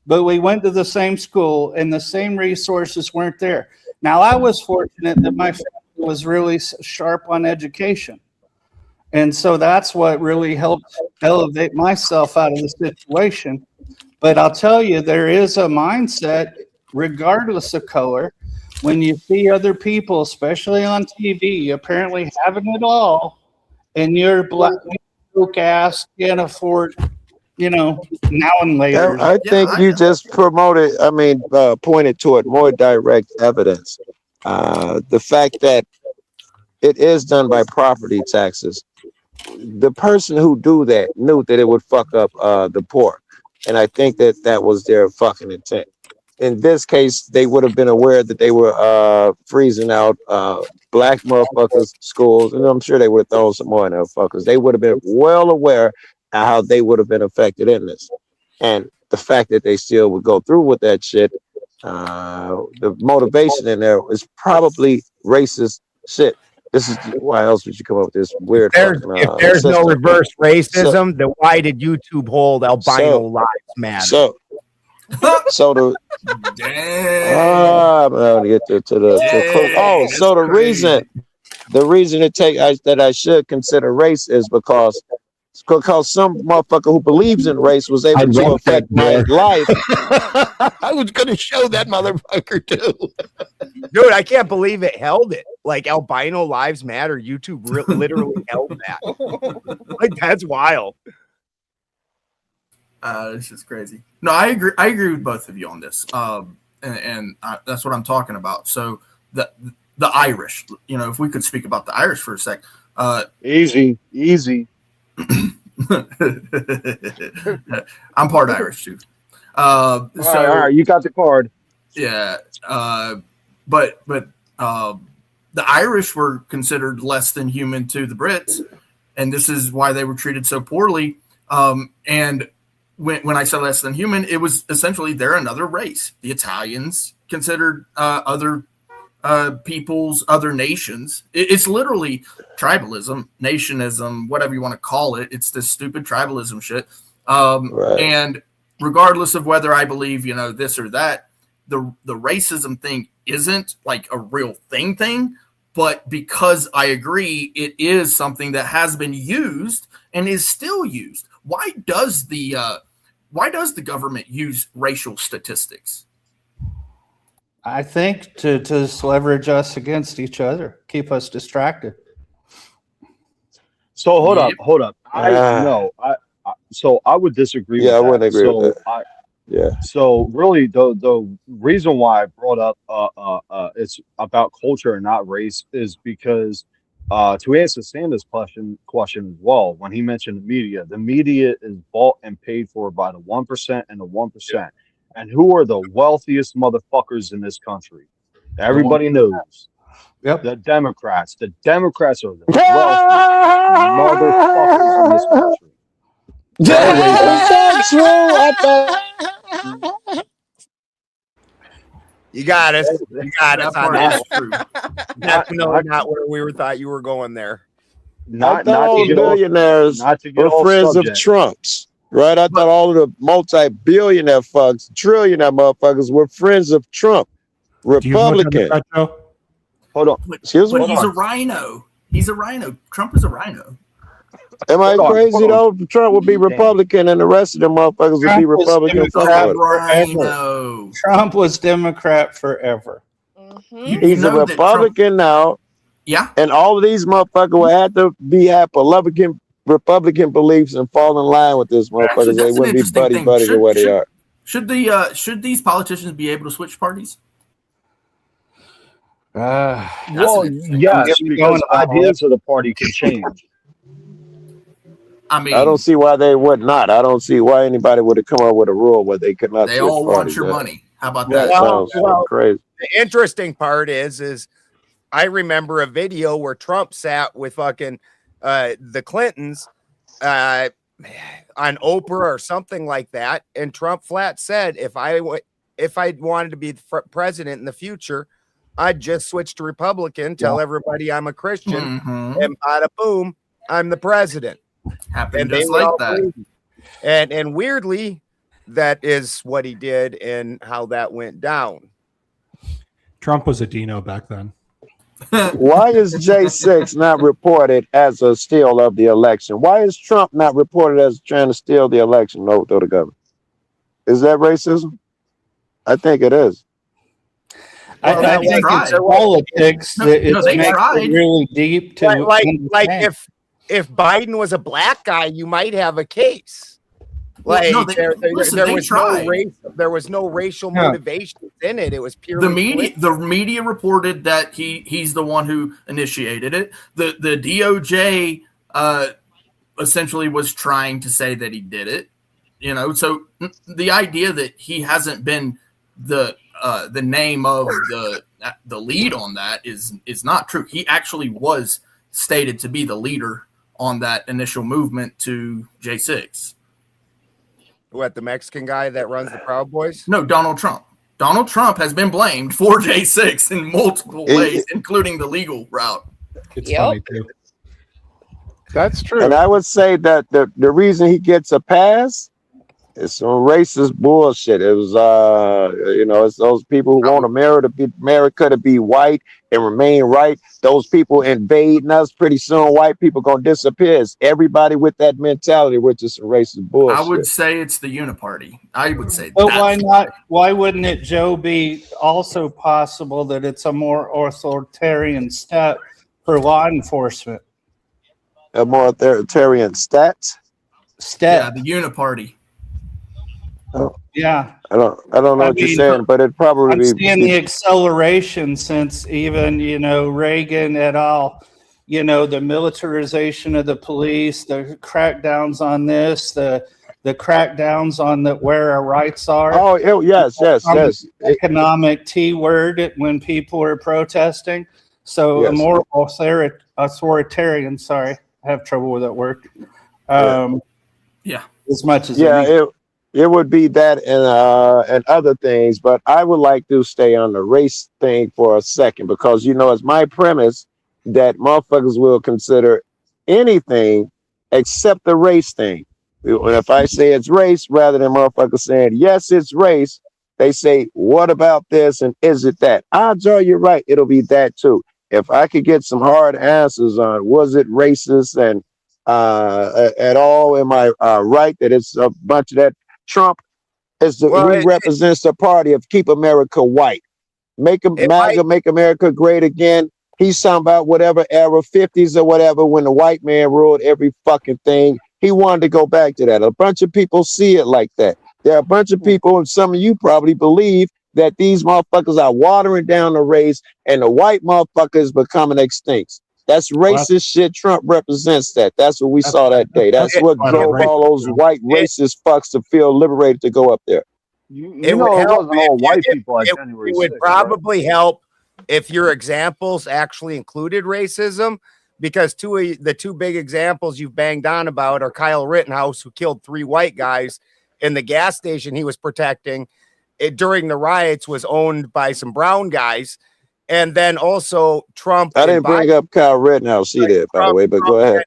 But we went to the same school and the same resources weren't there. Now, I was fortunate that my family was really sharp on education. And so that's what really helped elevate myself out of the situation. But I'll tell you, there is a mindset, regardless of color, when you see other people, especially on TV, apparently having it all, and you're black, broke ass, can't afford, you know, now and later. I think you just promoted, pointed toward more direct evidence. The fact that it is done by property taxes. The person who do that knew that it would fuck up the poor. And I think that was their fucking intent. In this case, they would have been aware that they were freezing out black motherfuckers' schools. And I'm sure they would have thrown some more in there fuckers. They would have been well aware of how they would have been affected in this. And the fact that they still would go through with that shit, the motivation in there is probably racist shit. This is why else would you come up with this weird? If there's no reverse racism, then why did YouTube hold albino lives matter? So the I'm gonna get to the so the reason that I should consider race is because some motherfucker who believes in race was able to affect my life. I was gonna show that motherfucker too. Dude, I can't believe it held it. Like albino lives matter. YouTube literally held that. Like that's wild. This is crazy. No, I agree with both of you on this. And that's what I'm talking about. So the Irish, you know, if we could speak about the Irish for a sec. Easy. I'm part Irish too. All right, you got the card. Yeah. But the Irish were considered less than human to the Brits, and this is why they were treated so poorly. And when I say less than human, it was essentially they're another race. The Italians considered other peoples, other nations. It's literally tribalism, nationism, whatever you want to call it. It's this stupid tribalism shit. Right. And regardless of whether I believe, you know, this or that, the racism thing isn't like a real thing. But because I agree, it is something that has been used and is still used. Why does the government use racial statistics? I think to leverage us against each other, keep us distracted. So hold up. So I would disagree. Yeah, with I wouldn't that. agree So with that. Yeah. So really, the reason why I brought up it's about culture and not race is because to answer Santa's question as well, when he mentioned the media is bought and paid for by the 1% and the 1%. And who are the wealthiest motherfuckers in this country? Everybody knows. Yep. The Democrats. The Democrats are the wealthiest motherfuckers in this country. That's true. I thought. You got us. You got us on That that. part is true. Definitely not where we thought you were going there. I thought all the billionaires were friends of Trump's. Right? I thought all of the multi-billionaire fucks, trillionaire motherfuckers were friends of Trump. Republican. Hold on. But he's a rhino. He's a rhino. Trump is a rhino. Am I crazy though? Trump would be Republican, and the rest of them motherfuckers would be Republican. Trump was Democrat forever. He's a Republican now. Yeah. And all of these motherfuckers will have to have Republican beliefs and fall in line with this motherfuckers. They wouldn't be buddy the way they are. Should these politicians be able to switch parties? Well, yes, because ideas of the party can change. I mean, I don't see why they would not. I don't see why anybody would have come up with a rule where they could not. They all want your money. How about that? that? Sounds crazy. The interesting part is I remember a video where Trump sat with fucking the Clintons on Oprah or something like that, and Trump flat said, if I wanted to be president in the future, I'd just switch to Republican, tell everybody I'm a Christian, and bada boom, I'm the president. Happened just like that. And weirdly, that is what he did and how that went down. Trump was a Dino back then. Why is J6 not reported as a steal of the election? Why is Trump not reported as trying to steal the election over the government? Is that racism? I think it is. I think it's politics. It's really deep to like if Biden was a black guy, you might have a case. Like there was no racial motivation in it. It was purely the media reported that he's the one who initiated it. The DOJ essentially was trying to say that he did it. You know, so the idea that he hasn't been the name of the lead on that is not true. He actually was stated to be the leader on that initial movement to J6. What, the Mexican guy that runs the Proud Boys? No, Donald Trump. Donald Trump has been blamed for J6 in multiple ways, including the legal route. It's funny too. That's true. And I would say that the reason he gets a pass is some racist bullshit. It was it's those people who want America to be white and remain right. Those people invading us. Pretty soon white people gonna disappear. It's everybody with that mentality, which is some racist bullshit. I would say it's the uniparty. I would say but why not? Why wouldn't it, Joe, be also possible that it's a more authoritarian step for law enforcement? A more authoritarian step? Yeah, the uniparty. Oh. Yeah, I don't know what you're saying, but it probably I'm seeing the acceleration since even Reagan et al. The militarization of the police, the crackdowns on this, the crackdowns on where our rights are. Oh, yes. Economic T word when people are protesting. So yes. A more authoritarian. Sorry, I have trouble with that word. As much as it would be that and other things, but I would like to stay on the race thing for a second because it's my premise that motherfuckers will consider anything except the race thing. If I say it's race, rather than motherfuckers saying yes, it's race, they say what about this and is it that? Odds are you're right, it'll be that too. If I could get some hard answers on was it racist and at all, am I right that it's a bunch of that? Trump represents the party of keep America white, make America great again. He's talking about whatever era, 50s or whatever, when the white man ruled every fucking thing. He wanted to go back to that. A bunch of people see it like that. There are a bunch of people, and some of you probably believe that these motherfuckers are watering down the race and the white motherfuckers becoming extinct. That's racist shit. Trump represents that. That's what we saw that day. That's what drove all those white racist fucks to feel liberated to go up there. It wasn't all white people on January 6th. It would probably help if your examples actually included racism, because the two big examples you've banged on about are Kyle Rittenhouse, who killed 3 white guys, and the gas station he was protecting during the riots was owned by some brown guys. And then also Trump. I didn't bring up Kyle Rittenhouse. He did, by the way, but go ahead.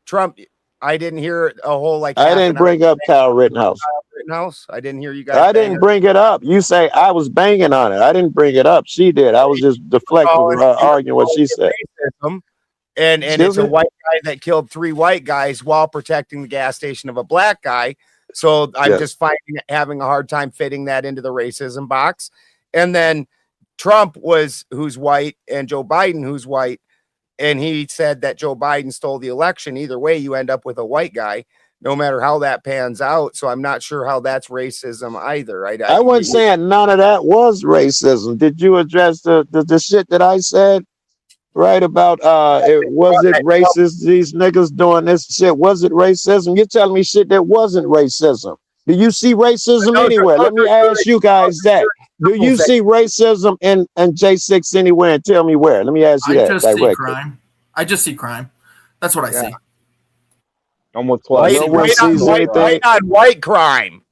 Trump, I didn't hear a whole I didn't bring up Kyle Rittenhouse. I didn't hear you guys. I didn't bring it up. You say I was banging on it. I didn't bring it up. She did. I was just deflecting, arguing what she said. and Excuse it's a me? white guy that killed 3 white guys while protecting the gas station of a black guy. So I'm Yes. just having a hard time fitting that into the racism box. And then Trump who's white, and Joe Biden, who's white, and he said that Joe Biden stole the election. Either way, you end up with a white guy, no matter how that pans out. So I'm not sure how that's racism either. I wasn't saying none of that was racism. Did you address the shit that I said? Right about was it racist? These niggas doing this shit. Was it racism? You're telling me shit that wasn't racism. Do you see racism anywhere? Let me ask you guys that. Do you see racism in J6 anywhere? And tell me where. Let me ask you that. I just see directly. crime. I just see crime. That's what I see. I'm with Clay. No one sees anything. White on white crime.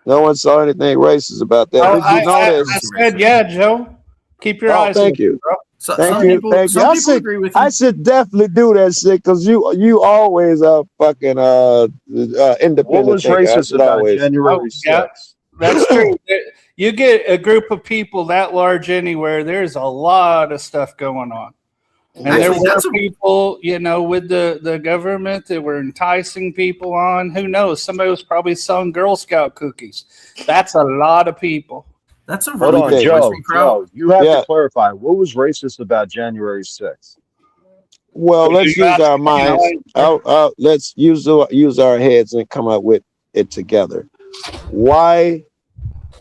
No one saw anything racist about that. Did you notice? I said, yeah, Joe. Keep your eyes Thank open, you. bro. Thank you. Thank you. I should definitely do that shit because you always are fucking independent. What was racist about January 6th? Yeah, that's true. You get a group of people that large anywhere, there's a lot of stuff going on. And there were people, with the government that were enticing people on. Who knows? Somebody was probably selling Girl Scout cookies. That's a lot of people. That's a Hold on, Joe, you have to clarify. What was racist about January 6th? Well, let's use our minds. Let's use our heads and come up with it together. Why?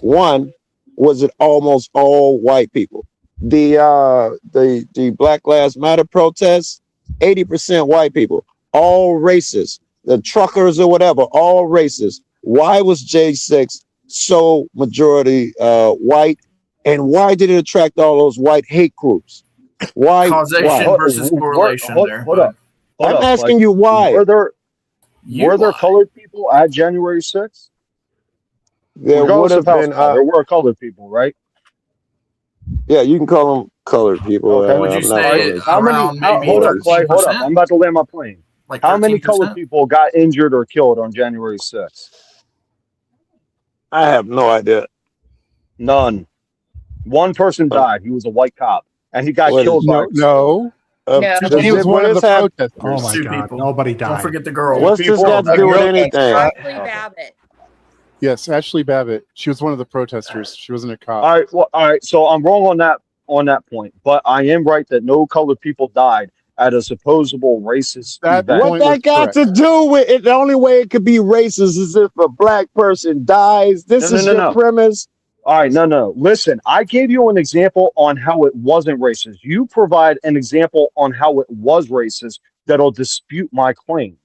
One, was it almost all white people? The Black Lives Matter protests, 80% white people, all racist. The truckers or whatever, all racist. Why was J6 so majority white, and why did it attract all those white hate groups? Why? Causation versus correlation there. Hold up. I'm asking you why. Were there colored people at January 6th? There would have been. There were colored people, right? Yeah, you can call them colored people. Okay. Would you say how many? Hold up, Clay. Hold up. I'm about to land my plane. Like how many 13%? colored people got injured or killed on January 6th? I have no idea. None. One person died. He was a white cop, and he got killed by No. He was one of the protesters. Oh my God! People. Nobody died. Don't forget the girl. What's this got to do with anything? Ashley Babbitt. Yes, Ashley Babbitt. She was one of the protesters. She wasn't a cop. All right. Well, all right. So I'm wrong on that point, but I am right that no colored people died at a supposable racist event. What that got to do with it? The only way it could be racist is if a black person dies. This is your premise. All right, no. Listen, I gave you an example on how it wasn't racist. You provide an example on how it was racist that'll dispute my claim.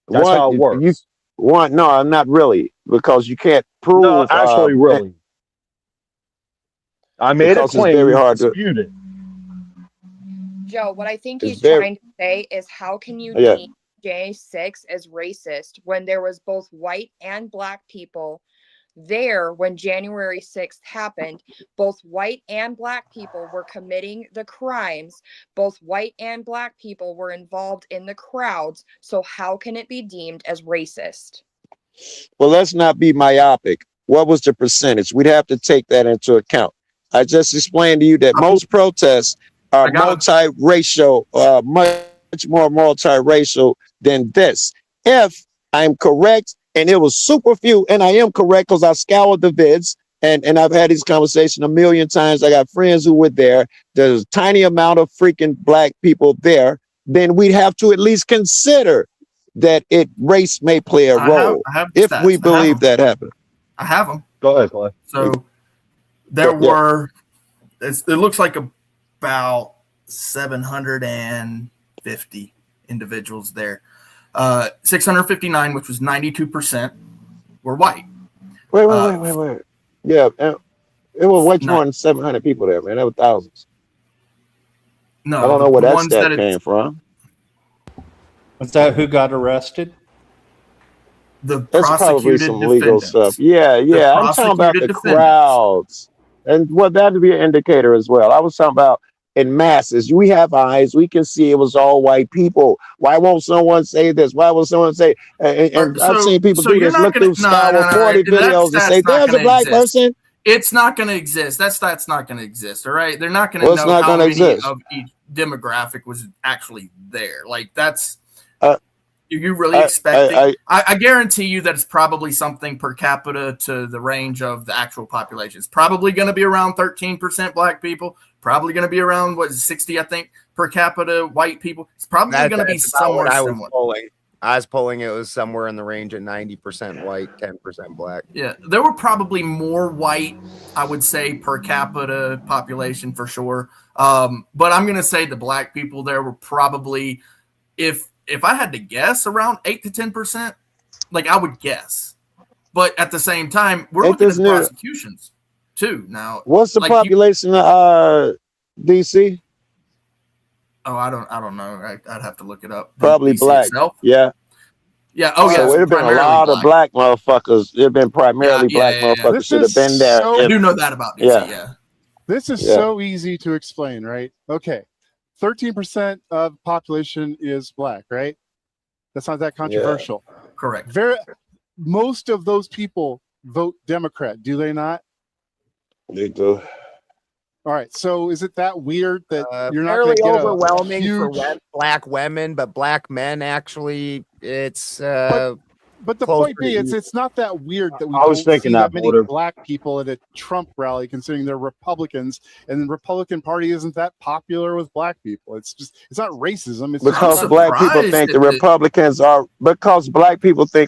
That's how it works. No, I'm not really, because you can't prove. No, actually, really. I made a claim. It's very hard to dispute it. Joe, what I think he's trying to say is, how can you deem J6 as racist when there was both white and black people there when January 6th happened? Both white and black people were committing the crimes. Both white and black people were involved in the crowds. So how can it be deemed as racist? Well, let's not be myopic. What was the percentage? We'd have to take that into account. I just explained to you that most protests are multiracial, much more multiracial than this. If I'm correct, and it was super few, and I am correct because I scoured the vids, and I've had this conversation a million times. I got friends who were there. There's a tiny amount of freaking black people there. Then we'd have to at least consider that race may play a role if we believe that happened. I have them. Go ahead, Clay. So there were, it looks like about 750 individuals there. 659, which was 92%, were white. Wait. Yeah, it was way more than 700 people there, man. There were thousands. No, I don't know where that stat came from. Was that who got arrested? The That's probably some legal stuff. Yeah. I'm talking about the crowds. And that would be an indicator as well. I was talking about in masses. We have eyes. We can see it was all white people. Why won't someone say this? Why will someone say, and I've seen people do this, look through Star 40 videos and say, there's a black person. It's not going to exist. That stat's not going to exist. All right. They're not going to know how many of each. demographic was actually there. Like that's Uh, you really expecting? I guarantee you that it's probably something per capita to the range of the actual population. It's probably going to be around 13% black people. Probably going to be around 60, I think, per capita white people. It's probably going to be somewhere similar. I was polling it was somewhere in the range of 90% white, 10% black. Yeah, there were probably more white, I would say, per capita population for sure. But I'm going to say the black people there were probably, if I had to guess, around 8 to 10%. Like I would guess. But at the same time, we're looking at the prosecutions too. Now, what's the population of DC? Oh, I don't know. I'd have to look it up. Probably DC black. Itself? Yeah. Yeah. Oh, yeah. So it'd have been a lot of black motherfuckers. It'd been primarily black motherfuckers should have been there. I do know that about DC. Yeah. This is so easy to explain, right? Okay. 13% of population is black, right? That's not that controversial. Yeah. Correct. Most of those people vote Democrat, do they not? They do. All right, so is it that weird that you're not fairly going to get overwhelming huge... for black women, but black men actually, it's but the point being, it's not that weird that we I was don't thinking see that many black people at a Trump rally, considering they're Republicans, and the Republican Party isn't that popular with black people. It's not racism. It's because just black people think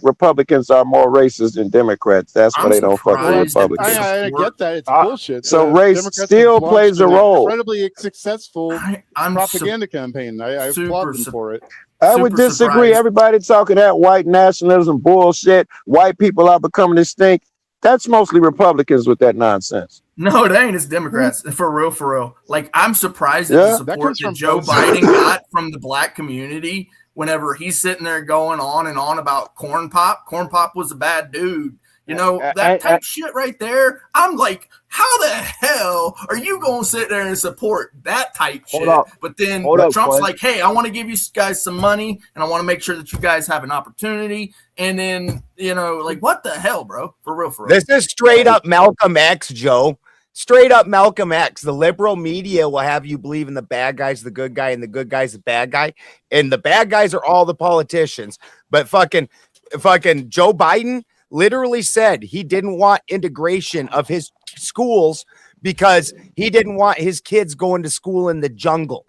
Republicans are more racist than Democrats. That's why they don't fuck with Republicans. I get that. It's bullshit. So race Democrats still plays a role. Incredibly successful propaganda campaign. I applaud them for it. I would disagree. Surprised. Everybody talking that white nationalism bullshit. White people are becoming extinct. That's mostly Republicans with that nonsense. No, it ain't. It's Democrats. For real. Like, I'm surprised at the support that Joe Biden got from the black community whenever he's sitting there going on and on about Corn Pop. Corn Pop was a bad dude. You know, that type shit right there. I'm like, how the hell are you going to sit there and support that type shit? But then Trump's like, hey, I want to give you guys some money and I want to make sure that you guys have an opportunity. And then, like, what the hell, bro? For real. This is straight up Malcolm X, Joe. Straight up Malcolm X. The liberal media will have you believe in the bad guys, the good guy, and the good guy's the bad guy. And the bad guys are all the politicians. But fucking Joe Biden literally said he didn't want integration of his schools because he didn't want his kids going to school in the jungle.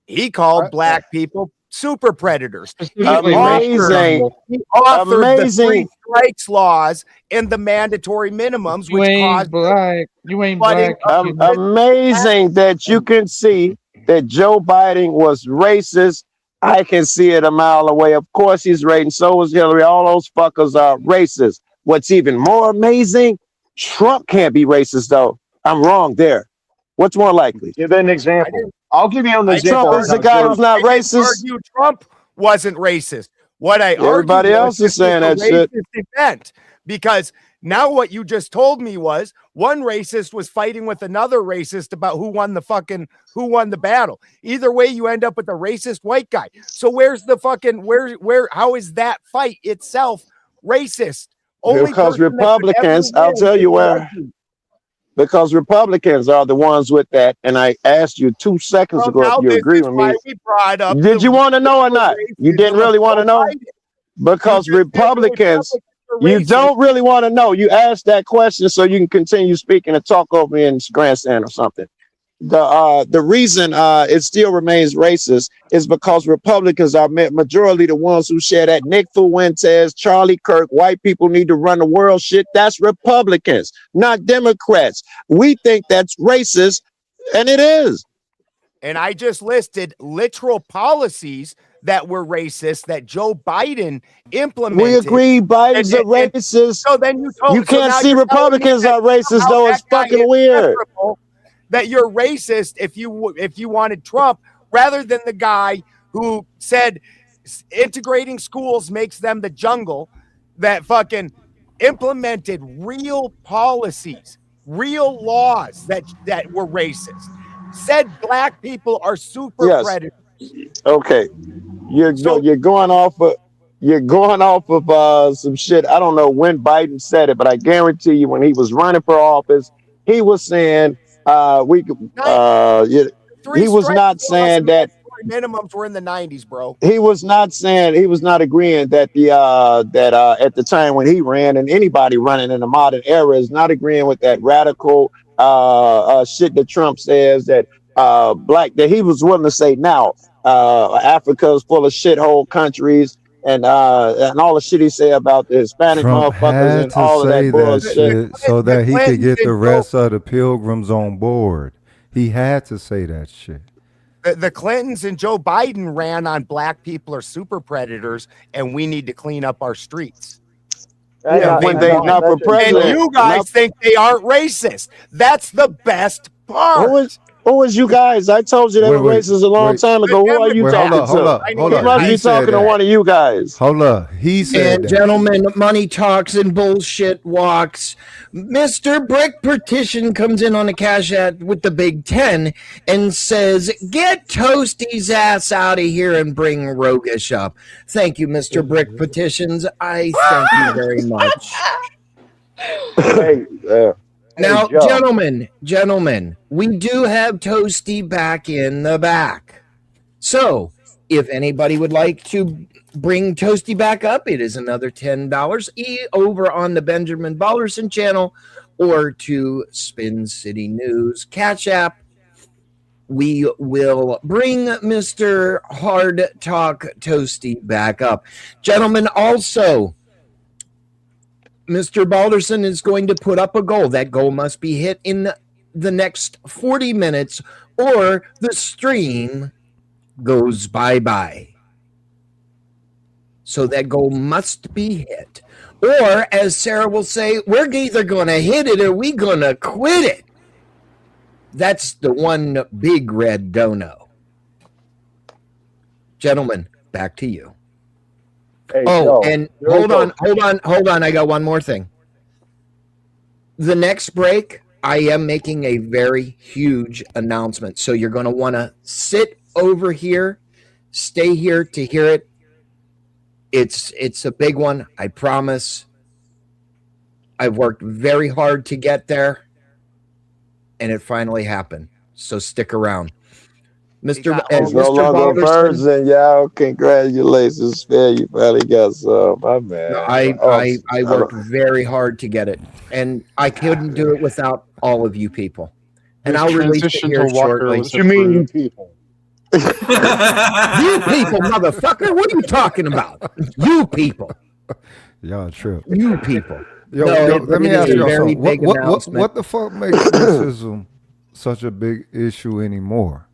He called black people super predators. He authored the free strikes laws and the mandatory minimums, which caused black. You ain't black. Amazing that you can see that Joe Biden was racist. I can see it a mile away. Of course he's racist. So is Hillary. All those fuckers are racist. What's even more amazing, Trump can't be racist, though. I'm wrong there. What's more likely? Give an example. I'll give you an example. Trump is the guy who's not racist. Trump wasn't racist. What I everybody else is saying that shit. Event, because now what you just told me was one racist was fighting with another racist about who won the battle. Either way, you end up with a racist white guy. So where's the fucking how is that fight itself racist? Because Republicans, I'll tell you where. Because Republicans are the ones with that. And I asked you 2 seconds ago if you agree with me. Did you want to know or not? You didn't really want to know? Because Republicans, you don't really want to know. You asked that question so you can continue speaking and talk over me in grandstand or something. The reason it still remains racist is because Republicans are majority the ones who share that Nick Fuentes, Charlie Kirk, white people need to run the world shit. That's Republicans, not Democrats. We think that's racist, and it is. And I just listed literal policies that were racist that Joe Biden implemented. We agree Biden's a racist. So then you can't see Republicans are racist, though. It's fucking weird. That you're racist if you wanted Trump rather than the guy who said integrating schools makes them the jungle, that fucking implemented real policies, real laws that were racist, said black people are super predators. Okay, you're going off of some shit. I don't know when Biden said it, but I guarantee you when he was running for office, he was saying he was not saying that minimums were in the 90s, bro. he was not agreeing that at the time when he ran and anybody running in the modern era is not agreeing with that radical shit that Trump says that that he was willing to say now Africa is full of shithole countries and all the shit he said about the Hispanic Trump motherfuckers had and to all of say that bullshit. shit so that he could get the Clintons rest of the pilgrims on board. He had to say that shit. The Clintons and Joe Biden ran on black people are super predators and we need to clean up our streets. Yeah, when they not for president. And you guys think they aren't racist. That's the best part. Who is you guys? I told you they were racist a long time ago. Who are you talking to? Hold up. He must be talking to one of you guys. Hold up. He said that. Gentlemen, money talks and bullshit walks. Mr. Brick Petition comes in on the Cash App with the Big 10 and says, get Toasty's ass out of here and bring Rogish up. Thank you, Mr. Brick Petitions. I thank you very much. Now, gentlemen, we do have Toasty back in the back. So, if anybody would like to bring Toasty back up, it is another $10 over on the Benjamin Ballerson channel or to Spin City News Cash App. We will bring Mr. Hard Talk Toasty back up. Gentlemen, also, Mr. Balderson is going to put up a goal. That goal must be hit in the next 40 minutes or the stream goes bye-bye. So that goal must be hit. Or, as Sarah will say, we're either going to hit it or we're going to quit it. That's the one big red dono. Gentlemen, back to you. Hey, oh, and hold on. I got one more thing. The next break, I am making a very huge announcement. So you're going to want to sit over here, stay here to hear it. It's a big one, I promise. I've worked very hard to get there, and it finally happened. So stick around. Mr. Person, y'all, congratulations, Phil. You finally got some. My man. I worked very hard to get it, and I couldn't do it without all of you people. And I'll release it here shortly. What you mean, you people? You people, motherfucker! What are you talking about? You people. Y'all true. You people. Yo, let me ask you something. What the fuck makes racism such a big issue anymore?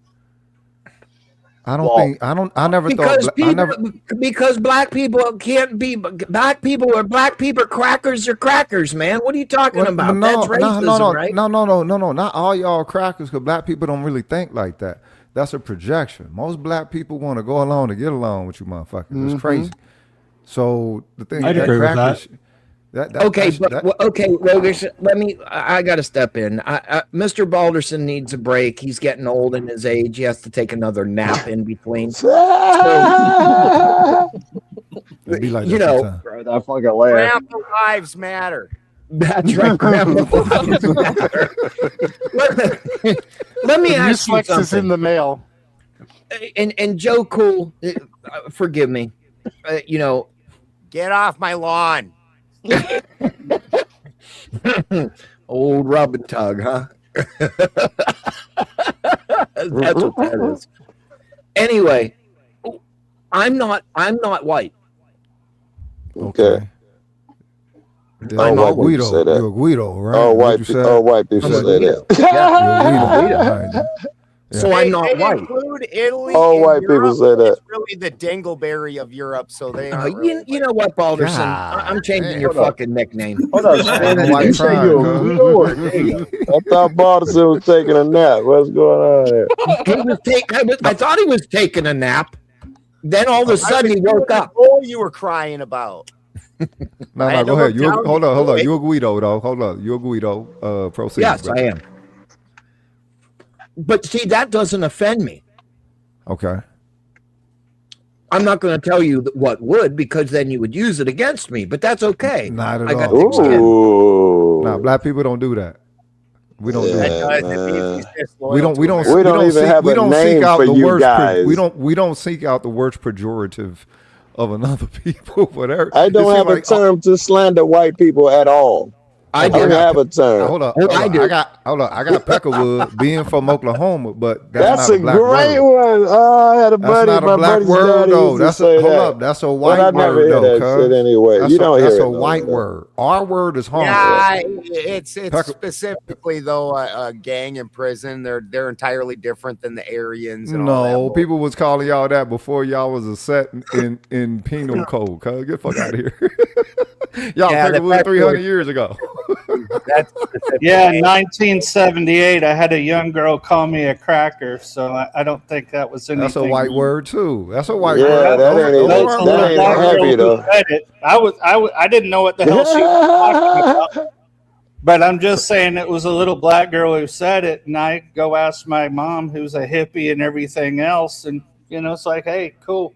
Because black people can't be black people or black people crackers are crackers, man. What are you talking about? That's racism, right? No. Not all y'all crackers, because black people don't really think like that. That's a projection. Most black people want to go along to get along with you motherfuckers. It's crazy. So the thing I'd agree with that. Rogish, I got to step in. Mr. Balderson needs a break. He's getting old in his age. He has to take another nap in between. So, like you know, bro, that fucking laugh. Grandpa lives matter. That's right, Grandpa lives matter. Let me ask you something. Is in the mail. And Joe Cool, forgive me. Get off my lawn. Old rub and tug, huh? That's what that is. Anyway, I'm not white. Okay. I'm a Guido. You're a Guido, right? All white people say that. So I'm not white. Include Italy. All white people say that. It's really the dingleberry of Europe, so they are. You know what, Balderson? I'm changing your fucking nickname. Hold on, I thought Balderson was taking a nap. What's going on there? I thought he was taking a nap. Then all of a sudden he woke up. All you were crying about. No, go ahead. Hold on. You're a Guido, though. Hold up. You're a Guido. Proceed. Yes, I am. But see, that doesn't offend me. Okay. I'm not going to tell you what would, because then you would use it against me. But that's okay. Not at all. Ooh. Nah, black people don't do that. We don't do That that. does. It means he's disloyal We don't to we don't America. We don't even have we a don't seek name out for the you worst guys. we don't seek out the worst pejorative of another people, whatever. I It don't seems have a like term to slander white people at all. I I do. don't have a term. hold up. I do. I got Peckerwood being from Oklahoma, but that's That's not a a black great word. one. Oh, I had a That's buddy. not a My black buddy's word daddy though. used to That's say hold that. up. That's a But white I never word hear though, that shit cuz. anyway. You don't That's hear a it no white more. word. Our word is harmless. Yeah, it's Pecker- specifically though a gang in prison. They're entirely different than the Aryans and all No, that. people was calling y'all that before y'all was a set in penal code. Cuz get the fuck out of here. Y'all Yeah, the Peckerwood fact 300 that- years ago. That's specific. Yeah, in 1978, I had a young girl call me a cracker, so I don't think that was anything. That's a white word too. That's a white Yeah, word. that Those ain't those even- That's aren't a that little black ain't black words. heavy, girl who though. said it. I didn't know what the hell she was talking about. But I'm just saying it was a little black girl who said it, and I go ask my mom, who's a hippie and everything else, and it's like, hey, cool,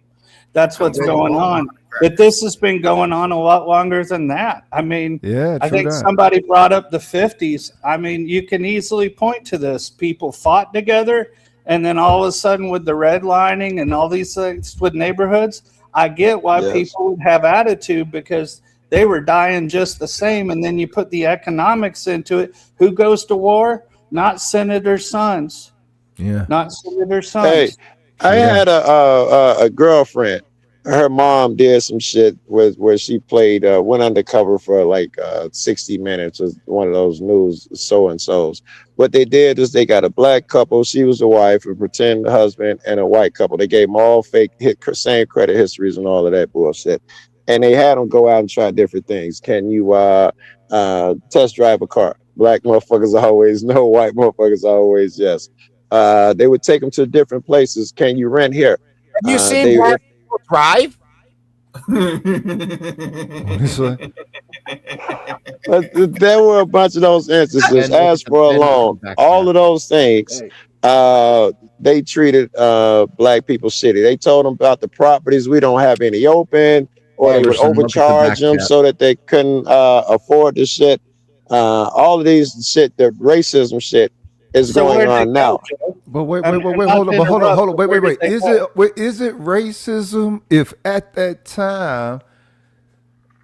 that's what's going on. But this has been going on a lot longer than that. I mean, Yeah, I true think that. somebody brought up the 50s. I mean, you can easily point to this. People fought together, and then all of a sudden, with the redlining and all these things with neighborhoods, I get why Yes. people would have attitude because they were dying just the same. And then you put the economics into it. Who goes to war? Not senator's sons. Yeah. Not senator's sons. Hey, I Yeah. had a girlfriend. Her mom did some shit where she played went undercover for like 60 minutes with one of those news so and so's. What they did is they got a black couple. She was the wife, a pretend husband, and a white couple. They gave them all fake same credit histories and all of that bullshit. And they had them go out and try different things. Can you test drive a car? Black motherfuckers always no, white motherfuckers always yes. They would take them to different places. Can you rent here? Have you seen they- black people drive? But there were a bunch of those instances. And As for a then loan, back to all that. of those things, they treated black people shitty. They told them about the properties we don't have any open, or they would Anderson, look at the overcharge back them chat. so that they couldn't afford the shit. All of these shit, the racism shit, is So going where'd they on now. go, Joe? But wait, I'm hold not on, to but hold interrupt, on, but where wait. did they Is it racism if at that time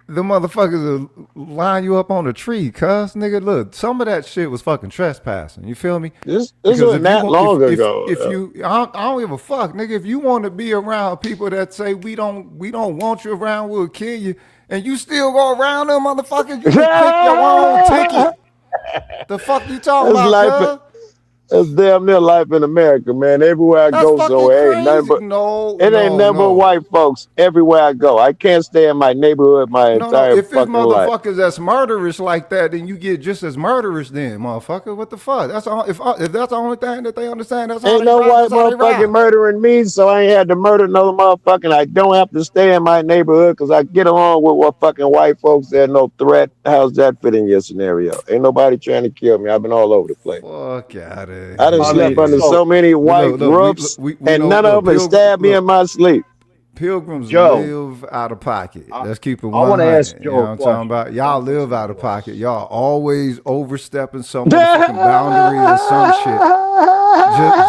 the motherfuckers will line you up on a tree, cuz nigga, look, some of that shit was fucking trespassing. You feel me? This Because wasn't if that long ago. if you, I don't give a fuck, nigga. If you want to be around people that say we don't want you around, we'll kill you, and you still go around them motherfuckers, you can pick your own ticket. The fuck you talking That's about, life. cuz? That's damn near life in America, man. Everywhere I That's go, fucking so it ain't crazy. nothing but it ain't nothing but white folks everywhere I go. I can't stay in my neighborhood my No, entire if it's fucking life. motherfuckers that's murderous like that, then you get just as murderous then, motherfucker. What the fuck? That's all. If that's the only thing that they understand, that's all Ain't they no ride, white that's all they ride. motherfucking murdering me, so I ain't had to murder no motherfucking. I don't have to stay in my neighborhood because I get along with what fucking white folks. They're no threat. How's that fit in your scenario? Ain't nobody trying to kill me. I've been all over the place. Fuck out of here. I done slept under so many white roofs, and none of them stabbed me in my sleep. Pilgrims Joe, live out of pocket. Let's keep it I wanna 100. ask You Joe know a what I'm talking question. about? Y'all live out of pocket. Y'all always overstepping some motherfucking boundary or some shit.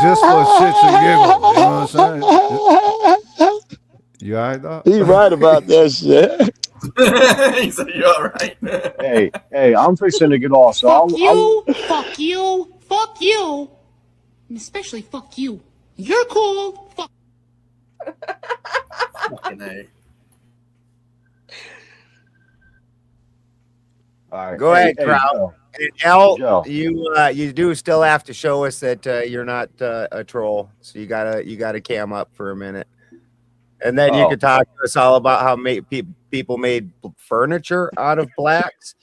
Just for shits and giggles. You know what I'm saying? You all right, dog? He right about that shit. He said, "You all right?" Hey, I'm fixing to get off. So Fuck you, fuck you, fuck you, and especially fuck you. You're cool. Fuck. Fucking A. all right. Go ahead, crowd. Joe. And L, Joe. you do still have to show us that you're not a troll. So you gotta cam up for a minute, and then you Oh. could talk to us all about how people made furniture out of blacks.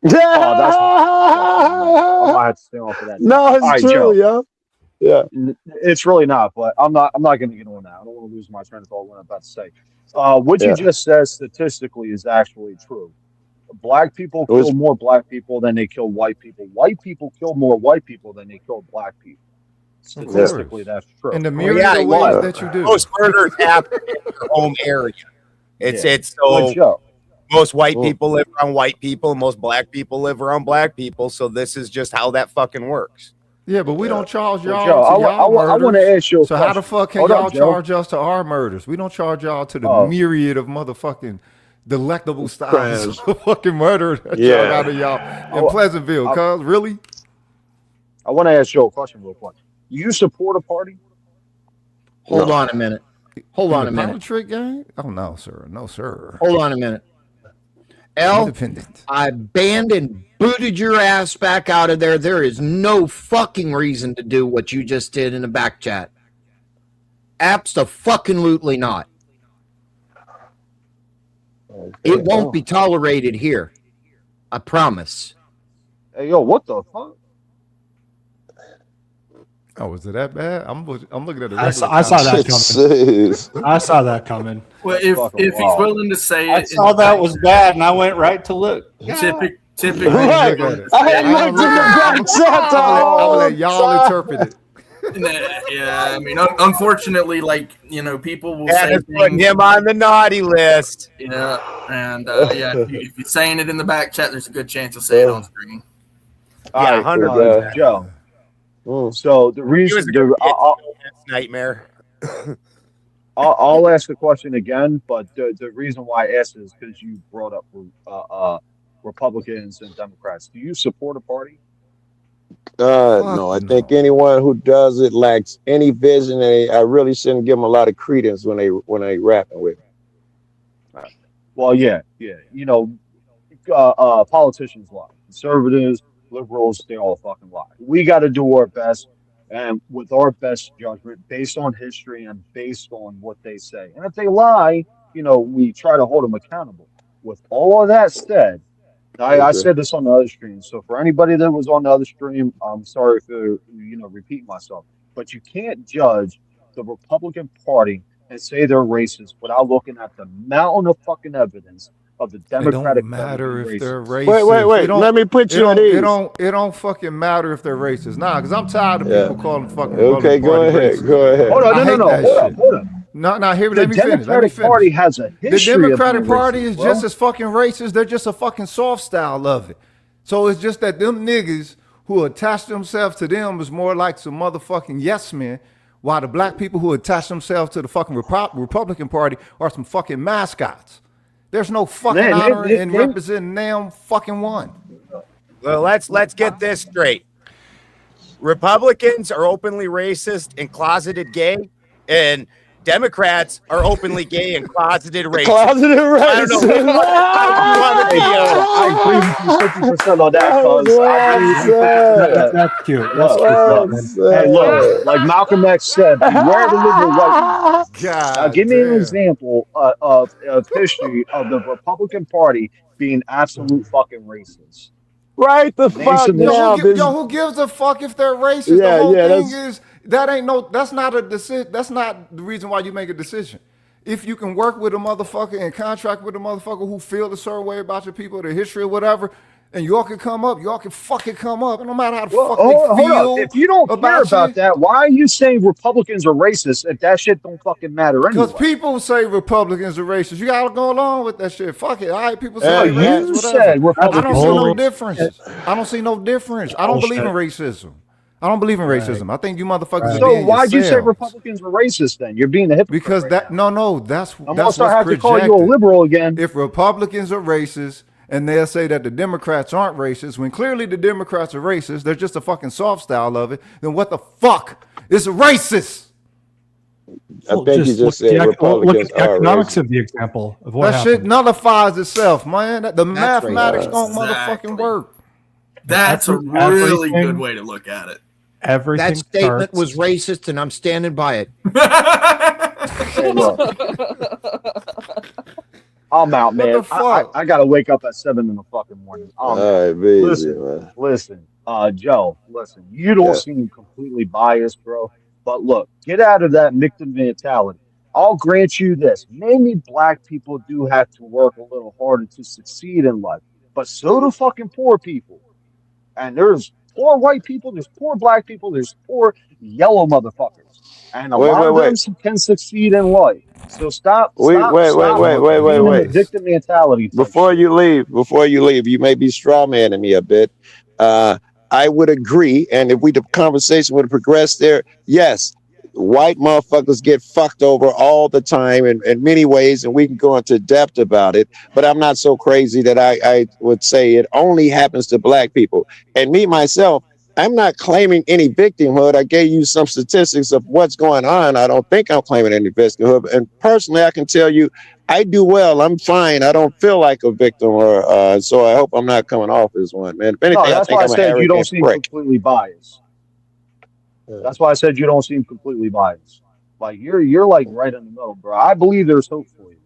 Oh, that's I might have to stay off of that. No, it's All right, true, Joe. yo. Yeah. It's really not, but I'm not going to get on that. I don't want to lose my train of thought. What I'm about to say. What Yeah. you just said statistically is actually true. Black people kill more black people than they kill white people. White people kill more white people than they kill black people. Statistically, that's true. In the myriad of ways that you do. Most murders happen in your home area. It's But so. Joe, Most white people live around white people. Most black people live around black people. So this is just how that fucking works. Yeah, but we don't charge Well, y'all Joe, to y'all I want murders. to ask you a So question. how the fuck can Hold up, y'all Joe. charge us to our murders? We don't charge y'all to the Oh. myriad of motherfucking delectable styles Crimes. of fucking murder that y'all Yeah. got of y'all in Pleasantville. Cuz really? I want to ask you a question real quick. Do you support a party? Hold No. on a minute. Hold In on the a minute. Politics gang? Oh no, sir. No, sir. Hold on a minute. L, Independent. I banned and booted your ass back out of there. There is no fucking reason to do what you just did in the back chat. Abso-fucking-lutely not. It won't be tolerated here. I promise. Hey, yo, what the fuck? Oh, is it that bad? I'm looking at the I regular saw that Jeez. coming. I saw that coming. Well, if he's willing to say I it, saw that was bad, and I went right to look. typically, Right. Look at it. I had looked in the back chat the I'm whole gonna let y'all time. interpret it. yeah, I mean, unfortunately, like, you know, people will That say is putting things. him on the naughty list. Yeah, and yeah, if you're saying it in the back chat, there's a good chance you'll say it on screen. Yeah, 100%. Joe. So the He was reason, gonna be a nightmare. I'll ask the question again, but the reason why I asked is because you brought up Republicans and Democrats. Do you support a party? No, I think anyone who does it lacks any vision, and I really shouldn't give them a lot of credence when they rapping with me. Well, yeah. You know, politicians lie. Conservatives, liberals, they all fucking lie. We got to do our best, and with our best judgment, based on history and based on what they say. And if they lie, you know, we try to hold them accountable. With all of that said, I said this on the other stream. So for anybody that was on the other stream, I'm sorry for repeating myself. But you can't judge the Republican Party and say they're racist without looking at the mountain of fucking evidence of the Democratic It don't matter if they're racist. racist. Wait. Let me put you at ease. It don't fucking matter if they're racist. Nah, because I'm tired of people calling fucking Okay, Republican go Party ahead. racist. Go ahead. Hold on, I hate no. that shit. Hold up. No, let me The finish. Let me Democratic finish. Party has a The history Democratic of being Party racist, is bro. just as fucking racist. They're just a fucking soft style of it. So it's just that them niggas who attach themselves to them is more like some motherfucking yes men, while the black people who attach themselves to the fucking Republican Party are some fucking mascots. There's no fucking honor in representing them fucking one. Well, let's get this straight. Republicans are openly racist and closeted gay, and Democrats are openly gay and closeted racist. Closeted I don't know. I agree with you 50% on that, cuz. That's cute. Look, That's cute. hey, look, like Malcolm X said, beware the liberal white man. Now, give me an example of history of the Republican Party being absolute fucking racist. Right the fuck now. Who gives a fuck if they're racist? Yeah, the whole yeah, thing is that's not a decision. That's not the reason why you make a decision. If you can work with a motherfucker and contract with a motherfucker who feel a certain way about your people, their history or whatever, and y'all can come up, y'all can fucking come up. And no matter how the fuck they Hold feel up. If you don't care about you, that, why are you saying Republicans are racist if that shit don't fucking matter anyway? because people say Republicans are racist. You gotta go along with that shit. Fuck it. All right, people say you racist, whatever. said Republicans I don't see no are difference. I don't see no difference. I don't believe in racism. I don't believe in racism. I think you motherfuckers are So being why'd you say yourselves. Republicans are racist then? You're being a hypocrite. Because right that now. that's I'm that's gonna have what's to call you a projected. liberal again. If Republicans are racist and they'll say that the Democrats aren't racist, when clearly the Democrats are racist, they're just a fucking soft style of it, then what the fuck is a racist? I think you just said Republicans look at the are economics racist. of the example of what That shit happened. nullifies itself, man. The mathematics racist. don't Exactly. motherfucking work. That's a really good way to look at it. Everything That statement starts- was racist, and I'm standing by it. Hey, look. I'm out, man. the fuck? I gotta wake up at 7 in the fucking morning. All right, busy, man. Listen, Joe, listen, you don't seem completely biased, bro. But look, get out of that victim mentality. I'll grant you this. Maybe black people do have to work a little harder to succeed in life, but so do fucking poor people. And there's poor white people, there's poor black people, there's poor yellow motherfuckers, and a Wait, lot wait, of them wait. can succeed in life. So stop, Wait, stop, wait, wait, stop wait, wait, wait, being in the wait. victim mentality type Before shit. you leave, you may be strawmanning me a bit. I would agree, and if the conversation would progress there, yes, white motherfuckers get fucked over all the time in many ways, and we can go into depth about it. But I'm not so crazy that I would say it only happens to black people. And me myself, I'm not claiming any victimhood. I gave you some statistics of what's going on. I don't think I'm claiming any victimhood. And personally, I can tell you, I do well. I'm fine. I don't feel like a victim, or so I hope I'm not coming off as one, man. If No, anything, I that's think why I I'm an said you don't arrogant seem prick. completely biased. That's why I said you don't seem completely biased. Like you're like right in the middle, bro. I believe there's hope for you.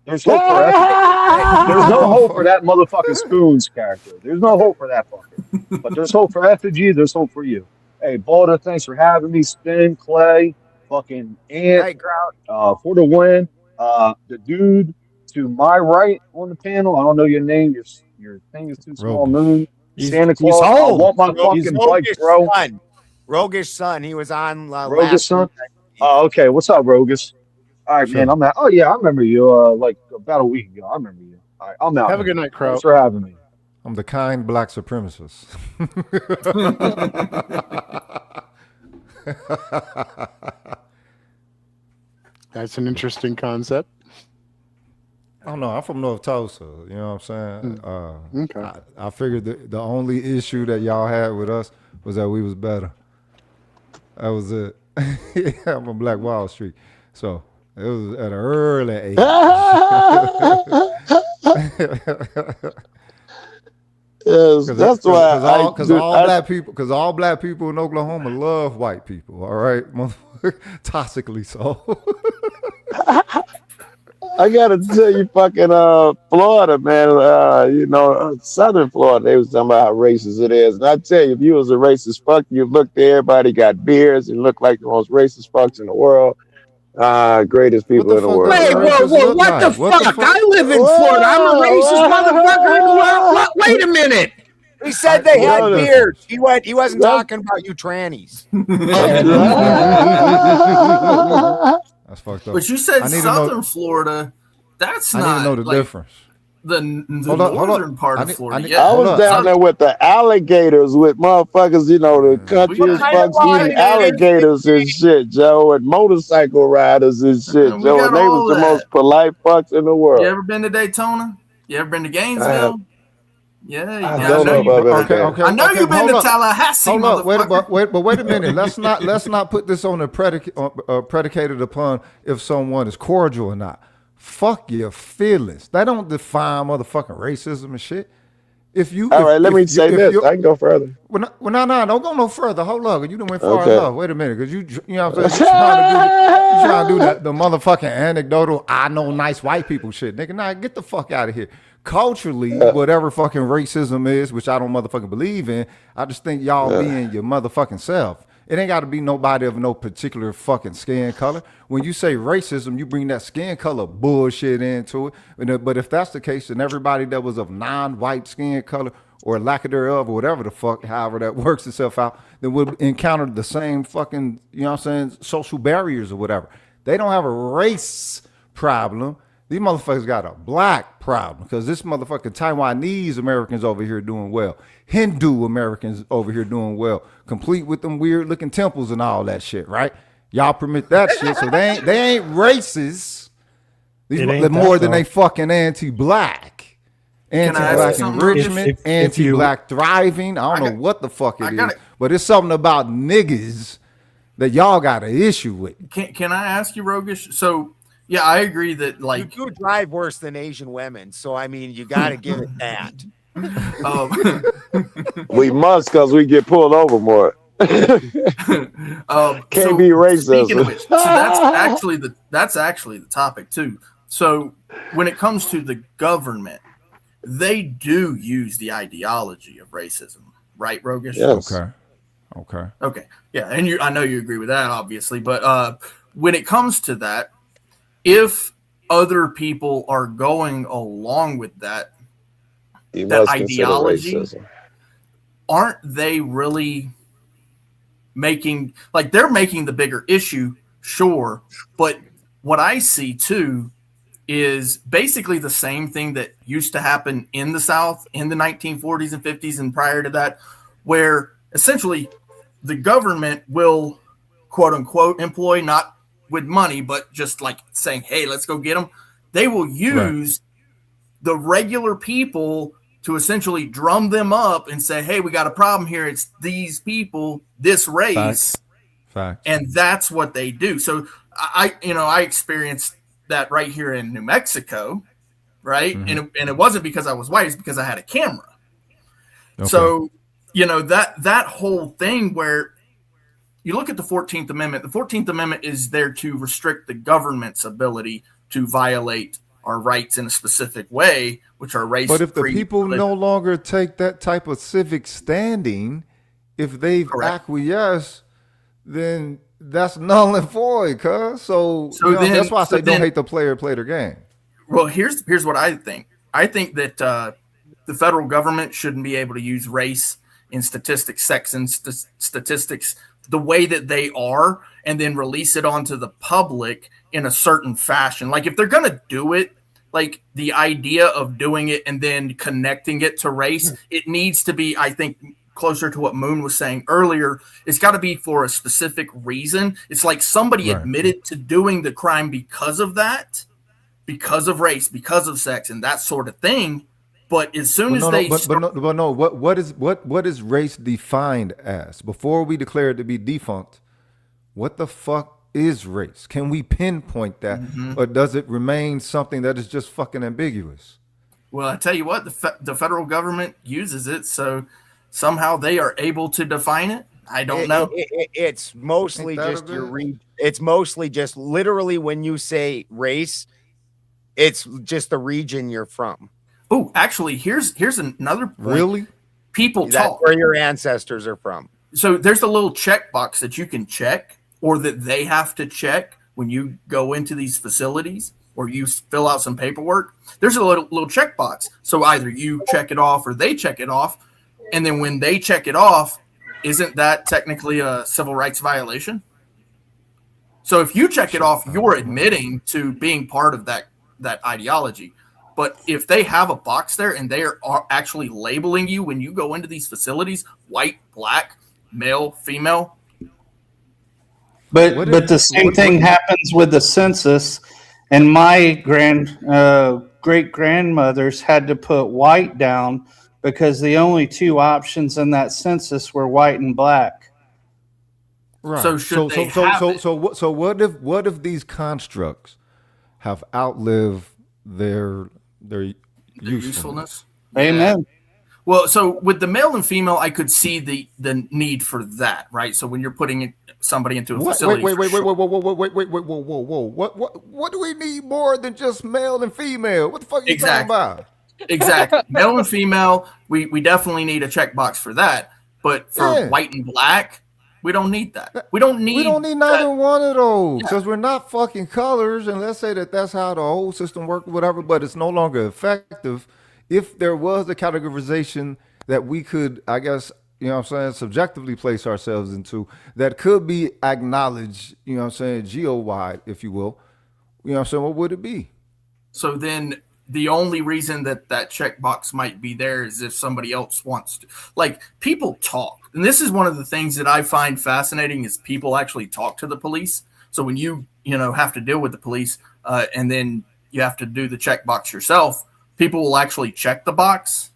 There's hope for everybody. There's no hope for that motherfucking Spoons character. There's no hope for that fucker. But there's hope for Effigy. There's hope for you. Hey, Balder, thanks for having me. Spin, Clay, fucking Ant, Hey, Grout. for the win. The dude to my right on the panel. I don't know your name. Your thing is too small. Roguish. Moon. He's Santa Claus. I old. want my fucking bike, Roguish bro. son. Roguish son. He was on Rogus last son. week. Oh, okay. What's up, Rogus? All right, Sure. man. I'm at. Oh yeah, I remember you. Like about a week ago. I remember you. All right, I'm out. Have a man. good night, Thanks Kraut. for having me. I'm the kind black supremacist. That's an interesting concept. I don't know. I'm from North Tulsa. You know what I'm saying? Okay. I figured the only issue that y'all had with us was that we was better. That was it. Yeah, I'm from Black Wall Street. So it was at an early age. Yes, that's why Because all black people in Oklahoma love white people. All right, toxically so. I gotta tell you, fucking Florida, man. Southern Florida, they was talking about how racist it is, and I tell you, if you was a racist fuck, you looked at everybody got beards and looked like the most racist fucks in the world. Greatest people in the world. Wait, whoa, what the fuck? I live in Florida. I'm a racist motherfucker in the world. What? Wait a minute. He said they had beards. He wasn't talking about you trannies. That's fucked up. But you said I need to Southern know- Florida. That's I not need to know the like difference. the Hold on. northern part of Florida. I was down there with the alligators, with motherfuckers, the country as fucks eating alligators and shit, Joe, and motorcycle riders and shit, We Joe. got And they all was the that. most polite fucks in the world. You ever been to Daytona? You ever been to Gainesville? Yeah, I yeah, don't know if I've ever been. I know you've been hold to up. Tallahassee, Hold up, motherfucker. wait a minute. Let's not put this on the predicated upon if someone is cordial or not. Fuck your feelings. That don't define motherfucking racism and shit. If you, All right, let me say this. I can go further. Well, no, don't go no further. Hold up, you done went far Okay. enough. Wait a minute, because you know what I'm saying. You trying to do the motherfucking anecdotal. I know nice white people shit, nigga. Nah, get the fuck out of here. Culturally, whatever fucking racism is, which I don't motherfucking believe in, I just think y'all being your motherfucking self. It ain't got to be nobody of no particular fucking skin color. When you say racism, you bring that skin color bullshit into it. But if that's the case, then everybody that was of non-white skin color or lack of thereof or whatever the fuck, however that works itself out, then would encounter the same fucking, you know what I'm saying, social barriers or whatever. They don't have a race problem. These motherfuckers got a black problem because this motherfucking Taiwanese Americans over here doing well. Hindu Americans over here doing well, complete with them weird looking temples and all that shit, right? Y'all permit that shit, so they ain't racist. These more than they fucking anti-black. Anti-black enrichment, anti-black thriving. I don't know what the fuck it is, but it's something about niggas that y'all got an issue with. Can I ask you, Rogish? So, yeah, I agree that like you drive worse than Asian women, so I mean you got to give it that. We must, because we get pulled over more. Can't be racist. Speaking of which, so that's actually the topic too. So when it comes to the government, they do use the ideology of racism, right, Rogish? Yes. Okay. Yeah, and I know you agree with that, obviously. But when it comes to that, if other people are going along with that must ideology, aren't they really making, like, they're making the bigger issue, sure, but what I see too is basically the same thing that used to happen in the South in the 1940s and 50s and prior to that, where essentially the government will, quote unquote, employ, not with money, but just like saying, hey, let's go get them. They will use the regular people to essentially drum them up and say, hey, we got a problem here. It's these people, this race. Facts. And that's what they do. So I experienced that right here in New Mexico, right? And it wasn't because I was white, it's because I had a camera. Okay. So, that whole thing where you look at the 14th Amendment, the 14th Amendment is there to restrict the government's ability to violate our rights in a specific way, which are race. But if the people no longer take that type of civic standing, if they've acquiesced, then that's null and void, cuz. So that's why I say don't hate the player, play their game. Well, here's what I think. I think that the federal government shouldn't be able to use race in statistics, sex and statistics the way that they are, and then release it onto the public in a certain fashion. Like, if they're going to do it, like the idea of doing it and then connecting it to race, it needs to be, I think, closer to what Moon was saying earlier. It's got to be for a specific reason. It's like somebody admitted to doing the crime because of that, because of race, because of sex, and that sort of thing. But as soon as what is race defined as? Before we declare it to be defunct, what the fuck is race? Can we pinpoint that, or does it remain something that is just fucking ambiguous? Well, I tell you what, the federal government uses it, so somehow they are able to define it. I don't know. It's mostly just it's mostly just literally when you say race, it's just the region you're from. Oh, actually, here's another point. Really? People That's talk where your ancestors are from. So there's a little checkbox that you can check, or that they have to check when you go into these facilities, or you fill out some paperwork. There's a little checkbox. So either you check it off or they check it off. And then when they check it off, isn't that technically a civil rights violation? So if you check it off, you're admitting to being part of that ideology. But if they have a box there and they are actually labeling you when you go into these facilities, white, black, male, female. But the same thing happens with the census. And my great grandmothers had to put white down because the only two options in that census were white and black. Right. So what if these constructs have outlived their usefulness? Amen. Well, so with the male and female, I could see the need for that, right? So when you're putting somebody into a facility, whoa. What do we need more than just male and female? What the fuck are you talking about? Exactly. Male and female, we definitely need a checkbox for that. But for white and black, we don't need that. We don't need neither one of those, because we're not fucking colors. And let's say that's how the whole system worked, whatever, but it's no longer effective. If there was a categorization that we could, I guess, subjectively place ourselves into, that could be acknowledged, geo-wide, if you will, what would it be? So then the only reason that checkbox might be there is if somebody else wants to. Like, people talk. And this is one of the things that I find fascinating is people actually talk to the police. So when you have to deal with the police and then you have to do the checkbox yourself, people will actually check the box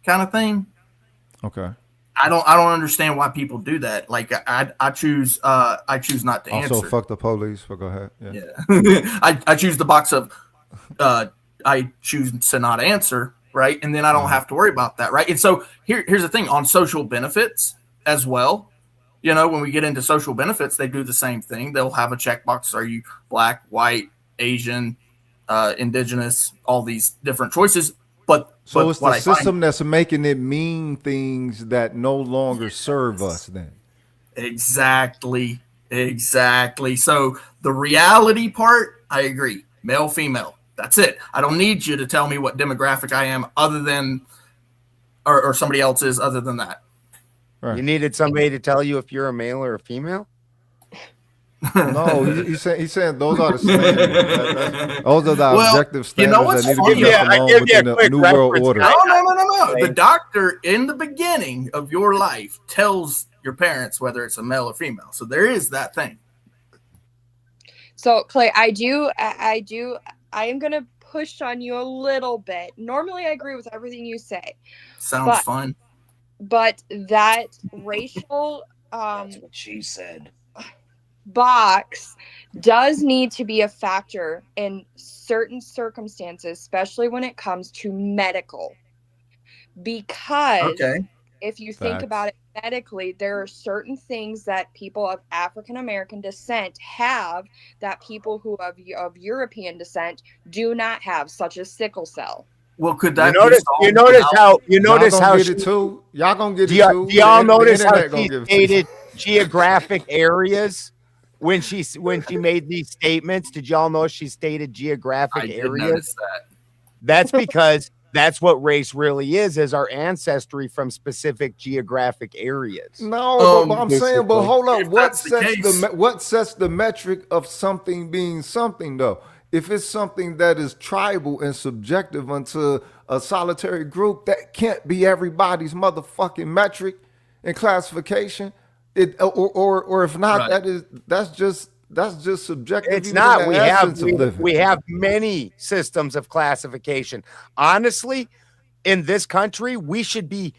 kind of thing. Okay. I don't understand why people do that. Like, I choose not to answer. Also, fuck the police. But go ahead. Yeah. I choose the box of I choose to not answer, right? And then I don't have to worry about that, right? And so here's the thing on social benefits as well. When we get into social benefits, they do the same thing. They'll have a checkbox. Are you black, white, Asian, indigenous, all these different choices. But it's the system that's making it mean things that no longer serve us then. Exactly. So the reality part, I agree. Male, female. That's it. I don't need you to tell me what demographic I am other than, or somebody else is other than that. Right. You needed somebody to tell you if you're a male or a female? No, he's saying those are the standards. Those are the Well, objective you standards know what's that need to funny? be left alone within the New World Order. No. The doctor in the beginning of your life tells your parents whether it's a male or female. So there is that thing. So Clay, I am gonna push on you a little bit. Normally I agree with everything you say. Sounds fun. But that racial That's what she said. box does need to be a factor in certain circumstances, especially when it comes to medical. Because if you think about it medically, there are certain things that people of African American descent have that people who of European descent do not have, such as sickle cell. Well, could that you notice how get she, it too? Y'all gonna get it do too? y'all notice how gonna she give it to stated geographic areas when she made these statements? Did y'all know she stated geographic I areas? did notice that. That's because that's what race really is our ancestry from specific geographic areas. No, but I'm saying, but hold up, what that's sets the metric of something being something though? If it's something that is tribal and subjective unto a solitary group, that can't be everybody's motherfucking metric and classification. Or if not, that's just subjective. It's even not. in the We essence of living. we have many systems of classification. Honestly, in this country, we should be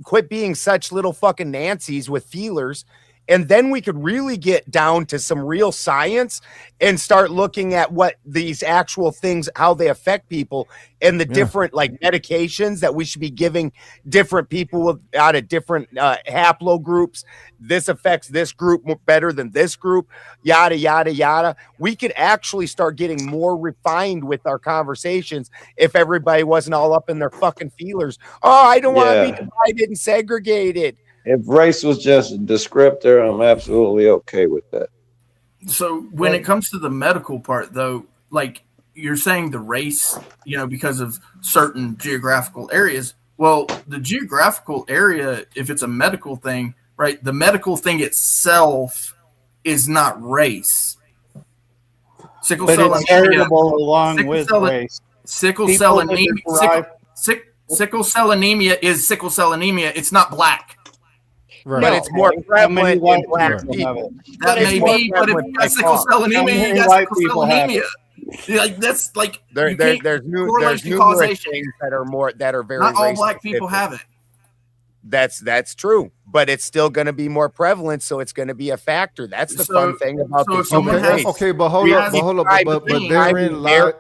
quit being such little fucking Nancy's with feelers. And then we could really get down to some real science and start looking at what these actual things, how they affect people, and the different like medications that we should be giving different people out of different haplogroups. This affects this group better than this group, yada, yada, yada. We could actually start getting more refined with our conversations if everybody wasn't all up in their fucking feelers. Oh, I don't want to be divided and segregated. If race was just a descriptor, I'm absolutely okay with that. So when it comes to the medical part, though, like you're saying the race, because of certain geographical areas. Well, the geographical area, if it's a medical thing, right, the medical thing itself is not race. Sickle cell it's heritable along with race. Sickle People cell that anemia. Sickle cell anemia is sickle cell anemia. It's not black. Right. But it's more prevalent in black people. That may be, but if you got sickle cell anemia, you got sickle cell anemia. Like that's like there's numerous things that are very not all race black people specific. have it. That's true, but it's still going to be more prevalent, so it's going to be a factor. That's the fun thing about the human race. Okay, but hold up, but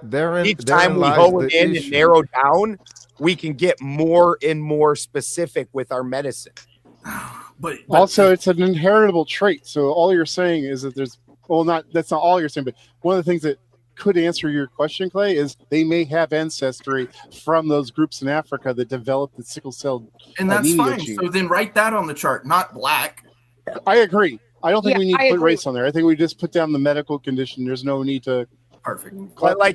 therein each time we hone in and narrow down, we can get more and more specific with our medicine. But also, it's an inheritable trait. So all you're saying is that that's not all you're saying, but one of the things that could answer your question, Clay, is they may have ancestry from those groups in Africa that developed the sickle cell and that's anemia fine. gene. So then write that on the chart, not black. I agree. I don't think we need to put agree. race on there. I think we just put down the medical condition. There's no need to. Perfect. Like,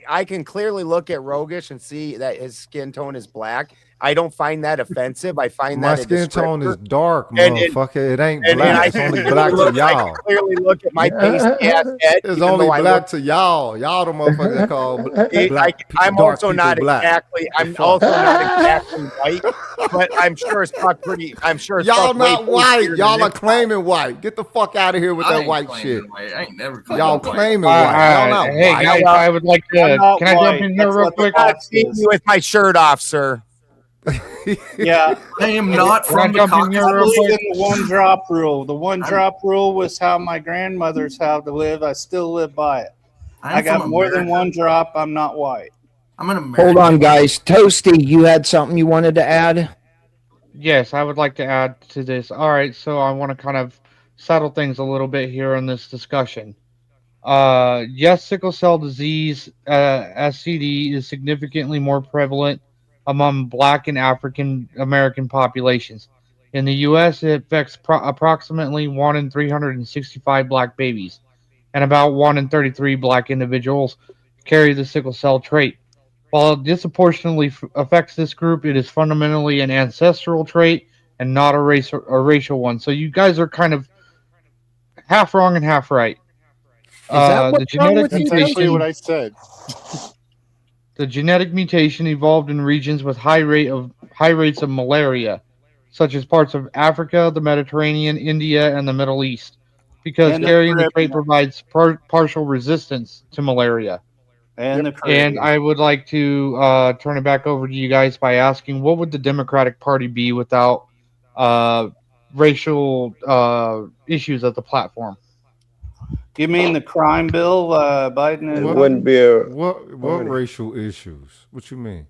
I can clearly look at Rogish and see that his skin tone is black. I don't find that offensive. I find my that skin tone is dark, And- motherfucker. It ain't and black. I It's only can black to look- I y'all. can clearly look at my pasty ass head. It's even only though I black look- to y'all. Y'all the motherfuckers that call black. I'm dark also people not black. exactly. I'm fuck? also not exactly white, but I'm sure it's not pretty. I'm sure it's Y'all fuck way not white. tastier Y'all than are claiming white. Get the fuck out of here with I that ain't white claiming shit. white. I ain't never claiming Y'all white. claiming white. Y'all not Hey white. guys, I would like to. I'm not Can I white. jump in here That's real what the quick? I'm not seeing you with my shirt off, sir. Yeah, I am not Can I from the jump in here Caucasus. real believe quick? in the one drop rule. The one drop rule was how my grandmothers how to live. I still live by it. I'm I got from more than America. one drop. I'm not white. I'm an American. Hold on, guys. Toasty, you had something you wanted to add? Yes, I would like to add to this. All right, so I want to kind of settle things a little bit here in this discussion. Yes, sickle cell disease, SCD, is significantly more prevalent among Black and African American populations. In the U.S., it affects approximately 1 in 365 Black babies, and about 1 in 33 Black individuals carry the sickle cell trait. While it disproportionately affects this group, it is fundamentally an ancestral trait and not a racial one. So you guys are kind of half wrong and half right. The genetic That's actually what I said. The genetic mutation evolved in regions with high rates of malaria, such as parts of Africa, the Mediterranean, India, and the Middle East, because carrying the trait provides partial resistance to malaria. And I would like to turn it back over to you guys by asking, what would the Democratic Party be without racial issues at the platform? You mean the crime bill, Biden? It wouldn't be a what racial issues? What you mean?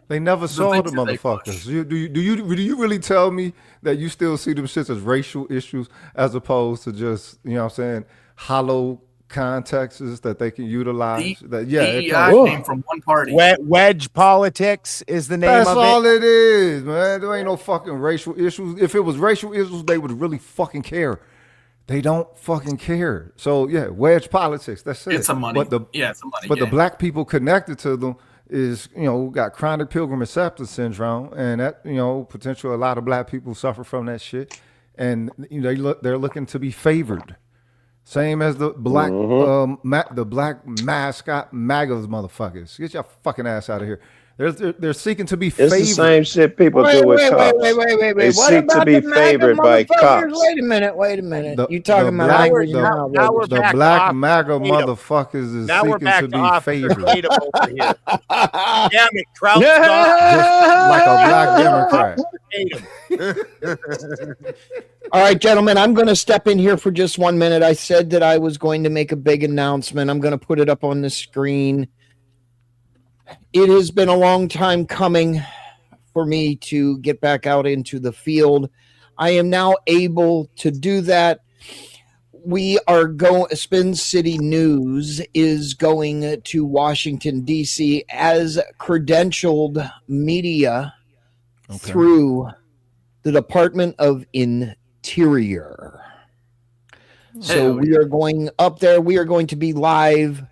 They never saw the motherfuckers. Do you really tell me that you still see them shits as racial issues as opposed to just, you know what I'm saying, hollow contexts that they can utilize? DEI came from one party. Wedge politics is the name That's of it. all it is, man. There ain't no fucking racial issues. If it was racial issues, they would really fucking care. They don't fucking care. So yeah, wedge politics. That's it. It's a money. It's a money. But the black people connected to them is, got chronic pilgrim acceptance syndrome, and that, potentially a lot of black people suffer from that shit, and they're looking to be favored. Same as the black the black mascot MAGAs motherfuckers. Get your fucking ass out of here. They're seeking to be favored. It's the same shit people do with cops. Wait. They What seek about to be the MAGA favored by motherfuckers? cops. Wait a minute. You talking about language now? The black MAGA motherfuckers is seeking to be favored. Over here. Damn it, Trout. Like a black Democrat. All right, gentlemen, I'm going to step in here for just 1 minute. I said that I was going to make a big announcement. I'm going to put it up on the screen. It has been a long time coming for me to get back out into the field. I am now able to do that. We are going, Spin City News is going to Washington, D.C. as credentialed media through the Department of Interior. So we are going up there. We are going to be live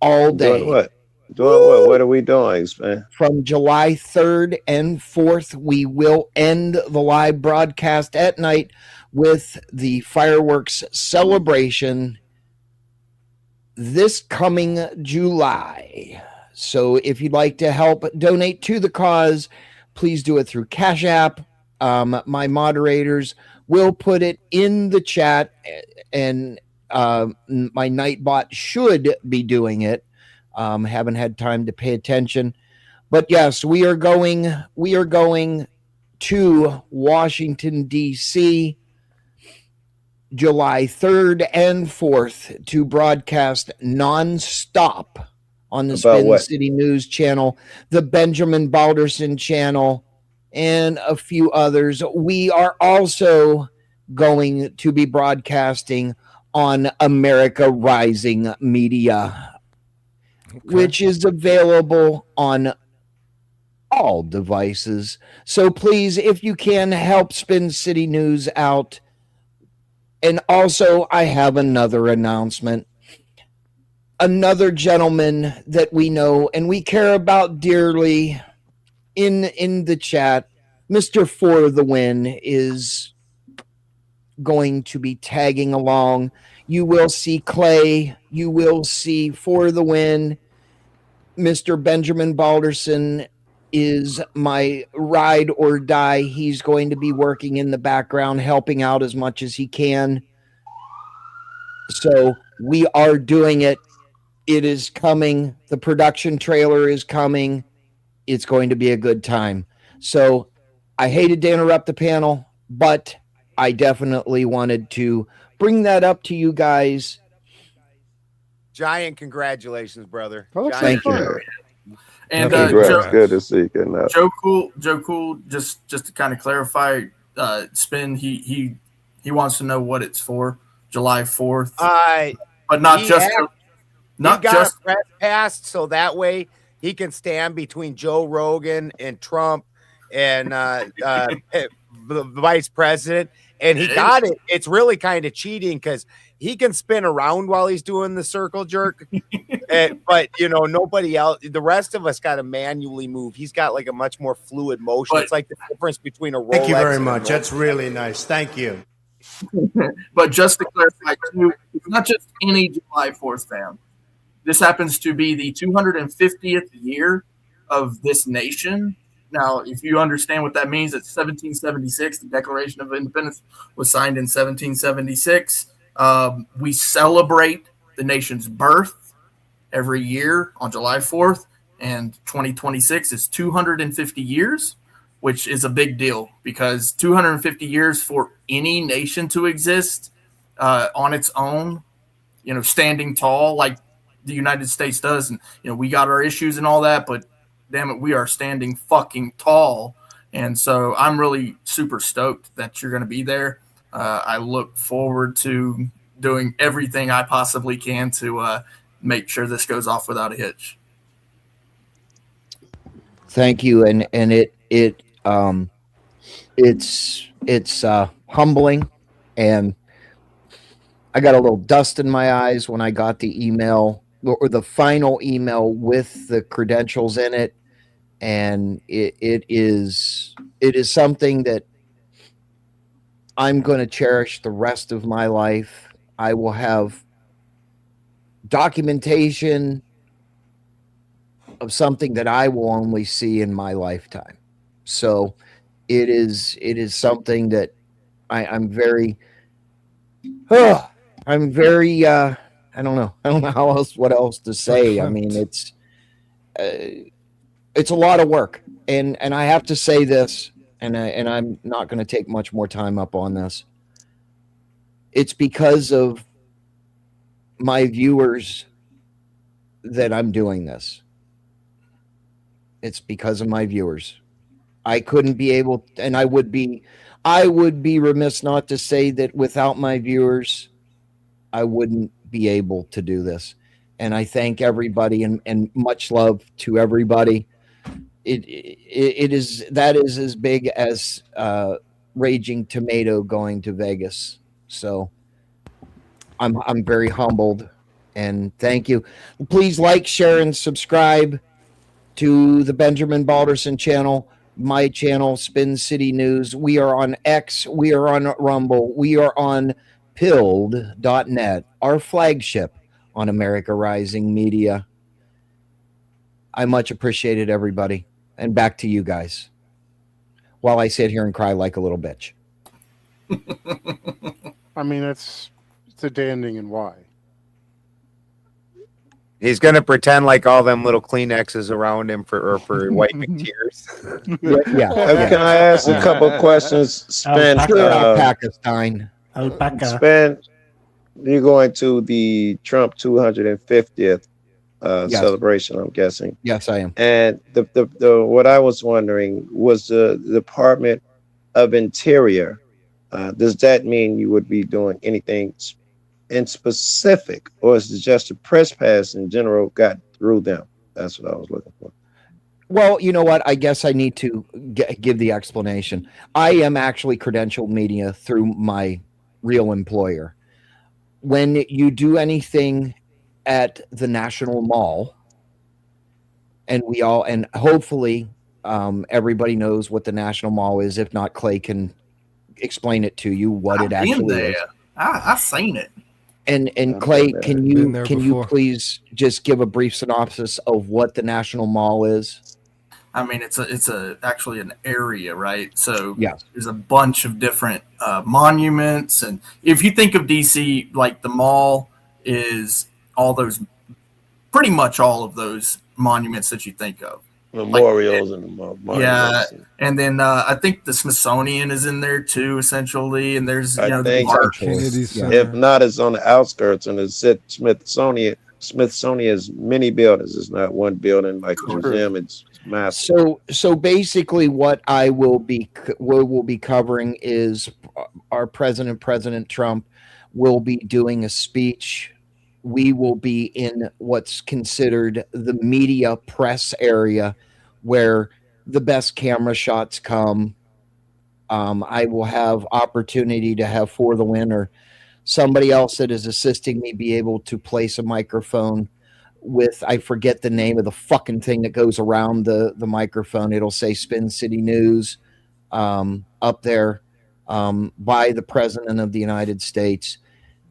all day. Doing what? What are we doing, man? From July 3rd and 4th, we will end the live broadcast at night with the fireworks celebration this coming July. So if you'd like to help donate to the cause, please do it through CASHAPP. My moderators will put it in the chat, and my Nightbot should be doing it. Haven't had time to pay attention, but yes, we are going to Washington, D.C. July 3rd and 4th to broadcast nonstop on the Spin City News channel, the Benjamin Balderson channel, and a few others. We are also going to be broadcasting on America Rising Media, which is available on all devices. So please, if you can, help Spin City News out. And also, I have another announcement. Another gentleman that we know and we care about dearly in the chat, Mr. For the Win, is going to be tagging along. You will see Clay. You will see For the Win. Mr. Benjamin Balderson is my ride or die. He's going to be working in the background, helping out as much as he can. So we are doing it. It is coming. The production trailer is coming. It's going to be a good time. So I hated to interrupt the panel, but I definitely wanted to bring that up to you guys. Giant congratulations, brother. Thank you. And good to see you. Joe Cool, just to kind of clarify, Spin, he wants to know what it's for. July 4th. But not just a press pass, so that way he can stand between Joe Rogan and Trump and the vice president. And he got it. It's really kind of cheating because he can spin around while he's doing the circle jerk. But nobody else, the rest of us got to manually move. He's got like a much more fluid motion. It's like the difference between a Rolex. Thank you very much. That's really nice. Thank you. But just to clarify, too, it's not just any July 4th, fam. This happens to be the 250th year of this nation. Now, if you understand what that means, it's 1776. The Declaration of Independence was signed in 1776. We celebrate the nation's birth every year on July 4th, and 2026 is 250 years, which is a big deal because 250 years for any nation to exist on its own, standing tall like the United States does. And, we got our issues and all that, but damn it, we are standing fucking tall. And so I'm really super stoked that you're going to be there. I look forward to doing everything I possibly can to make sure this goes off without a hitch. Thank you. And it's humbling, and I got a little dust in my eyes when I got the email or the final email with the credentials in it. And it is something that I'm going to cherish the rest of my life. I will have documentation of something that I will only see in my lifetime. So it is something that I'm very I don't know what else to say. I mean, it's a lot of work, and I have to say this, and I'm not going to take much more time up on this. It's because of my viewers that I'm doing this. It's because of my viewers. I couldn't be able, and I would be remiss not to say that without my viewers, I wouldn't be able to do this. And I thank everybody, and much love to everybody. It is as big as Raging Tomato going to Vegas. So I'm very humbled, and thank you. Please like, share, and subscribe to the Benjamin Balderson channel, my channel, Spin City News. We are on X, we are on Rumble, we are on pilled.net, our flagship on America Rising Media. I much appreciated everybody. And back to you guys while I sit here and cry like a little bitch. I mean, it's a day ending, and why? He's gonna pretend like all them little Kleenexes around him for wiping tears. Yeah. Can I ask a couple questions? Pakistan. Spin, you're going to the Trump 250th Yes. celebration, I'm guessing. Yes, I am. And the what I was wondering was the Department of Interior. Does that mean you would be doing anything in specific, or is it just a press pass in general got through them? That's what I was looking for. Well, you know what? I guess I need to give the explanation. I am actually credentialed media through my real employer. When you do anything at the National Mall, and hopefully everybody knows what the National Mall is. If not, Clay can explain it to you what it actually is. I've seen it. And Clay, can you please just give a brief synopsis of what the National Mall is? I mean, it's actually an area, right? So yes, there's a bunch of different monuments, and if you think of DC, like the mall is pretty much all of those monuments that you think of. Memorials and monuments. Yeah, and then I think the Smithsonian is in there too, essentially. And there's the park. If not, it's on the outskirts, and it's at Smithsonian. Smithsonian's many buildings. It's not one building like the museum. It's massive. So basically, what I will be covering is our President Trump will be doing a speech. We will be in what's considered the media press area, where the best camera shots come. I will have opportunity to have For the Winner somebody else that is assisting me be able to place a microphone with, I forget the name of the fucking thing that goes around the microphone. It'll say Spin City News up there by the President of the United States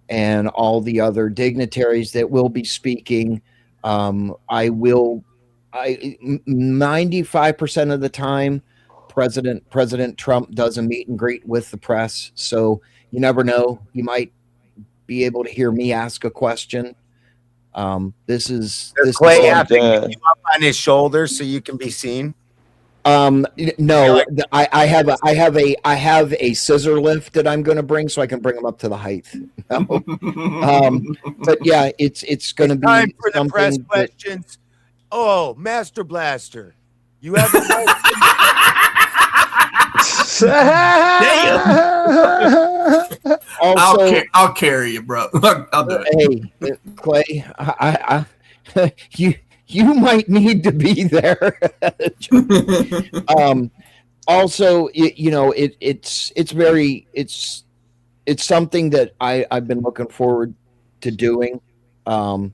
and all the other dignitaries that will be speaking. 95% of the time, President Trump does a meet and greet with the press. So you never know. You might be able to hear me ask a question. This is Clay have to get you up on his shoulders so you can be seen. No, I have a scissor lift that I'm going to bring so I can bring them up to the height. No. But yeah, it's going to be time for the press something questions. Oh, Master Blaster, you have a question? Also, I'll carry you, bro. I'll do it. Hey, Clay, you might need to be there. Also, it's something that I've been looking forward to doing. The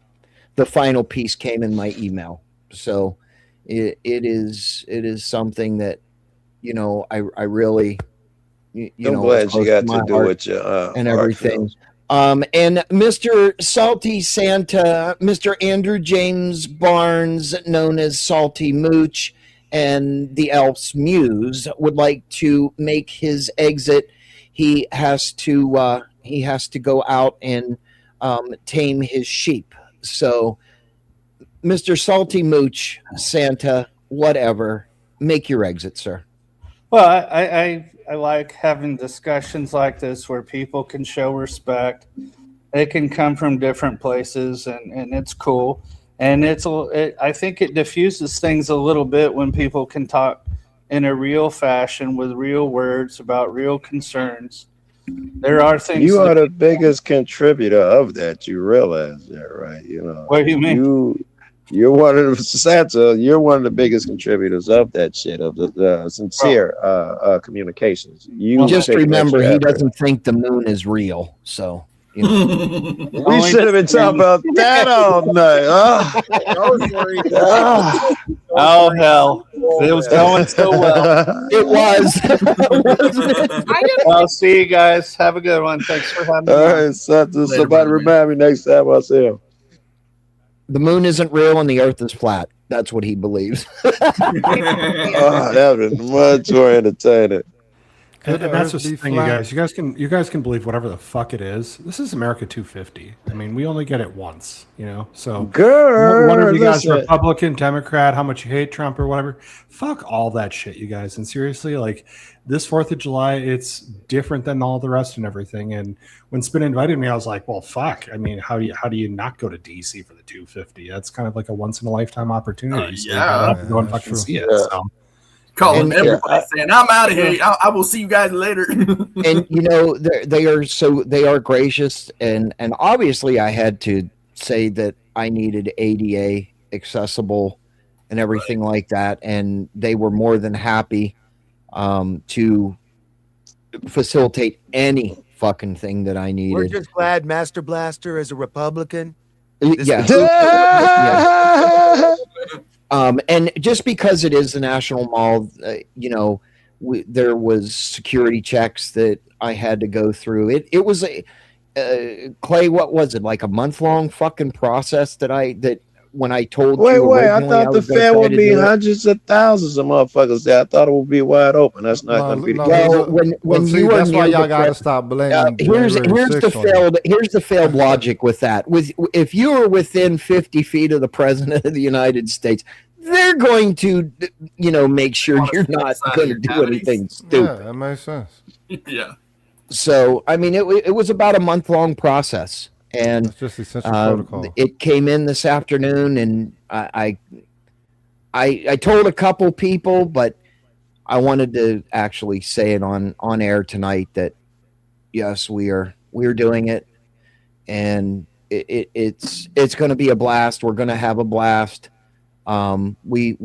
final piece came in my email, so it is something that I really I'm glad you got to do it and everything. And Mr. Salty Santa, Mr. Andrew James Barnes, known as Salty Mooch, and the Elf's Muse, would like to make his exit. He has to go out and tame his sheep. So, Mr. Salty Mooch, Santa, whatever, make your exit, sir. Well, I like having discussions like this where people can show respect. They can come from different places, and it's cool. And I think it diffuses things a little bit when people can talk in a real fashion with real words about real concerns. There are things. You are the biggest contributor of that. You realize that, right? What do you mean? You're one of the Santa. You're one of the biggest contributors of that shit, of the sincere communications. You just remember, he doesn't think the moon is real. So we should have been talking about that all night. Oh hell! It was going so well. It was. I'll see you guys. Have a good one. Thanks for having me. All right, Santa. Somebody remind me next time I see him. The moon isn't real and the earth is flat. That's what he believes. That was much more entertaining. And that's just the thing, you guys can believe whatever the fuck it is. This is America 250. I mean, we only get it once, So girl, whether you guys are Republican, Democrat, how much you hate Trump or whatever, fuck all that shit, you guys. And seriously, like this 4th of July, it's different than all the rest and everything. And when Spin invited me, I was like, well, fuck. I mean, how do you not go to DC for the 250? That's kind of like a once in a lifetime opportunity. So you have to go and fucking see it. So. Calling everybody saying, I'm out of here. I will see you guys later. And they are gracious, and obviously I had to say that I needed ADA accessible and everything like that, and they were more than happy to facilitate any fucking thing that I needed. We're just glad Master Blaster is a Republican. Yeah. And just because it is the National Mall, there was security checks that I had to go through. It was Clay, what was it, like a month-long fucking process that when I told you wait, I thought the fair would be hundreds of thousands of motherfuckers there. I thought it would be wide open. That's not going to be the case. That's why y'all got to stop blaming. Here's the failed logic with that. If you are within 50 feet of the President of the United States, they're going to, make sure you're not going to do anything stupid. Yeah, that makes sense. Yeah. So, I mean, it was about a month-long process. And it's just essential protocol. It came in this afternoon, and I told a couple people, but I wanted to actually say it on air tonight that yes, we're doing it, and it's going to be a blast. We're going to have a blast. We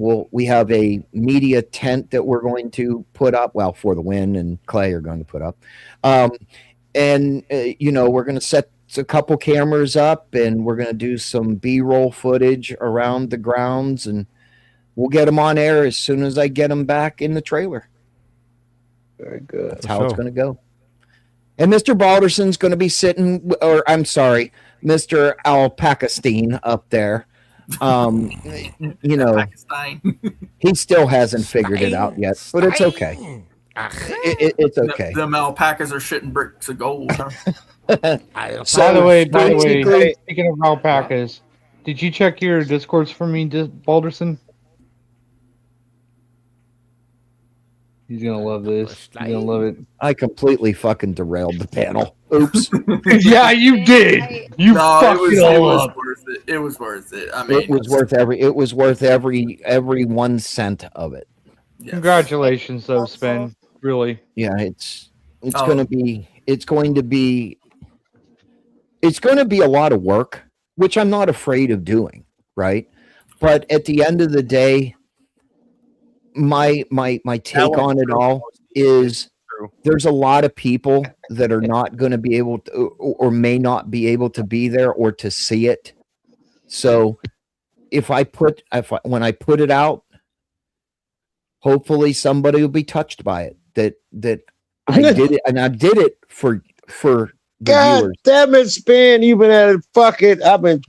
have a media tent that we're going to put up. Well, for the win and Clay are going to put up. And we're going to set a couple cameras up, and we're going to do some B-roll footage around the grounds, and we'll get them on air as soon as I get them back in the trailer. Very good. That's how it's going to go. And Mr. Balderson's going to be sitting, or I'm sorry, Mr. Alpacastine up there. He still hasn't figured it out yet, but it's okay. It's okay. Them alpacas are shitting bricks of gold. Huh? By the way, speaking of alpacas, did you check your Discords for me, Balderson? He's gonna love this. He's gonna love it. I completely fucking derailed the panel. Oops. Yeah, you did. You fucked it all up. Worth it. It was worth it. I mean, it was worth every 1 cent of it. Yes. Congratulations, though, Spin. Really. Yeah, it's going to be a lot of work, which I'm not afraid of doing, right? But at the end of the day, my take on it all is there's a lot of people that are not going to be able to, or may not be able to be there or to see it. So when I put it out, hopefully somebody will be touched by it. That I did it, and I did it for the God viewers. damn it, Spin. You've been at it. Fuck it. I've been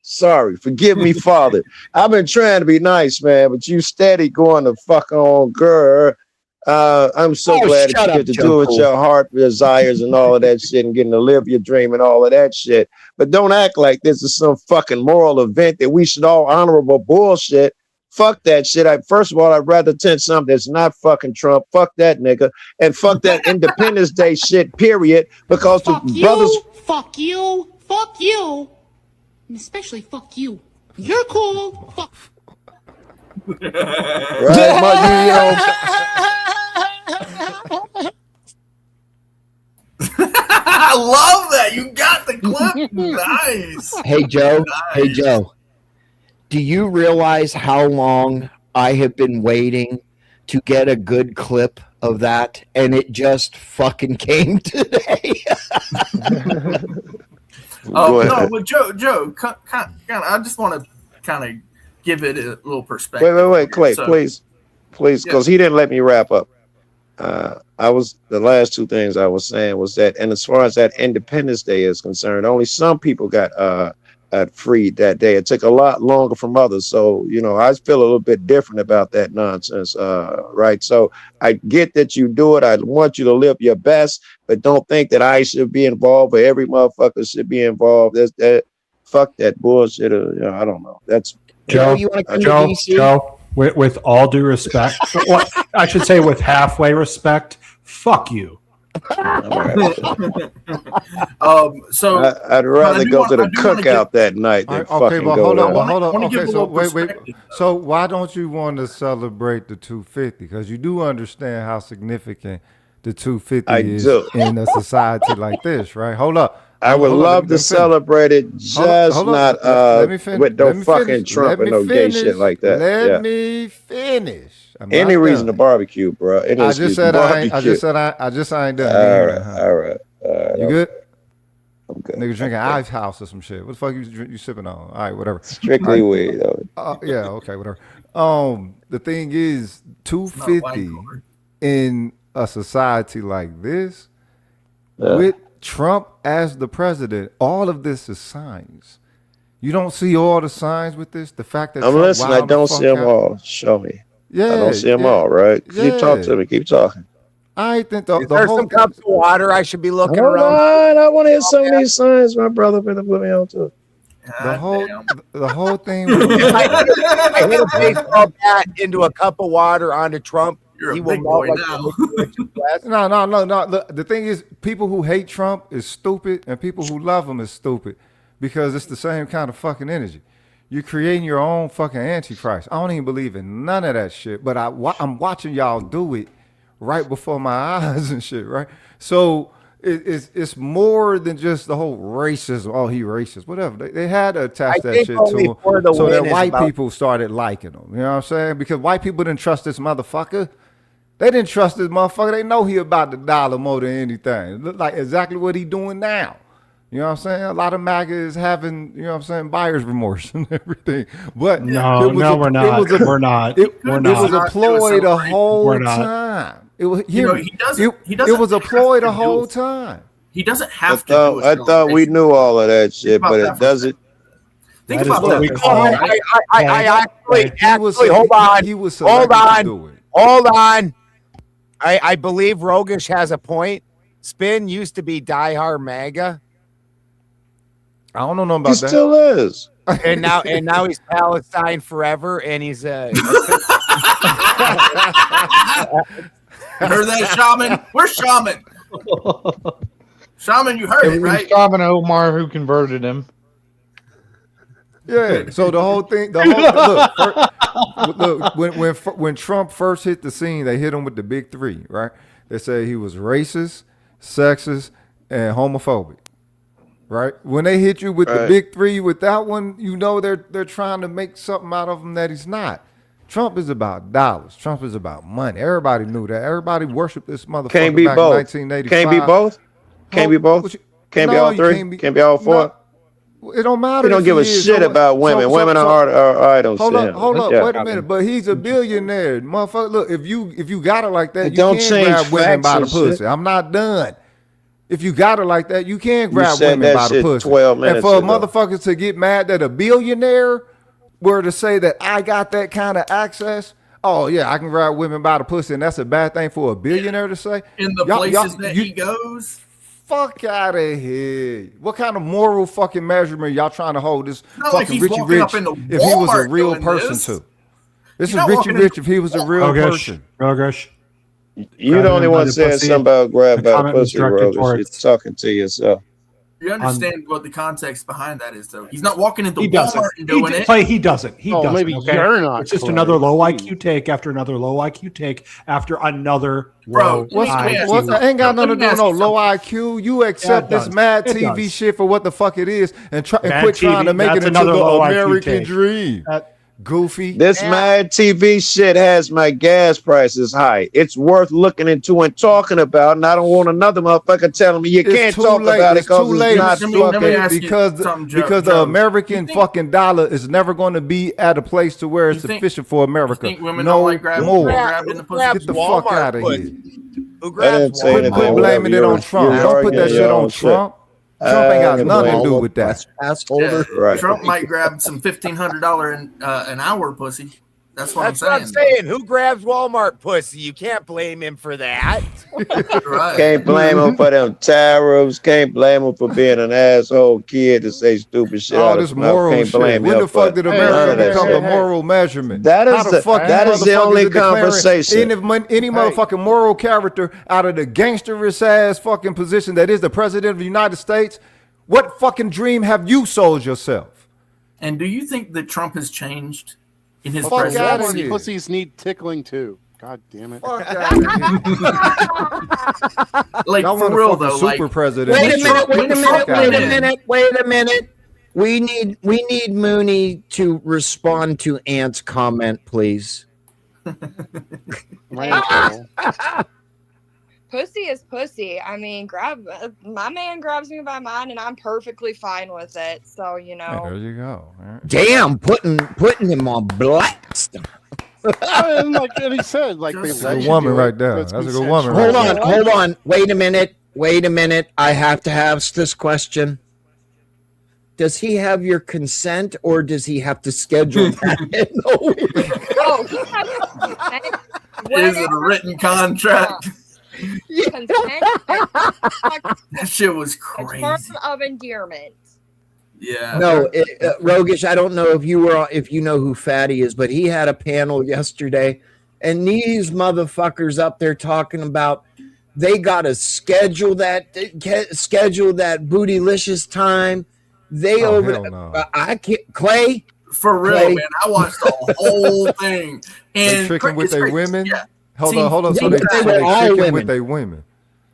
sorry. Forgive me, Father. I've been trying to be nice, man, but you steady going to fuck on I'm so glad that you get to do it with your heart desires and all of that shit and getting to live your dream and all of that shit. But don't act like this is some fucking moral event that we should all honorable bullshit. Fuck that shit. First of all, I'd rather attend something that's not fucking Trump. Fuck that nigga. And fuck that Independence Day shit, period. Because Fuck the you, brothers. fuck you, and especially fuck you. You're cool. Fuck. Right, I love that. You got the clip. Nice. Hey Joe. Nice. Hey Joe. Do you realize how long I have been waiting to get a good clip of that? And it just fucking came today. No, but Joe, I just want to kind of give it a little perspective. Wait, Clay, please, because he didn't let me wrap up. The last two things I was saying was that, and as far as that Independence Day is concerned, only some people got freed that day. It took a lot longer from others. So, I feel a little bit different about that nonsense. Right. So I get that you do it. I want you to live your best, but don't think that I should be involved or every motherfucker should be involved. Fuck that bullshit. I don't know. That's Joe, with all due respect, I should say with halfway respect, fuck you. So I'd rather go to the cookout that night than fucking go hold there. on. Okay, so wait. So why don't you want to celebrate the 250? Because you do understand how significant the 250 is in a society like this, right? Hold up. I would love to celebrate it, just not with no fucking Trump and no gay shit like that. Let me finish. Any reason to barbecue, bro. I just said I ain't done. All right. You good? I'm good. Nigga drinking Ice House or some shit. What the fuck you sipping on? All right, whatever. Strictly weed, though. Yeah, okay, whatever. The thing is, 250 in a society like this, with Trump as the president, all of this is signs. You don't see all the signs with this. The fact that I'm listening. I don't see them all. Show me. Yeah, I don't see them all. Right? Keep talking to me. Keep talking. I think the There's whole some cups of water I should be looking Hold around. on, I want to hear some of these signs. My brother better put me on too. the whole thing. I hit a baseball bat into a cup of water onto Trump. You're He a will big boy melt like now. No. Look, the thing is, people who hate Trump is stupid, and people who love him is stupid because it's the same kind of fucking energy. You're creating your own fucking antichrist. I don't even believe in none of that shit, but I'm watching y'all do it right before my eyes and shit, right? So it's more than just the whole racism. Oh, he racist, whatever. They had to attach that shit to him so that white people started liking him. You know what I'm saying? Because white people didn't trust this motherfucker. They didn't trust this motherfucker. They know he about the dollar more than anything. It look like exactly what he doing now. You know what I'm saying? A lot of MAGA is having, you know what I'm saying, buyer's remorse and everything. But No, we're not. We're not. It We're was not. a ploy the whole We're not. time. It was You know, he doesn't. He doesn't. it was a have ploy to the do whole it. time. He doesn't I have to do thought, a I thought we celebration. knew all of that shit, about but that it for a doesn't. Think That is about what that. we for a call- second, right? Hold on. I believe Rogish has a point. Spin used to be diehard MAGA. I don't know nothing He about that. still is. And now he's Palestine forever, and he's Heard that, Shaman? Where's Shaman? Shaman, you heard it, It was right? Shaman Omar who converted him. Yeah. So the whole thing, look, when Trump first hit the scene, they hit him with the big three, right? They say he was racist, sexist, and homophobic. Right? When they hit you with the big three with that one, you know they're trying to make something out of him that he's not. Trump is about dollars. Trump is about money. Everybody knew that. Everybody worshiped this motherfucker Can't be back both. in 1985. Can't be both. Can't be both. Can't be all three. Can't be all four. It don't matter. He don't if give a is. shit about women. Women are idols. Hold to up, him. hold up, Yeah. wait a minute. But he's a billionaire, motherfucker. Look, if you got it like that, It you don't can change grab women facts by the and shit. pussy. I'm not done. If you got it like that, you can You grab said women that by the shit pussy. 12 And minutes for ago. motherfuckers to get mad that a billionaire were to say that I got that kind of access, oh yeah, I can grab women by the pussy, and that's a bad thing for a billionaire to say. In the places that he goes. Fuck out of here. What kind of moral fucking measurement y'all trying to hold this Not like fucking he's Richie walking up Rich into if he was a Walmart real doing person this. too? This He's is not Richie walking Rich into if he was a real person. Rogish. You the only one saying something about grab by the comment was pussy, directed Rogish. You're towards- talking to yourself. You understand what the context behind that is, though. He's not walking into He doesn't. Walmart and doing it. Clay, he doesn't. He Oh, doesn't. maybe okay? you're not, It's just Clay. another low IQ take after another low IQ take after another Bro, low IQ. What ain't got nothing to do with no ask you low IQ. You accept Yeah, it this does. mad It TV does. shit for what the fuck it is, and Mad quit trying to TV, make it that's into another the low IQ American take. dream. Goofy. This mad TV shit has my gas prices high. It's worth looking into and talking about, and I don't want another motherfucker telling me you can't talk about it It's too because late. it's not Let me ask you because something, Joe. because the Joe. American fucking dollar is never going to be at a place to where it's sufficient for America. think women no don't like grabbing more. grabbed in the pussy? Get the fuck out of here. Who I grabs didn't say Walmart? anything. Quit Whatever, blaming it on Trump. you're Don't put that arguing shit your on own shit. Trump. Trump ain't got can nothing to blame do him. with that. Assholder. Right. Trump might grab some $1,500 an hour pussy. That's what That's I'm what I'm saying. saying. Who grabs Walmart pussy? You can't blame him for that. Right. Can't blame him for them tariffs. Can't blame him for being an asshole kid to say stupid shit All out of this his mouth. moral Can't shit. blame When him the fuck for did none America of that become shit. a moral measurement? That is How the the- fuck that you is the motherfuckers only are declaring conversation. Any motherfucking moral character out of the gangsterish ass fucking position that is the president of the United States? What fucking dream have you sold yourself? And do you think that Trump has changed in his Fuck presidency? outta Walmart here. pussies need tickling too. God damn it. Fuck out of here. Like, Y'all for want a real, fucking though, super like, president. Wait a Shut minute, the wait a fuck minute, out wait of a here. minute, wait a minute. We need Mooney to respond to Ant's comment, please. Pussy is pussy. I mean, my man grabs me by mine, and I'm perfectly fine with it. So There know. you go. All right. Damn, putting him on blast. And he said, like, they That's let a good you woman do it. right there. That's That's a good consensual. woman. Hold on. Wait a minute. I have to ask this question. Does he have your consent, or does he have to schedule that? Oh, he has consent. Is it a written contract? Consent. That shit was A crazy. term of endearment. Yeah. No, Rogish, I don't know if you know who Fatty is, but he had a panel yesterday, and these motherfuckers up there talking about they got to schedule that bootylicious time. They Oh, over. hell no. I can't. Clay. For real, Clay. man. I watched the whole thing. They And tricking with it's their crazy. women? Yeah. Hold Team- on. So Team they Fat- tricking women. with their women.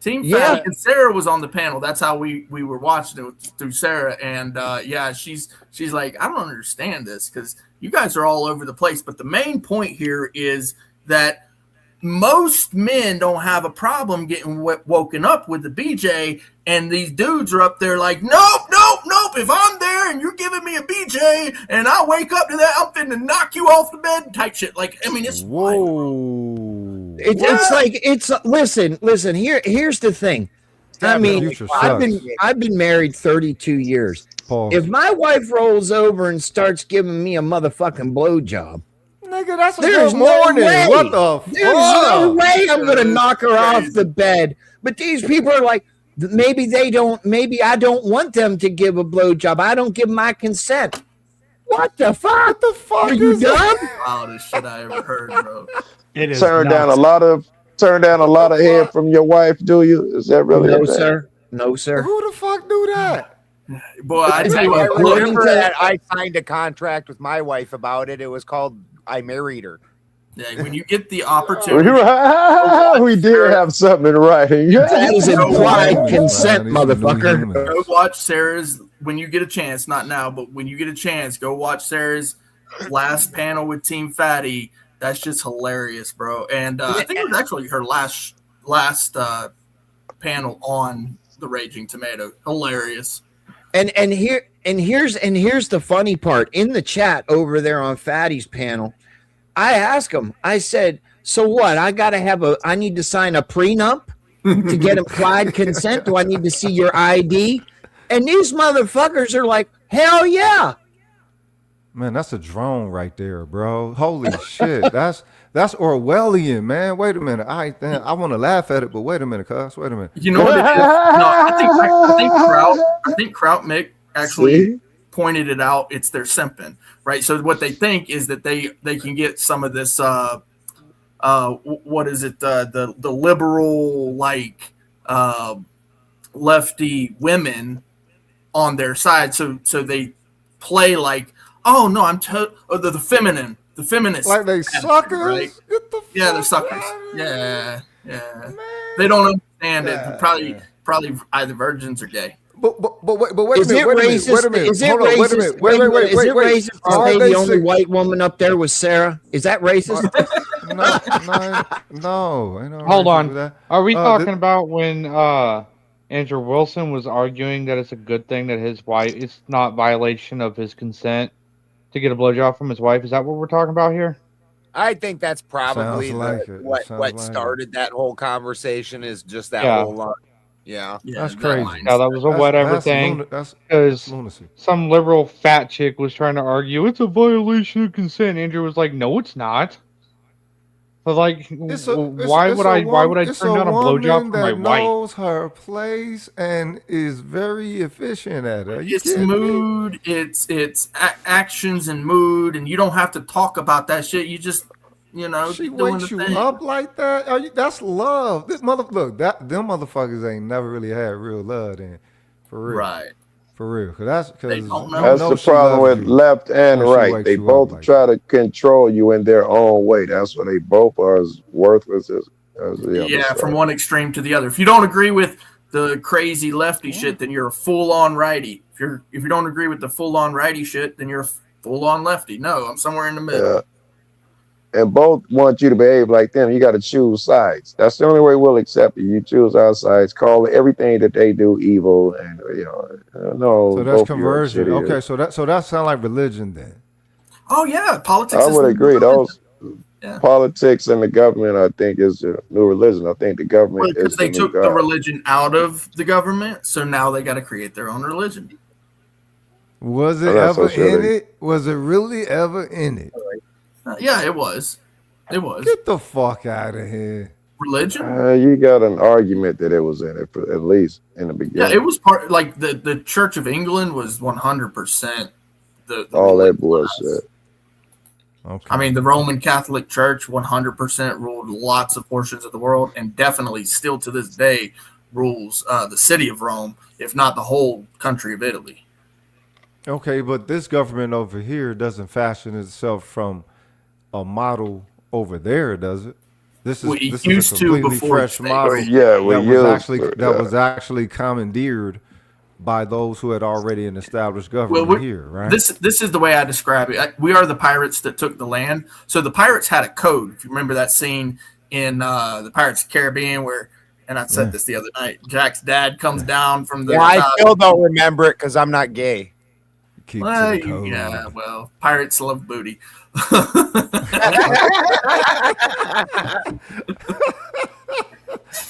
Team Yeah. Fat and Sarah was on the panel. That's how we were watching it through Sarah. And yeah, she's like, I don't understand this because you guys are all over the place. But the main point here is that most men don't have a problem getting woken up with the BJ, and these dudes are up there like, nope. If I'm there and you're giving me a BJ and I wake up to that, I'm finna knock you off the bed type shit. Like, I mean, it's whoa. Listen. Here's the thing. I mean, I've been married 32 years. If my wife rolls over and starts giving me a motherfucking blowjob, nigga, that's a good morning. What the fuck? There's no way I'm gonna knock her off the bed. But these people are like, maybe I don't want them to give a blowjob. I don't give my consent. What the fuck? What the fuck? Are you dumb? Wildest shit I ever heard, bro. It is turn down a lot of head from your wife, do you? Is that really no, sir? No, sir. Who the fuck do that? Boy, I tell you what, that I signed a contract with my wife about it. It was called I married her. Yeah, when you get the opportunity, we did have something in writing. That was implied consent, motherfucker. Go watch Sarah's when you get a chance. Not now, but when you get a chance, go watch Sarah's last panel with Team Fatty. That's just hilarious, bro. And I think it was actually her last panel on the Raging Tomato. Hilarious. And here's the funny part. In the chat over there on Fatty's panel, I asked him, I said, so what? I need to sign a prenup to get implied consent? Do I need to see your ID? And these motherfuckers are like, hell yeah. Man, that's a drone right there, bro. Holy shit. That's Orwellian, man. Wait a minute. I want to laugh at it, but wait a minute, cuz. Wait a minute. You know what it is? No, I think Kraut Mick actually pointed it out. It's their simping, right? So what they think is that they can get some of this what is it? The liberal like lefty women on their side. So they play like, oh no, the feminist. Like they suckers? Right? Yeah, they're suckers. Yeah. They don't understand it. Probably either virgins or gay. But wait a minute. Wait a minute. Is it racist? Wait. Is it racist to say the only white woman up there was Sarah? Is that racist? No. Hold on. Are we talking about when Andrew Wilson was arguing that it's a good thing that his wife, it's not violation of his consent to get a blowjob from his wife? Is that what we're talking about here? I think that's probably what started that whole conversation. Is just that whole line. Yeah, that's crazy. Yeah, that was a whatever thing. Because some liberal fat chick was trying to argue it's a violation of consent. Andrew was like, "No, it's not." But like, why would I turn down a blowjob from my wife? Knows her place and is very efficient at it. It's mood. It's actions and mood, and you don't have to talk about that shit. You just, she wakes you up like that. That's love. Them motherfuckers ain't never really had real love then, for real. Right. For real, that's the problem with left and right. They both try to control you in their own way. That's why they both are as worthless as the other side. From one extreme to the other. If you don't agree with the crazy lefty shit, then you're a full-on righty. If you don't agree with the full-on righty shit, then you're a full-on lefty. No, I'm somewhere in the middle. Yeah. And both want you to behave like them. You got to choose sides. That's the only way we'll accept it. You choose our sides. Call everything that they do evil, and no. So that's conversion. Okay, so that sounds like religion then. Oh yeah, politics. I would agree. Those politics and the government, I think, is the new religion. I think the government because they took the religion out of the government, so now they got to create their own religion. Was it ever in it? Was it really ever in it? Yeah, it was. It was. Get the fuck out of here. Religion? You got an argument that it was in it, at least in the beginning. Yeah, it was part, like the Church of England was 100% all that bullshit. Okay. I mean, the Roman Catholic Church 100% ruled lots of portions of the world, and definitely still to this day rules the city of Rome, if not the whole country of Italy. Okay, but this government over here doesn't fashion itself from a model over there, does it? This is a completely fresh model. Yeah, that was actually commandeered by those who had already an established government here, right? This is the way I describe it. We are the pirates that took the land. So the pirates had a code. If you remember that scene in the Pirates of the Caribbean where, and I said this the other night, Jack's dad comes down from the Yeah, I still don't remember it because I'm not gay. Keep well, to the code. yeah, well, pirates love booty.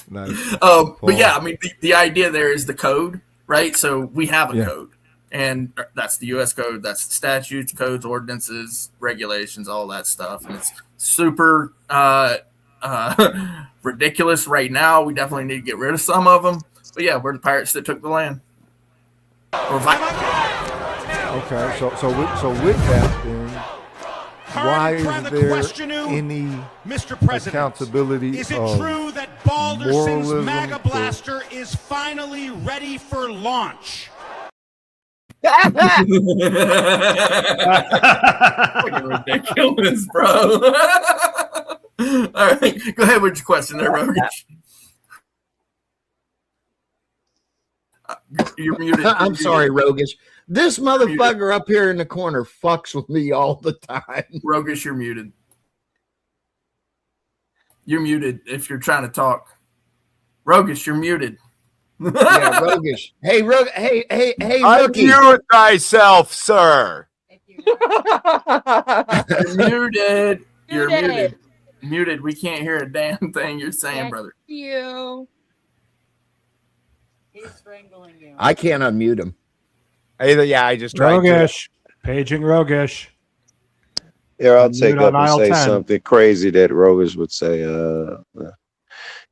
Nice. But yeah, I mean, the idea there is the code, right? So we have a code, and that's the U.S. code. That's the statutes, codes, ordinances, regulations, all that stuff. And it's super ridiculous right now. We definitely need to get rid of some of them. But yeah, we're the pirates that took the land. Okay, so with that, then, why is there any accountability Is it of true that Balderson's moralism MAGA or- blaster is finally ready for launch? Fucking ridiculous, bro. All right, go ahead with your question there, Rogish. You're muted. I'm sorry, Rogish. This motherfucker up here in the corner fucks with me all the time. Rogish, you're muted. You're muted if you're trying to talk. You're muted. Yeah, Rogish. Hey, hey, Rookie. Unmute thyself, sir. You're muted. You're muted. Muted. We can't hear a damn thing you're saying, brother. You. He's strangling you. I can't unmute him. I just tried Rogish. Paging Rogish. Here, I'll take Mute up on and aisle say 10. something crazy that Rogish would say.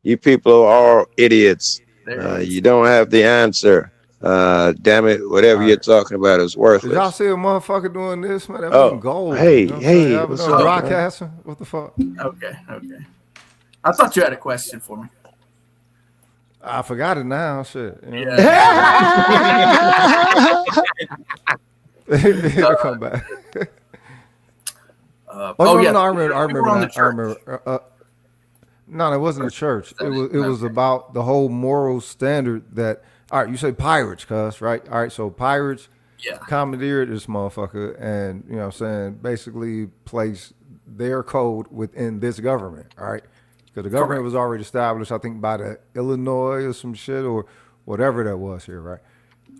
You people are idiots. You don't have the answer. Damn it, whatever you're talking about is Did worthless. y'all see a motherfucker doing this, man? That Oh, was gold. hey, you know what I'm hey, saying? That was what's no up, broadcasting. What the fuck? Okay. I thought you had a question for me. I forgot it now. Shit. You know? It'll come back. Yeah. No, I we remember were on the that. I remember. No, it wasn't a church. It was about the whole moral standard that. All right, you say pirates, cuz, right? All right, so pirates commandeered this motherfucker, and you know what I'm saying, basically placed their code within this government. All right, because the government was already established, I think, by the Illinois or some shit or whatever that was here, right?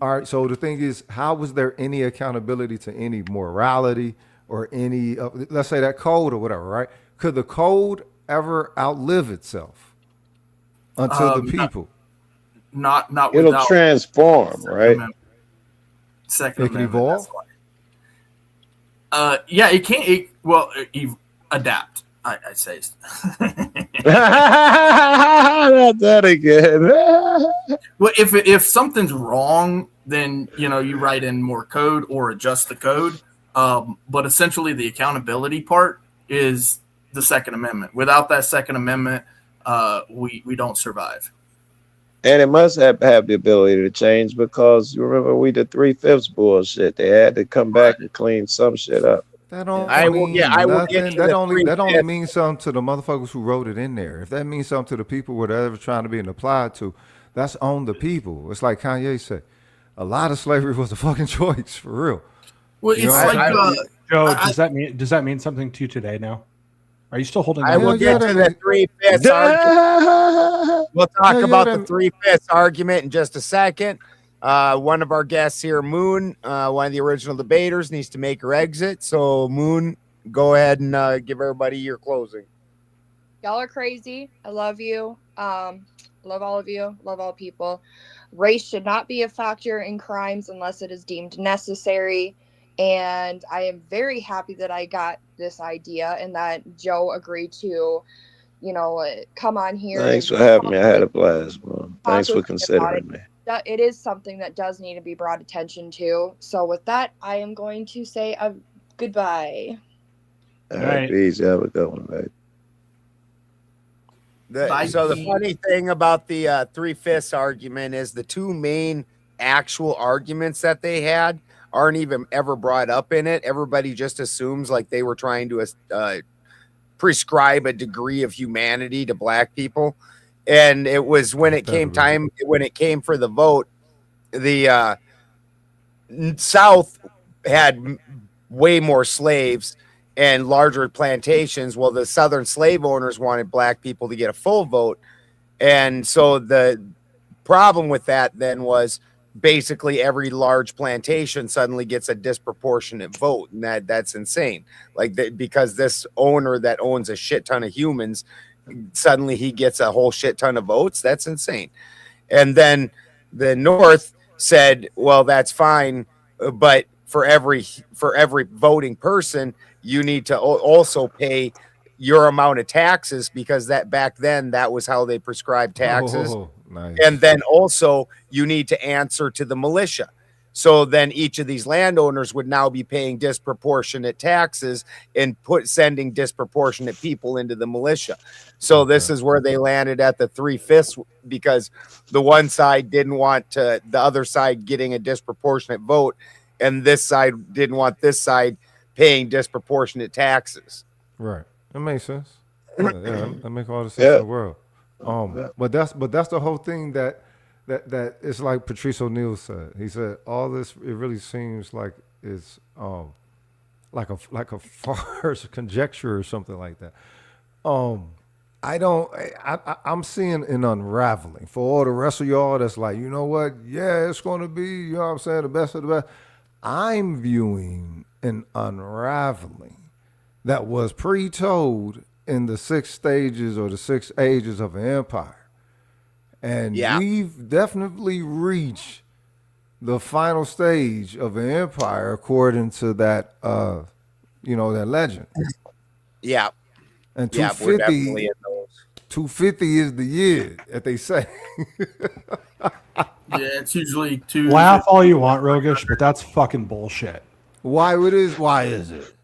All right, so the thing is, how was there any accountability to any morality or any, let's say that code or whatever, right? Could the code ever outlive itself until the people? Not It'll without transform, right? Second It can Amendment, evolve. Yeah, it can't. Adapt. I say. Not that again. Well, if something's wrong, then you write in more code or adjust the code. But essentially, the accountability part is the Second Amendment. Without that Second Amendment, we don't survive. And it must have the ability to change because you remember we did 3/5 bullshit. They had to come back and clean some shit up. That don't I will mean get nothing. to That the only means something to the motherfuckers who wrote it in there. If that means something to the people whatever trying to be applied to, that's on the people. It's like Kanye said, a lot of slavery was a fucking choice for real. Well, You it's know, like Joe, does that mean something to you today now? Are you still holding? I will get to the 3/5 argument. We'll talk about the 3/5 argument in just a second. One of our guests here, Moon, one of the original debaters, needs to make her exit. So, Moon, go ahead and give everybody your closing. Y'all are crazy. I love you. Love all of you. Love all people. Race should not be a factor in crimes unless it is deemed necessary. And I am very happy that I got this idea and that Joe agreed to, come on here. Thanks for having me. I had a blast, man. Thanks for considering me. It is something that does need to be brought attention to. So with that, I am going to say goodbye. All right, peace. Have a good one, mate. So the funny thing about the 3/5 argument is the two main actual arguments that they had aren't even ever brought up in it. Everybody just assumes like they were trying to prescribe a degree of humanity to black people. And it was when it came for the vote, the South had way more slaves and larger plantations. Well, the Southern slave owners wanted black people to get a full vote. And so the problem with that then was basically every large plantation suddenly gets a disproportionate vote. And that's insane. Like because this owner that owns a shit ton of humans, suddenly he gets a whole shit ton of votes. That's insane. And then the North said, well, that's fine, but for every voting person, you need to also pay your amount of taxes, because that back then that was how they prescribed taxes. Oh, nice. And then also you need to answer to the militia. So then each of these landowners would now be paying disproportionate taxes and sending disproportionate people into the militia. So this is where they landed at the 3/5, because the one side didn't want the other side getting a disproportionate vote, and this side didn't want this side paying disproportionate taxes. Right. That makes sense. Yeah, that makes all the sense in the world. But that's the whole thing that it's like Patrice O'Neill said. He said all this, it really seems like it's like a farce, conjecture or something like that. I'm seeing an unraveling for all the rest of y'all that's like, you know what? Yeah, it's going to be, you know what I'm saying, the best of the best. I'm viewing an unraveling that was pre-told in the 6 stages or the 6 ages of an empire. And we've definitely reached the final stage of an empire according to that, that legend. Yeah. And we're 250, definitely in those. 250 is the year that they say. Yeah, it's usually 2. Laugh all you want, Rogish, but that's fucking bullshit. Why is it?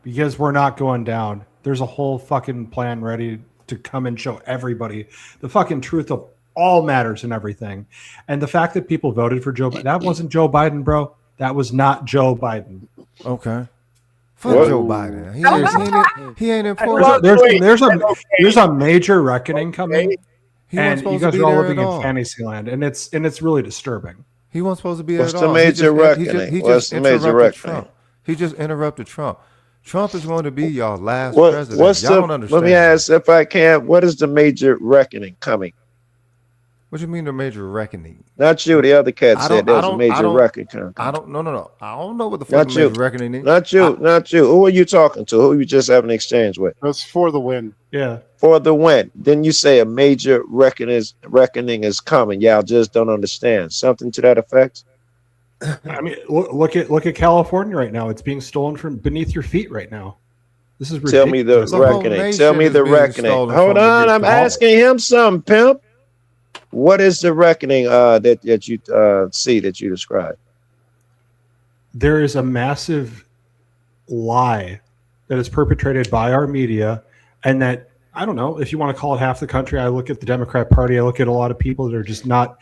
Because we're not going down. There's a whole fucking plan ready to come and show everybody the fucking truth of all matters and everything. And the fact that people voted for Joe Biden, that wasn't Joe Biden, bro. That was not Joe Biden. Okay. Fuck Joe Biden. He ain't important. There's a major reckoning coming. And you guys are all living in fantasy land, and it's really disturbing. He wasn't supposed to be What's at the all. major reckoning? What's the major reckoning? He just interrupted Trump. Trump is going to be y'all last president. Y'all don't understand. Let me ask, if I can, what is the major reckoning coming? What do you mean the major reckoning? Not you. The other cat said there's a major reckoning coming. No. I don't know what the fuck major reckoning is. Not you. Who are you talking to? Who you just having an exchange with? That's for the win. Yeah. For the win. Then you say a major reckoning is coming. Y'all just don't understand. Something to that effect? I mean, look at California right now. It's being stolen from beneath your feet right now. This is ridiculous. Tell me the reckoning. Tell me the reckoning. Hold on, I'm asking him something, pimp. What is the reckoning that you see that you describe? There is a massive lie that is perpetrated by our media, and that, I don't know if you want to call it half the country. I look at the Democrat Party. I look at a lot of people that are just not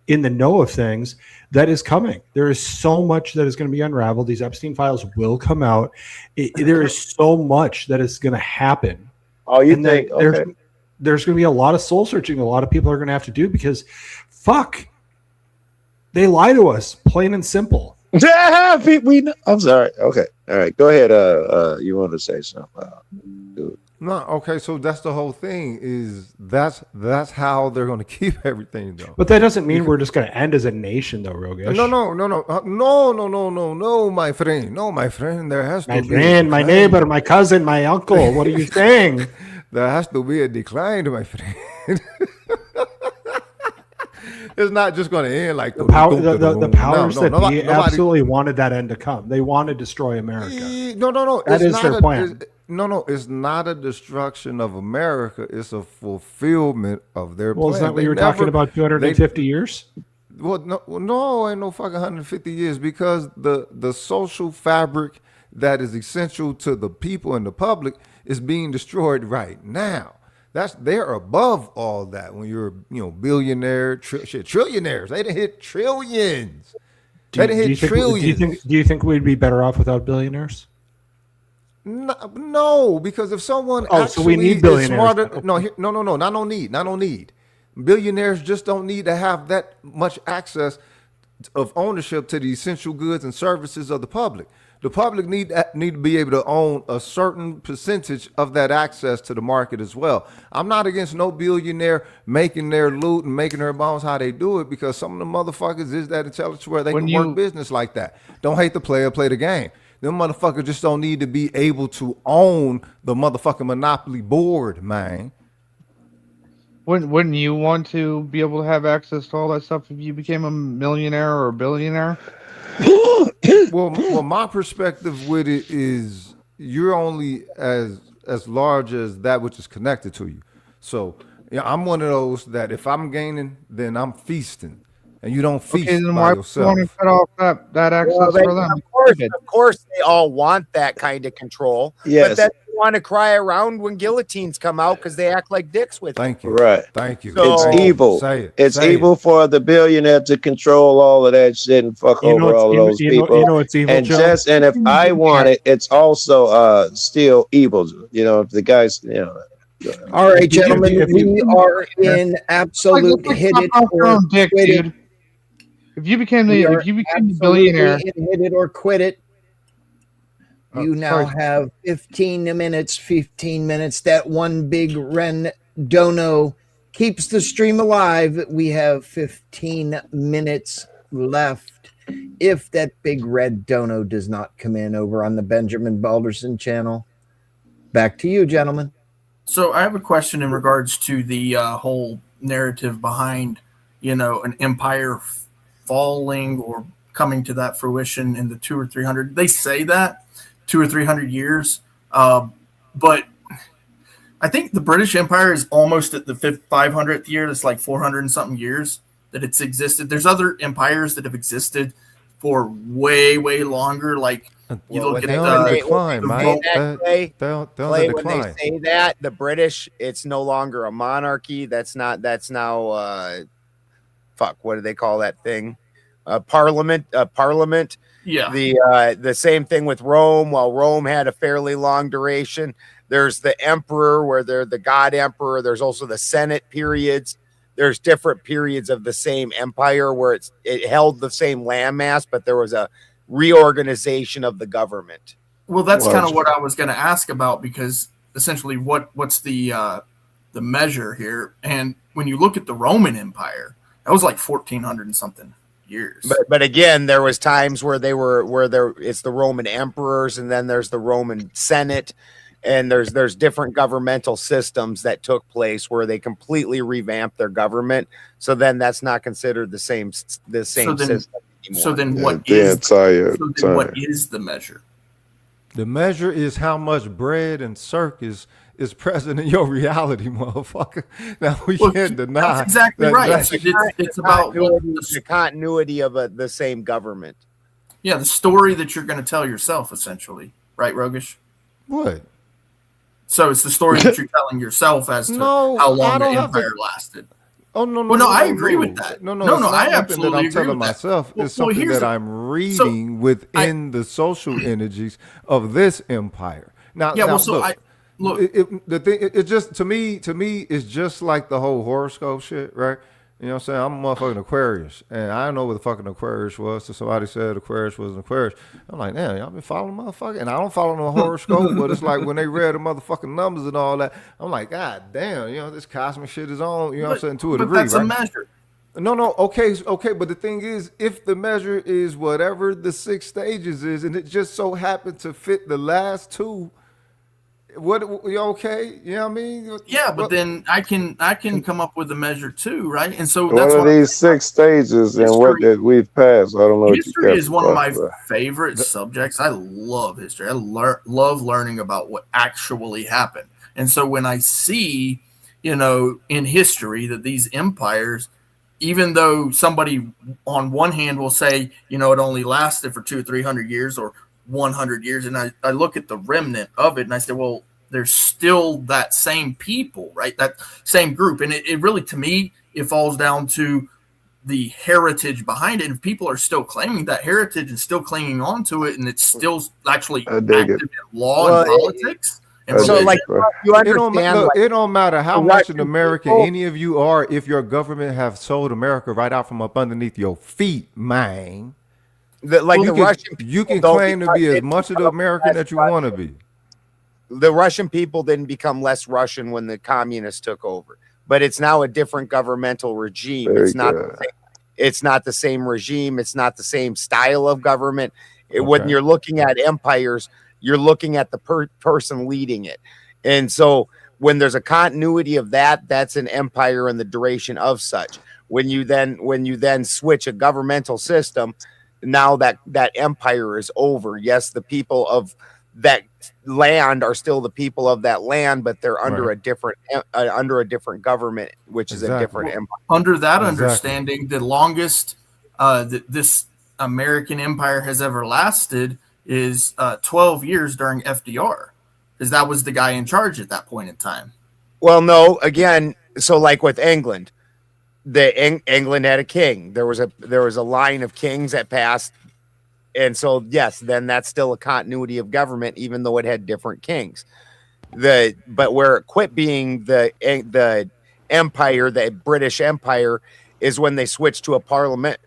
in the know of things. That is coming. There is so much that is going to be unraveled. These Epstein files will come out. There is so much that is going to happen. Oh, you think? Okay. There's going to be a lot of soul searching a lot of people are going to have to do, because fuck, they lie to us, plain and simple. I'm sorry. Okay. All right. Go ahead. You want to say something? No, okay, so that's the whole thing, is that's how they're going to keep everything, though. But that doesn't mean we're just going to end as a nation, though, Rogish. No, my friend. No, my friend. There has to be my friend, my neighbor, my cousin, my uncle. What are you saying? There has to be a decline, my friend. It's not just going to end like the powers that be absolutely wanted that end to come. They want to destroy America. No. That is their plan. It's not a destruction of America. It's a fulfillment of their plan. Well, is that what you were talking about 250 years? Well, no, ain't no fucking 150 years, because the social fabric that is essential to the people and the public is being destroyed right now. They're above all that. When you're billionaire, trillionaires, they done hit trillions. They done hit trillions. Do you think we'd be better off without billionaires? No, because if someone so we need billionaires. Smarter, no, not no need. Billionaires just don't need to have that much access of ownership to the essential goods and services of the public. The public need to be able to own a certain percentage of that access to the market as well. I'm not against no billionaire making their loot and making their bones how they do it, because some of the motherfuckers is that intelligent where they can work business like that. Don't hate the player, play the game. Them motherfuckers just don't need to be able to own the motherfucking monopoly board, man. Wouldn't you want to be able to have access to all that stuff if you became a millionaire or a billionaire? Well, my perspective with it is you're only as large as that which is connected to you. So yeah, I'm one of those that if I'm gaining, then I'm feasting, and you don't feast then by why yourself. want to cut off that access for them? Of course, they all want that kind of control. Yes. But then they want to cry around when guillotines come out because they act like dicks with Thank you. Right. Thank you. It's evil. Say it. It's Say evil for the billionaire to control all of that shit and fuck over all of those people. You know it's evil, and Joe? and if I want it, it's also still evil. You know, if the guys, you know. All right, gentlemen, we are in absolute hit it or quit it. If you became a billionaire, hit it or quit it. You now sorry. have 15 minutes. 15 minutes. That one big Ren Dono keeps the stream alive. We have 15 minutes left. If that big red dono does not come in over on the Benjamin Balderson channel, back to you, gentlemen. So I have a question in regards to the whole narrative behind, an empire falling or coming to that fruition in the 200 or 300. They say that 200 or 300 years, but I think the British Empire is almost at the 500th year. It's like 400 and something years that it's existed. There's other empires that have existed for way, way longer. Like you look at when they say that, the British, it's no longer a monarchy. That's now what do they call that thing? Parliament. Yeah. The same thing with Rome. While Rome had a fairly long duration, there's the emperor where they're the god emperor. There's also the Senate periods. There's different periods of the same empire where it held the same landmass, but there was a reorganization of the government. Well, that's kind of what I was going to ask about, because essentially what's the measure here? And when you look at the Roman Empire, that was like 1400 and something years. But again, there was times where it's the Roman emperors, and then there's the Roman Senate, and there's different governmental systems that took place where they completely revamped their government. So then that's not considered the same system anymore. So then what is the measure? The measure is how much bread and circus is present in your reality, motherfucker. Now we can't deny. That's exactly right. It's about the continuity of the same government. Yeah, the story that you're going to tell yourself, essentially, right, Rogish? What? So it's the story that you're telling yourself as to how long the empire lasted. Oh no! Well, I agree with that. No, I absolutely absolutely that I'm agree telling with myself. that. It's something that I'm reading within the social energies of this empire. Now, yeah. now, Well, so look, the thing, it just to me, it's just like the whole horoscope shit, right? You know what I'm saying? I'm a motherfucking Aquarius, and I don't know what the fucking Aquarius was. So somebody said Aquarius was an Aquarius. I'm like, damn, y'all been following motherfucker? And I don't follow no horoscope, but it's like when they read the motherfucking numbers and all that, I'm like, God damn, this cosmic shit is on, you know what I'm saying, to a degree, that's right? a measure. No, okay, but the thing is, if the measure is whatever the 6 stages is, and it just so happened to fit the last 2, what you okay? You know what I mean? Yeah, but then I can come up with a measure too, right? And so What that's are these 6 stages and what did we've passed? I don't know. History is one of my favorite subjects. I love history. I love learning about what actually happened. And so when I see, in history that these empires, even though somebody on one hand will say, it only lasted for 200 or 300 years or 100 years, and I look at the remnant of it and I say, well, there's still that same people, right? That same group. And it really, to me, it falls down to the heritage behind it. And if people are still claiming that heritage and still clinging on to it, and it's still actually active in law and politics. And so, like, you understand, it don't matter how much an American any of you are, if your government have sold America right out from up underneath your feet, man. Russian you can people claim to be as much of the American that you want to be. The Russian people didn't become less Russian when the communists took over, but it's now a different governmental regime. Very It's not good. the same, it's not the same regime. It's not the same style of government. When you're looking at empires, you're looking at the person leading it. And so when there's a continuity of that, that's an empire in the duration of such. When you then switch a governmental system, now that empire is over. Yes, the people of that land are still the people of that land, but they're under a different government, which is a different empire. Under that understanding, the longest that this American empire has ever lasted is 12 years during FDR, because that was the guy in charge at that point in time. Well, no, again, so like with England, England had a king. There was a line of kings that passed. And so, yes, then that's still a continuity of government, even though it had different kings. But where it quit being the empire, the British Empire, is when they switched to a parliament,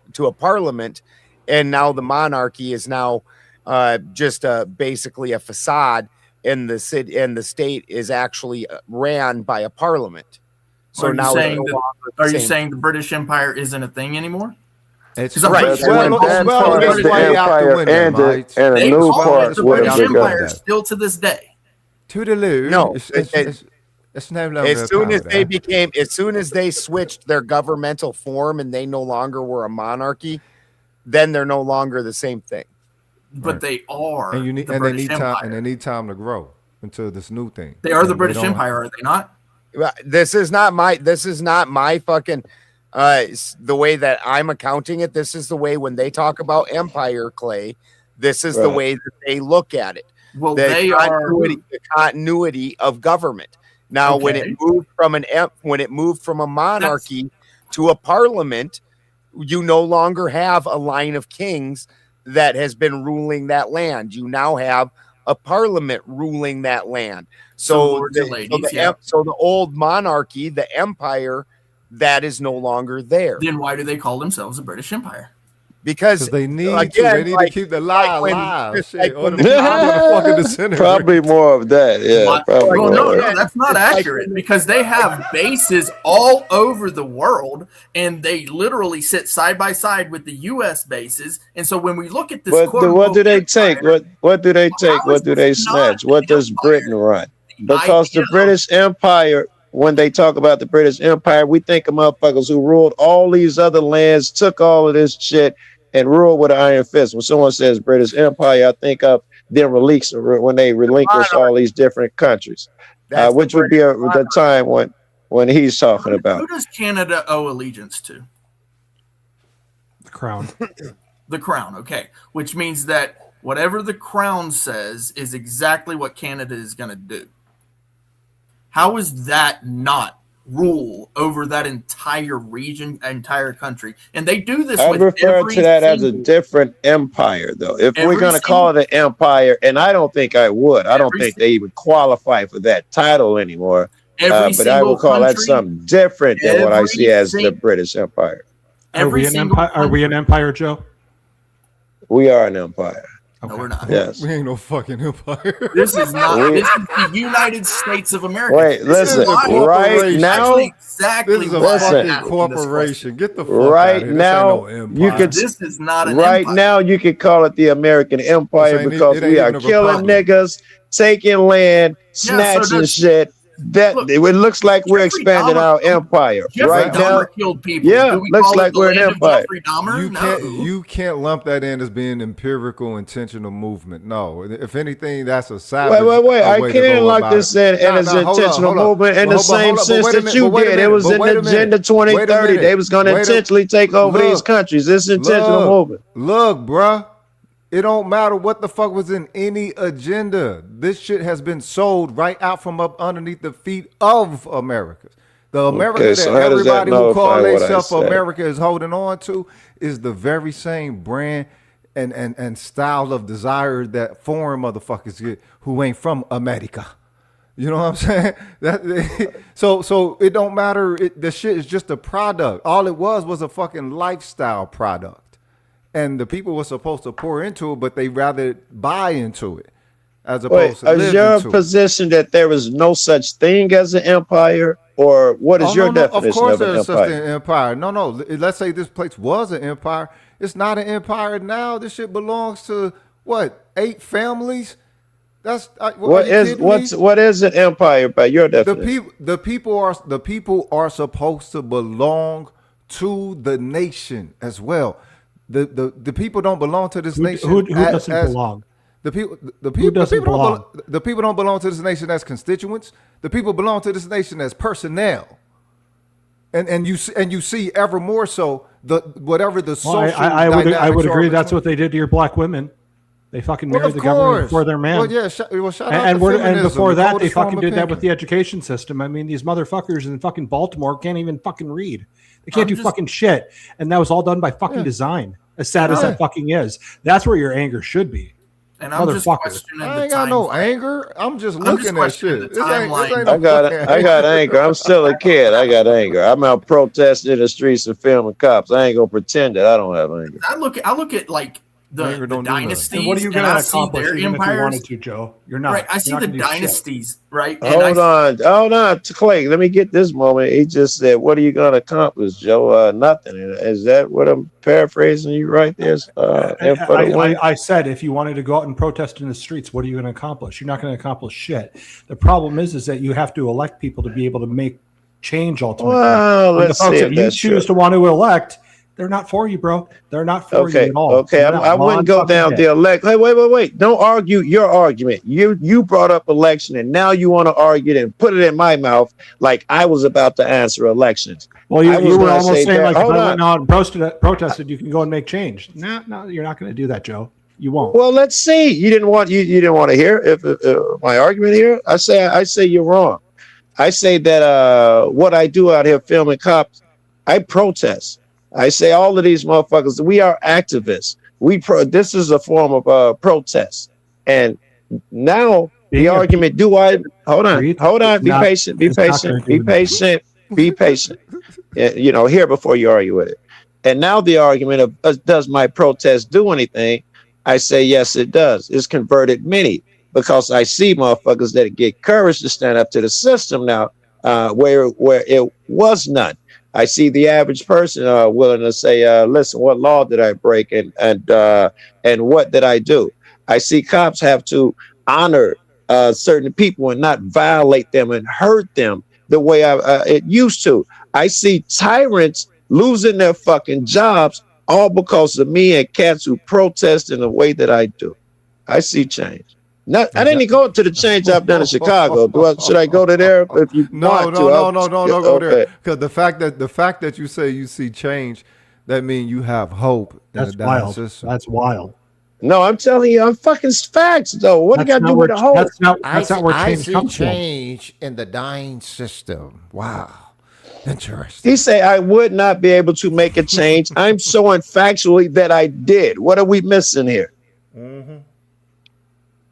and now the monarchy is now just basically a facade, and the city and the state is actually ran by a parliament. So now, are you saying the British Empire isn't a thing anymore? It's right. That part of the empire ended, and a new part the would British have begun. Empire still to this day. Toodaloo. No, it's no longer as soon as they switched their governmental form and they no longer were a monarchy, then they're no longer the same thing. But they are. And they need time to grow into this new thing. They are the British Empire, are they not? This is not my fucking the way that I'm accounting it. This is the way when they talk about empire, Clay, this is the way that they look at it. Well, the continuity of government. Now, when it moved from a monarchy to a parliament, you no longer have a line of kings that has been ruling that land. You now have a parliament ruling that land. So the old monarchy, the empire, that is no longer there. Then why do they call themselves a British Empire? Because they need to keep the lie alive. Probably more of that. Yeah. Well, no, that's not accurate, because they have bases all over the world, and they literally sit side by side with the U.S. bases. And so when we look at this, what do they take? What do they take? What do they snatch? What does Britain run? Because the British Empire, when they talk about the British Empire, we think of motherfuckers who ruled all these other lands, took all of this shit, and ruled with an iron fist. When someone says British Empire, I think of them when they relinquished all these different countries, which would be the time when he's talking about. Who does Canada owe allegiance to? The crown. The crown, okay. Which means that whatever the crown says is exactly what Canada is going to do. How is that not rule over that entire region, entire country? And they do this. I refer to that as a different empire, though. If we're going to call it an empire, and I don't think I would. I don't think they even qualify for that title anymore. But I would call that something different than what I see as the British Empire. Are we an empire? Are we an empire, Joe? We are an empire. No, we're not. Yes. We ain't no fucking empire. This is not. This is the United States of America. Wait, listen. Right now, exactly. This is a fucking corporation. Get the fuck right out of here. now, you could. This is not an right empire. now. You could call it the American Empire because we are killing niggas, taking land, snatching shit. It looks like we're expanding our empire right now. Killed people. Yeah, looks like we're an empire. You can't lump that in as being empirical, intentional movement. No, if anything, that's a savage. Wait. I can't lump this in as intentional movement in the same sense that you did. It was in Agenda 2030. They was going to intentionally take over these countries. It's intentional movement. Look, bruh. It don't matter what the fuck was in any agenda. This shit has been sold right out from up underneath the feet of Americans. The America that everybody who call themselves America is holding on to is the very same brand and style of desire that foreign motherfuckers get who ain't from America. You know what I'm saying? So it don't matter. The shit is just a product. All it was a fucking lifestyle product. and the people were supposed to pour into it, but they rather buy into it as Wait, opposed to is live your into it. position that there is no such thing as an empire, or what is your definition Of course, of an there's such thing empire? as an empire. No. Let's say this place was an empire. It's not an empire now. This shit belongs to what? 8 families. That's What is an empire by your definition? the people are supposed to belong to the nation as well. The people don't belong to this nation. Who doesn't belong? The people don't belong to this nation as constituents. The people belong to this nation as personnel. And you see ever more so whatever the social. I would agree. That's what they did to your black women. They fucking married the government before their man. Well, yeah. Shout out and to feminism, before the that, they coldest form fucking of did that pink. with the education system. I mean, these motherfuckers in fucking Baltimore can't even fucking read. They can't do fucking shit. And that was all done by fucking design. As sad as that fucking is. That's where your anger should be. And I'm just questioning I ain't got no anger. I'm just looking at shit. I got anger. I'm still a kid. I got anger. I'm out protesting in the streets and filming cops. I ain't gonna pretend that I don't have anger. I look at like the dynasties. What are you and gonna I see accomplish their even if you empires. wanted to, Joe? You're not. Right. I see You're not the gonna do shit. dynasties, right? Hold on, Clay. Let me get this moment. He just said, "What are you gonna accomplish, Joe? Nothing." Is that what I'm paraphrasing you right there? I said if you wanted to go out and protest in the streets, what are you going to accomplish? You're not going to accomplish shit. The problem is that you have to elect people to be able to make change ultimately. Well, And the let's folks see that if you that's choose to want to elect, they're not for you, bro. They're not for you at all. Okay, They're not I wouldn't go one down fucking the elect. Hey, wait. Don't argue your argument. You brought up election, and now you want to argue it and put it in my mouth like I was about to answer elections. Well, you were gonna almost say saying that- like if hold I on. went out and protested, you can go and make change. No, you're not going to do that, Joe. You won't. Well, let's see. You didn't want to hear if my argument here. I say you're wrong. I say that what I do out here filming cops, I protest. I say all of these motherfuckers, we are activists. This is a form of protest. And now the argument, hold on, be patient. Hear before you argue with it. And now the argument of does my protest do anything? I say, yes, it does. It's converted many because I see motherfuckers that get courage to stand up to the system now where it was none. I see the average person willing to say, listen, what law did I break and what did I do? I see cops have to honor certain people and not violate them and hurt them the way it used to. I see tyrants losing their fucking jobs all because of me and cats who protest in the way that I do. I see change. I didn't go to the change I've done in Chicago. Should I go to there? If you want to, don't go there. Because the fact that you say you see change, that means you have hope. That's wild. That's wild. No, I'm telling you, I'm fucking facts though. What do you got to do with the hope? That's not where I change see comes from. change in the dying system. Wow. Interesting. He say I would not be able to make a change. I'm showing factually that I did. What are we missing here?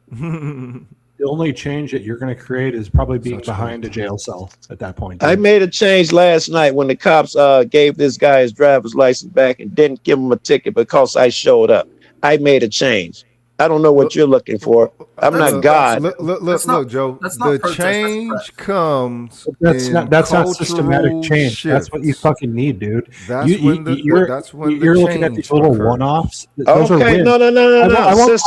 The only change that you're going to create is probably being behind a jail cell at that point. I made a change last night when the cops gave this guy his driver's license back and didn't give him a ticket because I showed up. I made a change. I don't know what you're looking for. I'm not God. Look, Joe. The change comes. That's not systematic change. That's what you fucking need, dude. You're looking at these little one-offs. Those are Okay, wins. no.